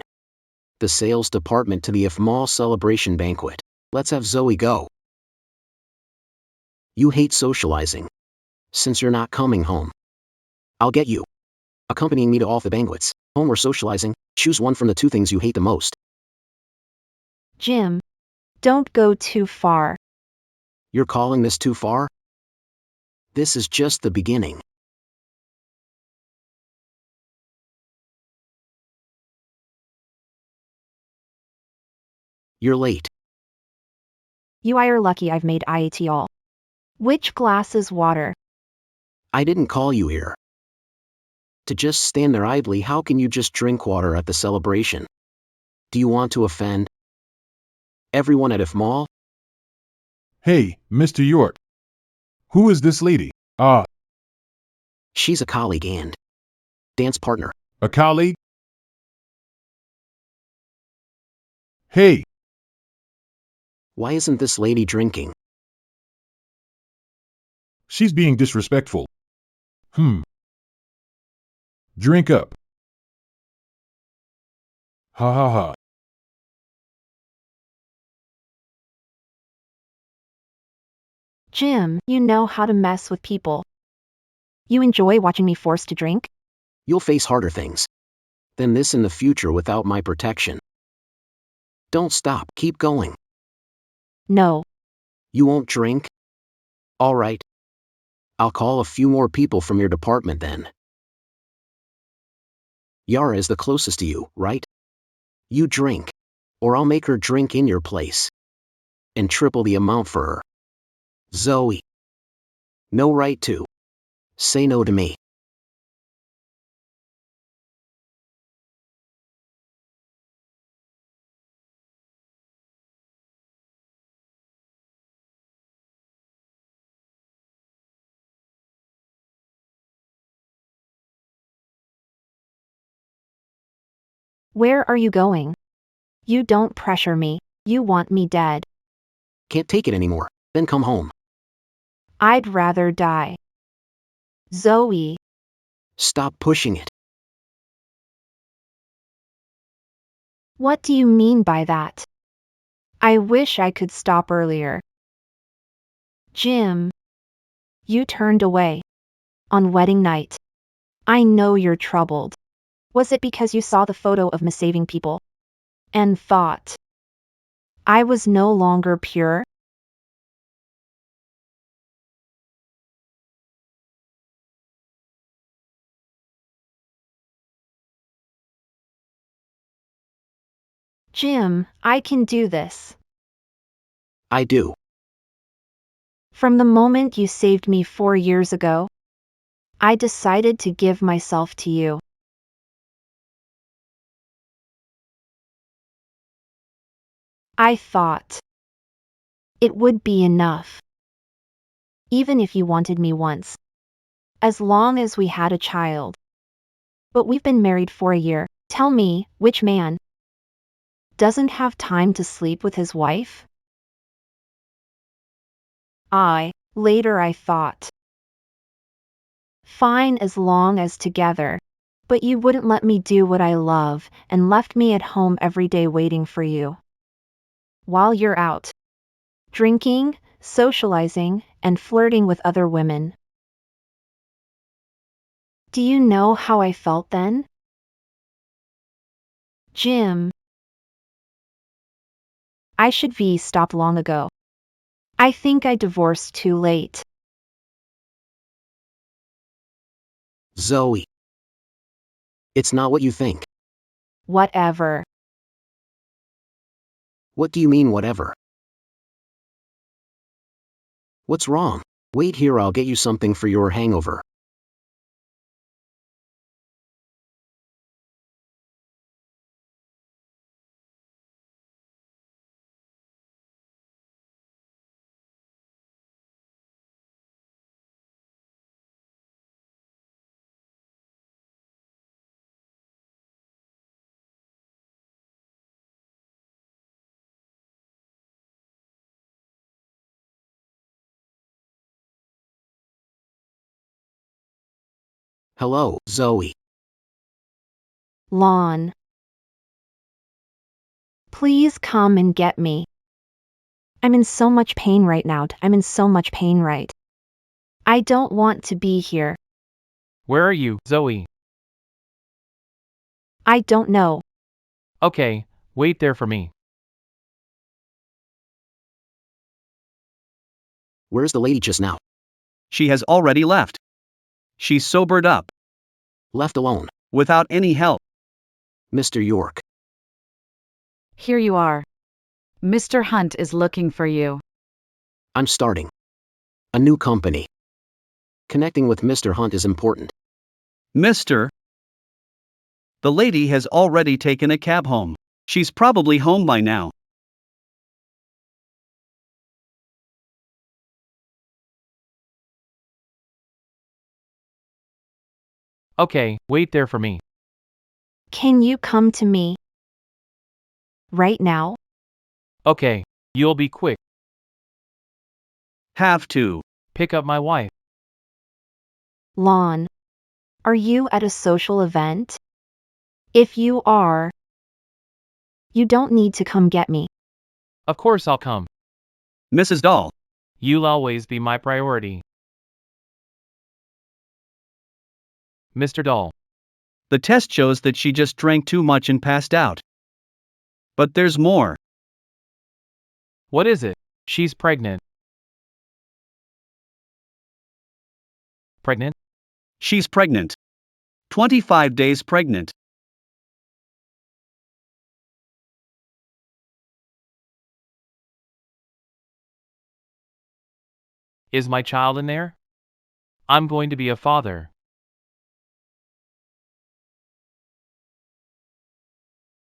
the sales department to the IF Mall celebration banquet. Let's have Zoe go. You hate socializing. Since you're not coming home, I'll get you. Accompanying me to all the banquets, home or socializing, choose one from the two things you hate the most. Jim. Don't go too far. You're calling this too far? This is just the beginning. You're late. You are lucky I've made it all. Which glass is water? I didn't call you here to just stand there idly. How can you just drink water at the celebration? Do you want to offend everyone at IF Mall? Hey, Mr. York. Who is this lady? She's a colleague and dance partner. A colleague? Hey, Why isn't this lady drinking? she's being disrespectful. Drink up. Ha ha ha. Jim, you know how to mess with people. You enjoy watching me forced to drink? You'll face harder things than this in the future without my protection. Don't stop, keep going. No. You won't drink? All right. I'll call a few more people from your department then. Yara is the closest to you, right? You drink. Or I'll make her drink in your place. And triple the amount for her. Zoe. No right to say no to me. Where are you going? You don't pressure me. You want me dead. Can't take it anymore. Then come home. I'd rather die. Zoe. Stop pushing it. What do you mean by that? I wish I could stop earlier. Jim. You turned away. On wedding night. I know you're troubled. Was it because you saw the photo of me saving people? And thought I was no longer pure? Jim, I can do this. I do. From the moment you saved me 4 years ago, I decided to give myself to you. I thought it would be enough. Even if you wanted me once. As long as we had a child. But we've been married for a year. Tell me, which man doesn't have time to sleep with his wife? Later I thought. Fine as long as together. But you wouldn't let me do what I love and left me at home every day waiting for you. While you're out. Drinking, socializing, and flirting with other women. Do you know how I felt then? Jim. I should be stopped long ago. I think I divorced too late. Zoe. It's not what you think. Whatever. What do you mean, whatever? What's wrong? Wait here, I'll get you something for your hangover. Hello, Zoe. Lon. Please come and get me. I'm in so much pain right now. I don't want to be here. Where are you, Zoe? I don't know. Okay, wait there for me. Where's the lady just now? She has already left. She's sobered up. Left alone. Without any help. Mr. York. Here you are. Mr. Hunt is looking for you. I'm starting a new company. Connecting with Mr. Hunt is important. Mr. The lady has already taken a cab home. She's probably home by now. Okay, wait there for me. Can you come to me? Right now? Okay, you'll be quick. Have to. Pick up my wife. Lon. Are you at a social event? If you are, you don't need to come get me. Of course I'll come. Mrs. Dahl. You'll always be my priority. Mr. Dahl. The test shows that she just drank too much and passed out. But there's more. What is it? She's pregnant. Pregnant? She's pregnant. 25 days pregnant. Is my child in there? I'm going to be a father.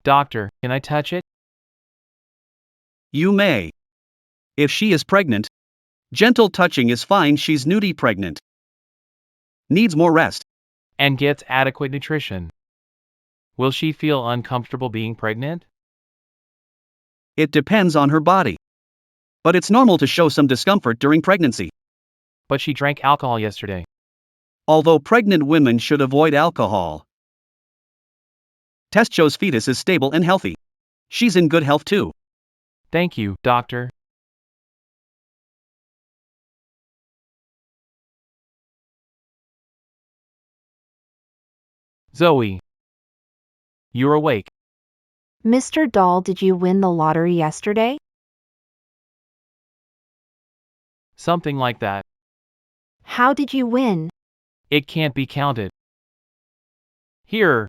Doctor, can I touch it? You may. If she is pregnant, gentle touching is fine. She's newly pregnant. Needs more rest. And gets adequate nutrition. Will she feel uncomfortable being pregnant? It depends on her body. But it's normal to show some discomfort during pregnancy. But she drank alcohol yesterday. Although pregnant women should avoid alcohol. Test shows fetus is stable and healthy. She's in good health too. Thank you, doctor. Zoe. You're awake. Mr. Dahl, did you win the lottery yesterday? Something like that. How did you win? It can't be counted. Here.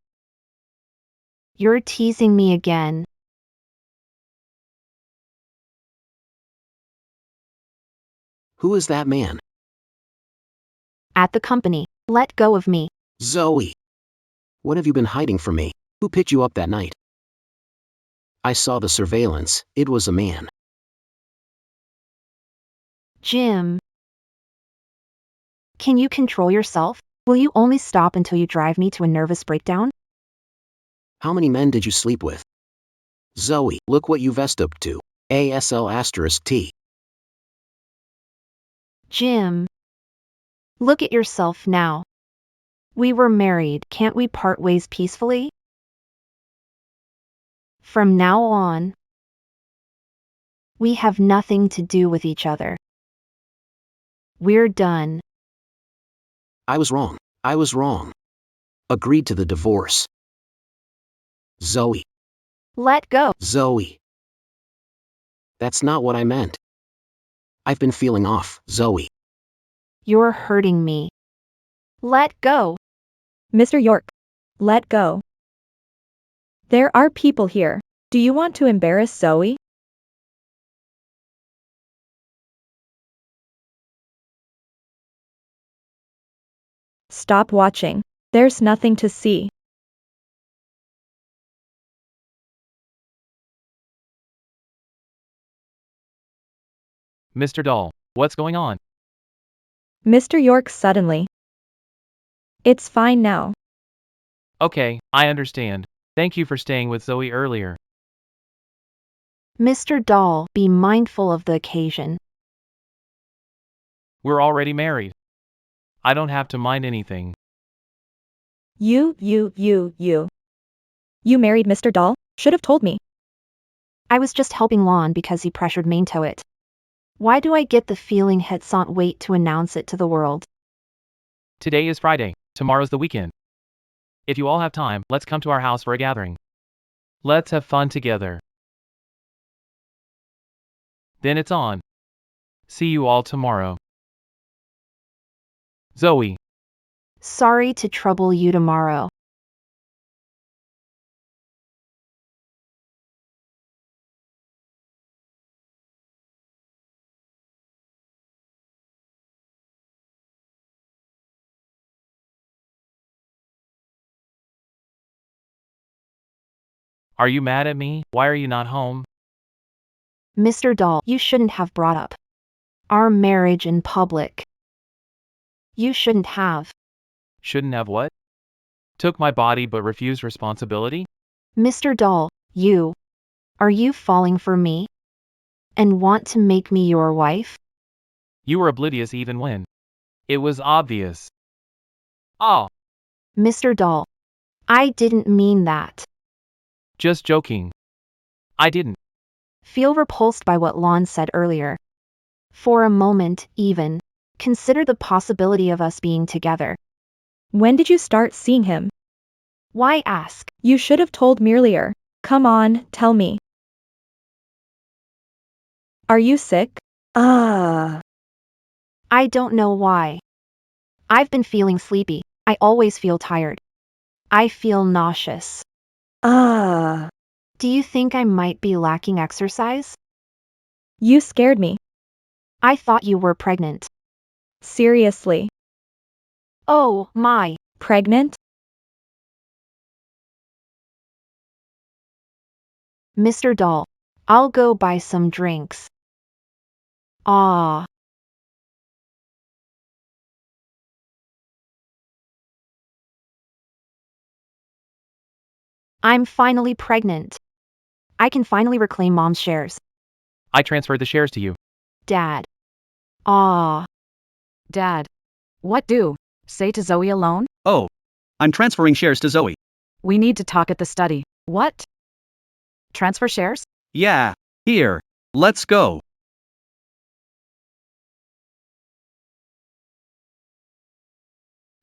You're teasing me again. Who is that man? At the company. Let go of me. Zoe! What have you been hiding from me? Who picked you up that night? I saw the surveillance. It was a man. Jim. Can you control yourself? Will you only stop until you drive me to a nervous breakdown? How many men did you sleep with? Zoe, look what you vest up to. ASL*T. Jim. Look at yourself now. We were married, can't we part ways peacefully? From now on, we have nothing to do with each other. We're done. I was wrong. I was wrong. Agreed to the divorce. Zoe. Let go. Zoe. That's not what I meant. I've been feeling off, Zoe. You're hurting me. Let go. Mr. York. Let go. There are people here. Do you want to embarrass Zoe? Stop watching. There's nothing to see. Mr. Dahl, what's going on? Mr. York suddenly. It's fine now. Okay, I understand. Thank you for staying with Zoe earlier. Mr. Dahl, be mindful of the occasion. We're already married. I don't have to mind anything. You married Mr. Dahl? Should have told me. I was just helping Lon because he pressured me to it. Why do I get the feeling he can't wait to announce it to the world? Today is Friday, tomorrow's the weekend. If you all have time, let's come to our house for a gathering. Let's have fun together. Then it's on. See you all tomorrow. Zoe. Sorry to trouble you tomorrow. Are you mad at me? Why are you not home? Mr. Dahl, you shouldn't have brought up our marriage in public. You shouldn't have. Shouldn't have what? Took my body but refused responsibility? Mr. Dahl, are you falling for me? And want to make me your wife? You were oblivious even when it was obvious. Oh, Mr. Dahl, I didn't mean that. just joking. I didn't. Feel repulsed by what Lon said earlier. For a moment, even, consider the possibility of us being together. When did you start seeing him? Why ask? You should have told me earlier. Come on, tell me. Are you sick? I don't know why. I've been feeling sleepy. I always feel tired. I feel nauseous. Do you think I might be lacking exercise? You scared me. I thought you were pregnant. Seriously. Oh, my. Pregnant? Mr. Dahl, I'll go buy some drinks. Ah. I'm finally pregnant. I can finally reclaim Mom's shares. I transferred the shares to you. Dad. Ah. Dad. What do? Say to Zoe alone? Oh. I'm transferring shares to Zoe. We need to talk at the study. What? Transfer shares? Yeah. Here. Let's go.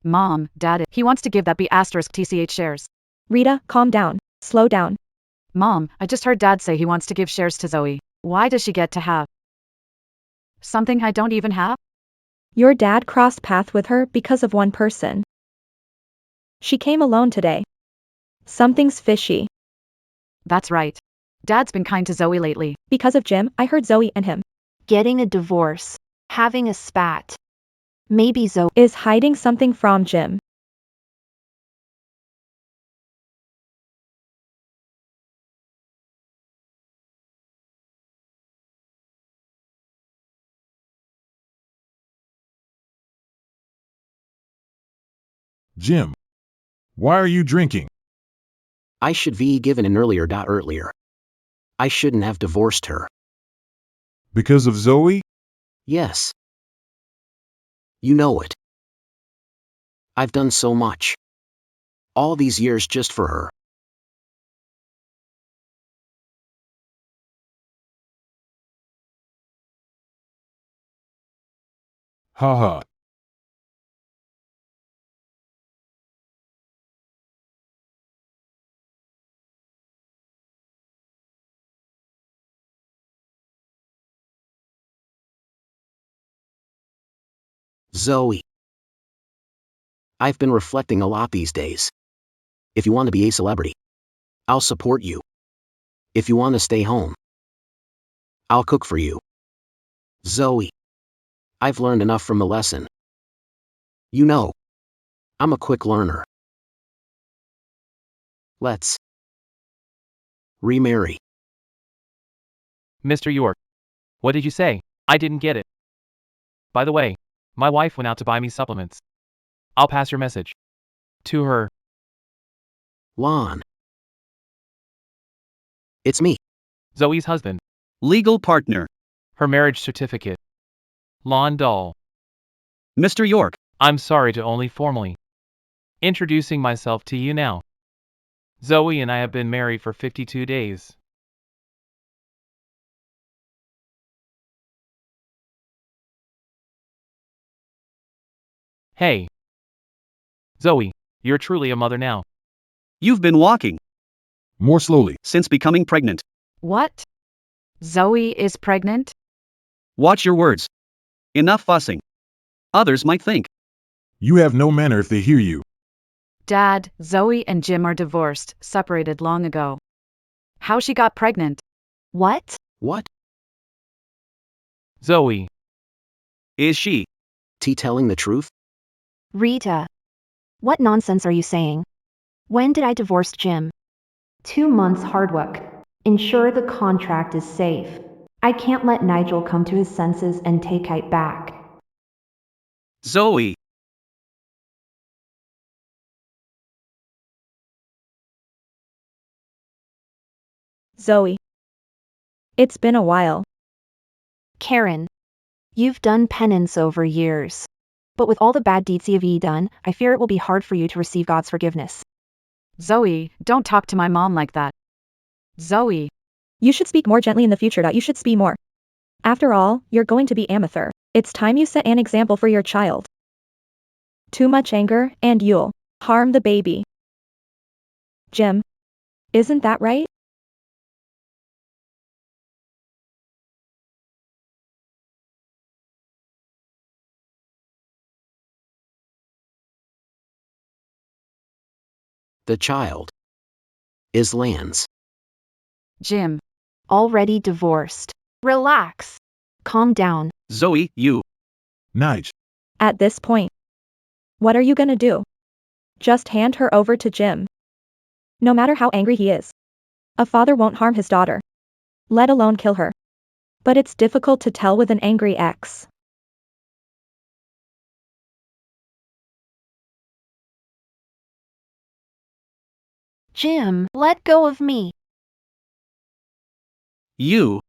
Mom, Dad, he wants to give that B asterisk TCH shares. Rita, calm down. Slow down. Mom, I just heard Dad say he wants to give shares to Zoe. Why does she get to have something I don't even have? Your dad crossed paths with her because of one person. She came alone today. Something's fishy. That's right. Dad's been kind to Zoe lately. Because of Jim, I heard Zoe and him Getting a divorce. having a spat. Maybe Zoe is hiding something from Jim. Jim, why are you drinking? I should be given an earlier. Earlier. I shouldn't have divorced her. Because of Zoe? Yes. You know it. I've done so much. All these years just for her. Ha ha. Zoe. I've been reflecting a lot these days. If you want to be a celebrity, I'll support you. If you want to stay home, I'll cook for you. Zoe. I've learned enough from the lesson. You know, I'm a quick learner. Let's remarry. Mr. York. What did you say? I didn't get it. By the way, my wife went out to buy me supplements. I'll pass your message to her. Lon. It's me. Zoe's husband. Legal partner. Her marriage certificate. Lon Doll. Mr. York. I'm sorry to only formally introducing myself to you now. Zoe and I have been married for 52 days. Hey. Zoe, you're truly a mother now. You've been walking More slowly. since becoming pregnant. What? Zoe is pregnant? Watch your words. Enough fussing. Others might think. You have no manner if they hear you. Dad, Zoe and Jim are divorced, separated long ago. How she got pregnant? what? What? Zoe. Is she? Telling the truth? Rita. What nonsense are you saying? When did I divorce Jim? 2 months hard work. Ensure the contract is safe. I can't let Nigel come to his senses and take Kite back. Zoe. Zoe. It's been a while. Karen. You've done penance over years. But with all the bad deeds you've done, I fear it will be hard for you to receive God's forgiveness. Zoe, don't talk to my mom like that. Zoe. You should speak more gently in the future. You should speak more. After all, you're going to be amateur. It's time you set an example for your child. Too much anger, and you'll harm the baby. Jim. Isn't that right? The child is Lan's. Jim. Already divorced. Relax. Calm down. Zoe, you. Nige. At this point. What are you gonna do? Just hand her over to Jim. No matter how angry he is. A father won't harm his daughter. Let alone kill her. But it's difficult to tell with an angry ex. Jim, let go of me. You.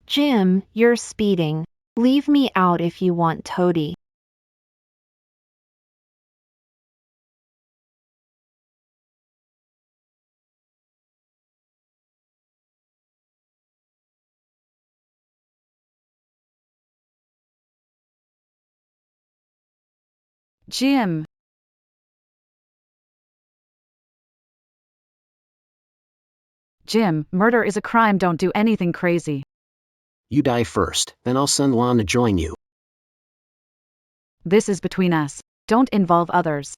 Jim, you're speeding. Leave me out if you want Toady. Jim. Jim, murder is a crime. Don't do anything crazy. You die first, then I'll send Lon to join you. This is between us. Don't involve others.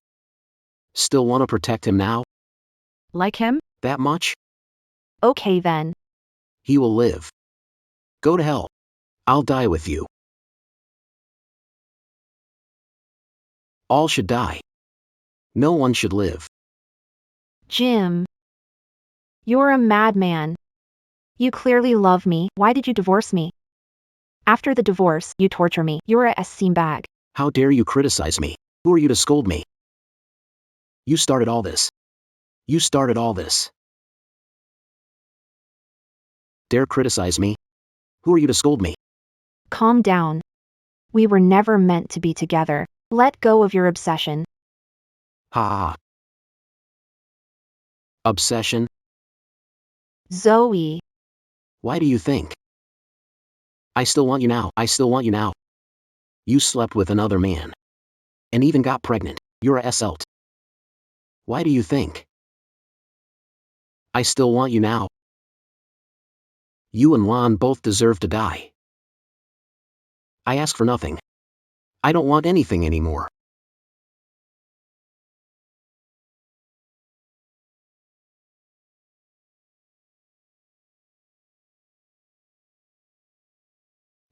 Still want to protect him now? Like him? That much? Okay then. He will live. Go to hell. I'll die with you. All should die. No one should live. Jim. You're a madman. You clearly love me. Why did you divorce me? After the divorce, you torture me. You're a scene bag. How dare you criticize me? Who are you to scold me? You started all this. You started all this. Dare criticize me? Who are you to scold me? Calm down. We were never meant to be together. Let go of your obsession. Ha ha ha. Obsession? Zoe. Why do you think? I still want you now. I still want you now. You slept with another man. And even got pregnant. You're a SLT. Why do you think? I still want you now. You and Lon both deserve to die. I ask for nothing. I don't want anything anymore.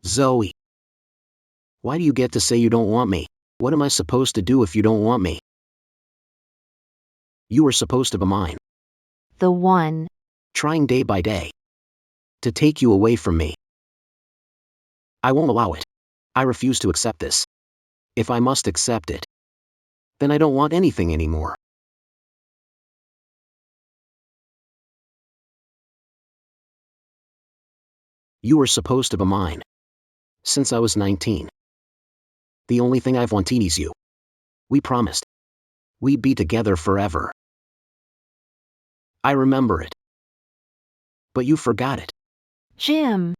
Zoe. Why do you get to say you don't want me? What am I supposed to do if you don't want me? You were supposed to be mine. The one. Trying day by day to take you away from me. I won't allow it. I refuse to accept this. If I must accept it, then I don't want anything anymore. You were supposed to be mine since I was 19. The only thing I've wanted is you. We promised we'd be together forever. I remember it. But you forgot it. Jim.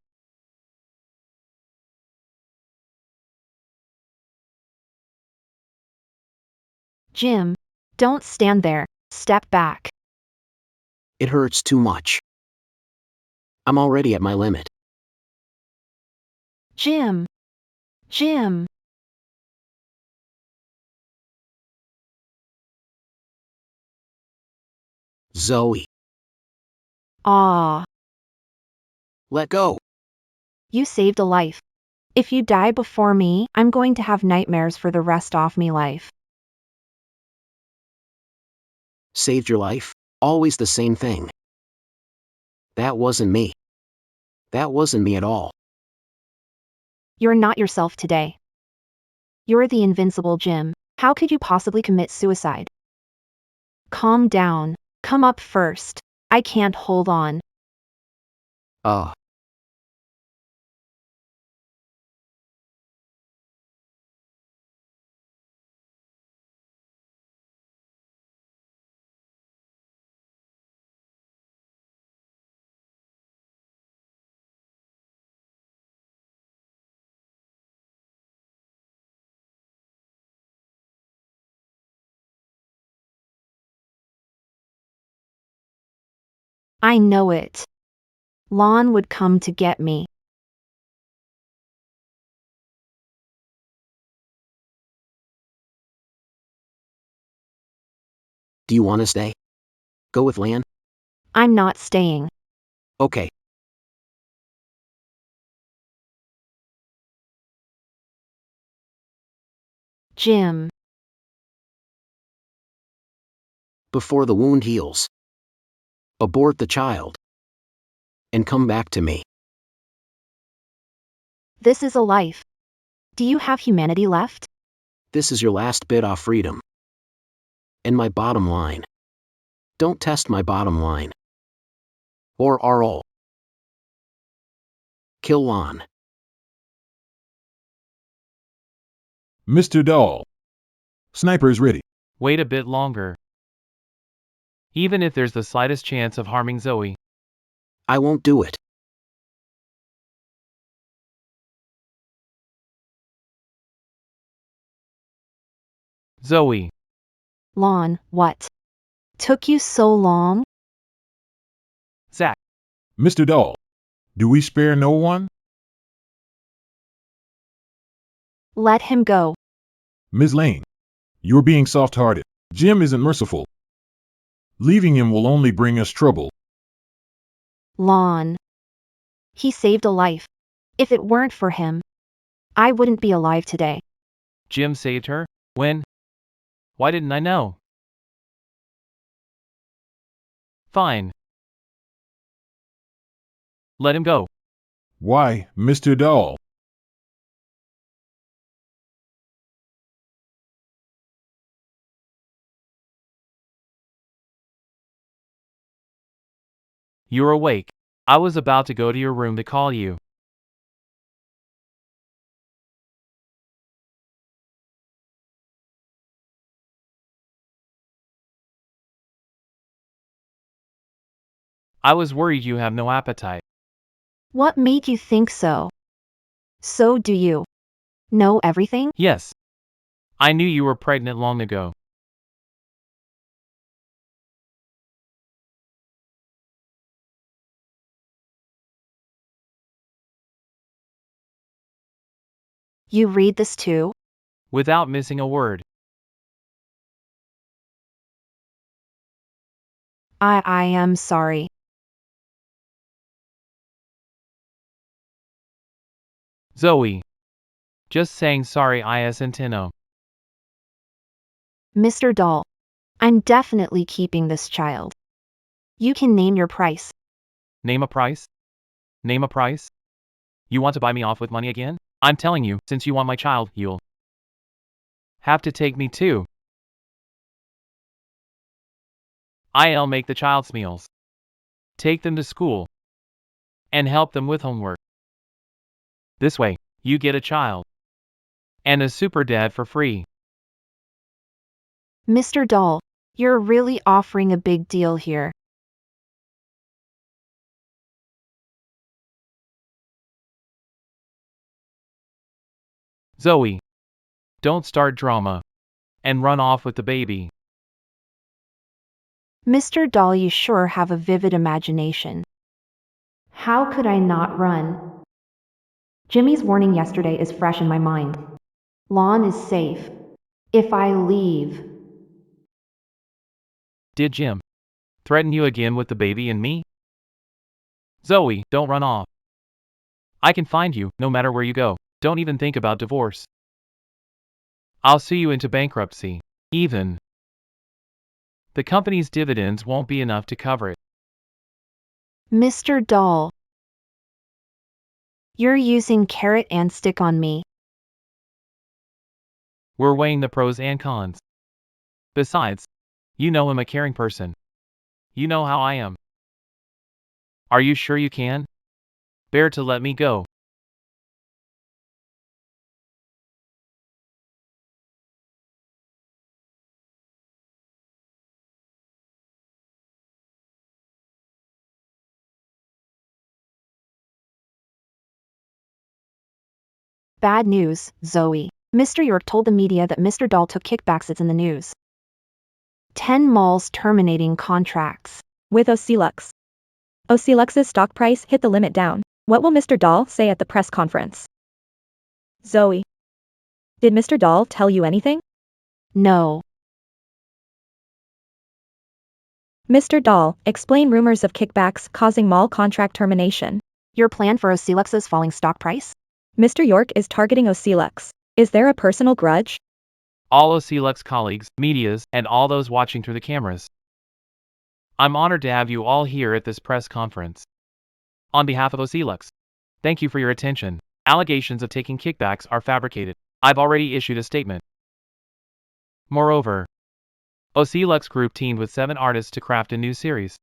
Jim. Don't stand there. Step back. It hurts too much. I'm already at my limit. Jim. Jim. Zoe. Ah. Let go. You saved a life. If you die before me, I'm going to have nightmares for the rest of me life. Saved your life? Always the same thing. That wasn't me. That wasn't me at all. You're not yourself today. You're the invincible Jim. How could you possibly commit suicide? Calm down. Come up first. I can't hold on. I know it. Lon would come to get me. Do you want to stay? Go with Lan? I'm not staying. Okay. Jim. Before the wound heals. Abort the child. And come back to me. This is a life. Do you have humanity left? This is your last bit of freedom. And my bottom line. Don't test my bottom line. Or RL. Kill Lon. Mr. Dahl. Sniper is ready. Wait a bit longer. Even if there's the slightest chance of harming Zoe. I won't do it. Zoe. Lon, what? Took you so long? Zach. Mr. Dahl. Do we spare no one? Let him go. Ms. Lane, you're being soft-hearted. Jim isn't merciful. Leaving him will only bring us trouble. Lon. He saved a life. If it weren't for him, I wouldn't be alive today. Jim saved her? When? Why didn't I know? Fine. Let him go. Why, Mr. Dahl? You're awake. I was about to go to your room to call you. I was worried you have no appetite. What made you think so? So do you know everything? Yes. I knew you were pregnant long ago. You read this too? Without missing a word. I am sorry. Zoe. Just saying sorry Centeno. Mr. Dahl. I'm definitely keeping this child. You can name your price. Name a price? Name a price? You want to buy me off with money again? I'm telling you, since you want my child, you'll have to take me too. I'll make the child's meals. Take them to school. And help them with homework. This way, you get a child. And a super dad for free. Mr. Dahl, you're really offering a big deal here. Zoe. Don't start drama. And run off with the baby. Mr. Dahl, you sure have a vivid imagination. How could I not run? Jimmy's warning yesterday is fresh in my mind. Lon is safe. If I leave. Did Jim threaten you again with the baby and me? Zoe, don't run off. I can find you, no matter where you go. Don't even think about divorce. I'll sue you into bankruptcy. Even the company's dividends won't be enough to cover it. Mr. Dahl. You're using carrot and stick on me. We're weighing the pros and cons. Besides, you know I'm a caring person. You know how I am. Are you sure you can bear to let me go? Bad news, Zoe. Mr. York told the media that Mr. Dahl took kickbacks. It's in the news. 10 malls terminating contracts. With Ocelux. Ocelux's stock price hit the limit down. What will Mr. Dahl say at the press conference? Zoe. Did Mr. Dahl tell you anything? No. Mr. Dahl, explain rumors of kickbacks causing mall contract termination. Your plan for Ocelux's falling stock price? Mr. York is targeting Ocelux. Is there a personal grudge? All Ocelux colleagues, medias, and all those watching through the cameras. I'm honored to have you all here at this press conference. On behalf of Ocelux, thank you for your attention. Allegations of taking kickbacks are fabricated. I've already issued a statement. Moreover, Ocelux Group teamed with 7 artists to craft a new series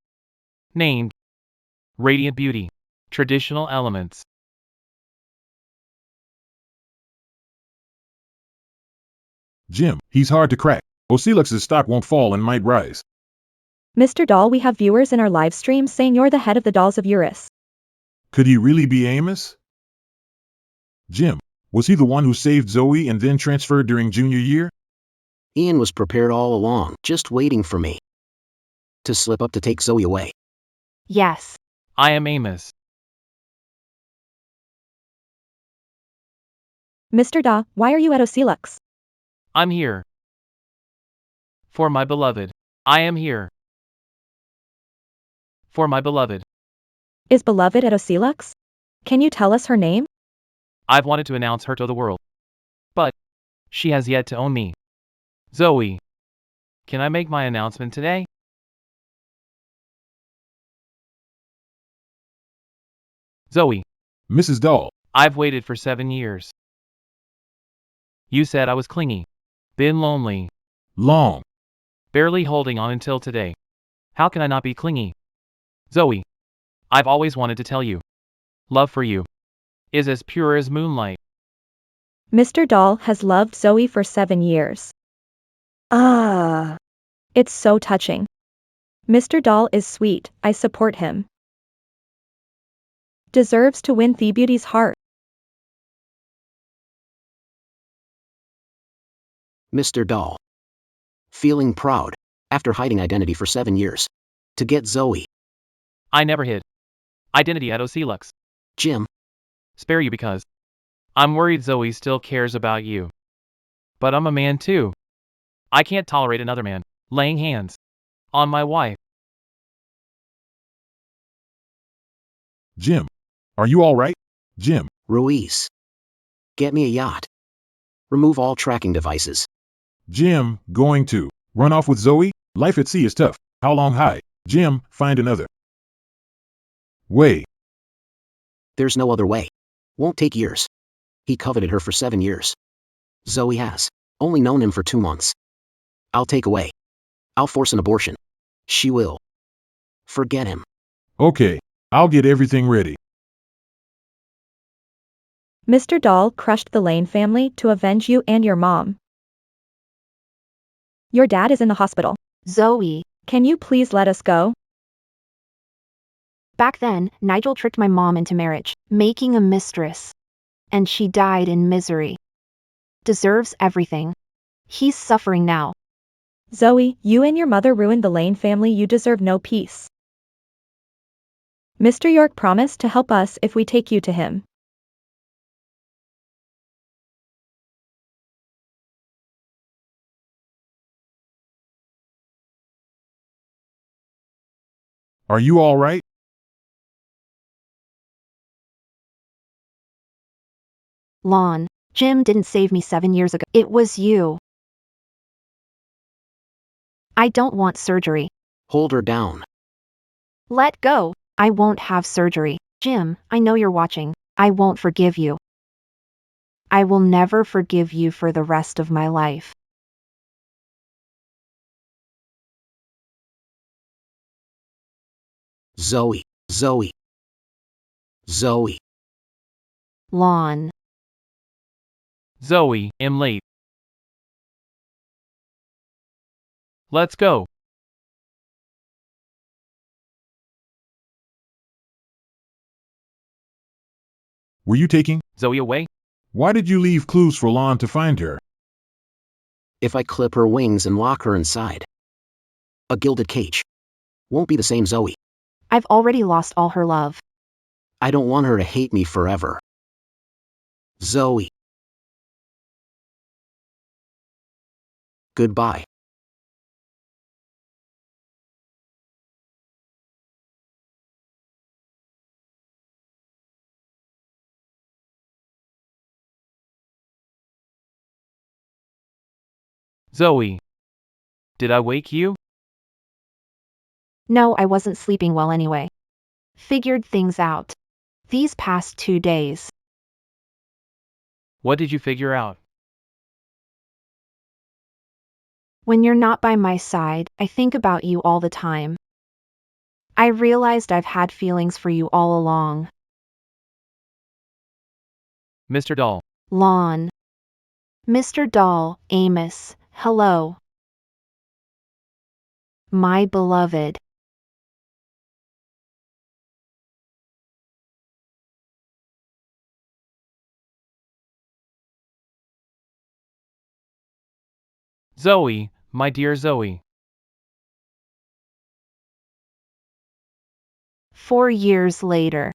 named Radiant Beauty, Traditional Elements. Jim, he's hard to crack. Ocelux's stock won't fall and might rise. Mr. Dahl, we have viewers in our live stream saying you're the head of the Dolls of Eurus. Could he really be Amos? Jim, was he the one who saved Zoe and then transferred during junior year? Ian was prepared all along, just waiting for me to slip up to take Zoe away. Yes. I am Amos. Mr. Da, why are you at Ocelux? I'm here. For my beloved. I am here. For my beloved. Is beloved at Ocelux? Can you tell us her name? I've wanted to announce her to the world. But she has yet to own me. Zoe. Can I make my announcement today? Zoe. Mrs. Dahl. I've waited for 7 years. You said I was clingy. Been lonely. Long. Barely holding on until today. How can I not be clingy? Zoe. I've always wanted to tell you. Love for you is as pure as moonlight. Mr. Dahl has loved Zoe for 7 years. Ah. It's so touching. Mr. Dahl is sweet, I support him. Deserves to win the beauty's heart. Mr. Dahl. Feeling proud, after hiding identity for 7 years. To get Zoe. I never hid identity at Ocelux. Jim. Spare you because I'm worried Zoe still cares about you. But I'm a man too. I can't tolerate another man laying hands on my wife. Jim. Are you all right? Jim. Ruiz. Get me a yacht. Remove all tracking devices. Jim, going to run off with Zoe? Life at sea is tough. How long high? Jim, find another way. There's no other way. Won't take years. He coveted her for 7 years. Zoe has only known him for 2 months. I'll take away. I'll force an abortion. She will. Forget him. Okay, I'll get everything ready. Mr. Dahl crushed the Lane family to avenge you and your mom. Your dad is in the hospital. Zoe. Can you please let us go? Back then, Nigel tricked my mom into marriage, making a mistress. And she died in misery. Deserves everything. He's suffering now. Zoe, you and your mother ruined the Lane family. You deserve no peace. Mr. York promised to help us if we take you to him. Are you all right? Lon. Jim didn't save me 7 years ago. It was you. I don't want surgery. Hold her down. Let go. I won't have surgery. Jim, I know you're watching. I won't forgive you. I will never forgive you for the rest of my life. Zoe. Zoe. Zoe. Lon. Zoe, am late. Let's go. Were you taking Zoe away? Why did you leave clues for Lon to find her? If I clip her wings and lock her inside a gilded cage, won't be the same Zoe. I've already lost all her love. I don't want her to hate me forever. Zoe. Goodbye. Zoe. Did I wake you? No, I wasn't sleeping well anyway. Figured things out. These past 2 days. What did you figure out? When you're not by my side, I think about you all the time. I realized I've had feelings for you all along. Mr. Dahl. Lon. Mr. Dahl, Amos, hello. My beloved. Zoe, my dear Zoe. 4 years later.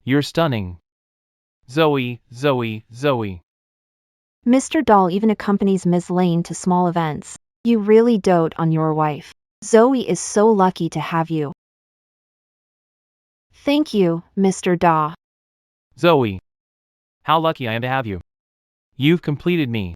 You're stunning. Zoe, Zoe, Zoe. Mr. Dahl even accompanies Ms. Lane to small events. You really dote on your wife. Zoe is so lucky to have you. Thank you, Mr. Dahl. Zoe. How lucky I am to have you. You've completed me.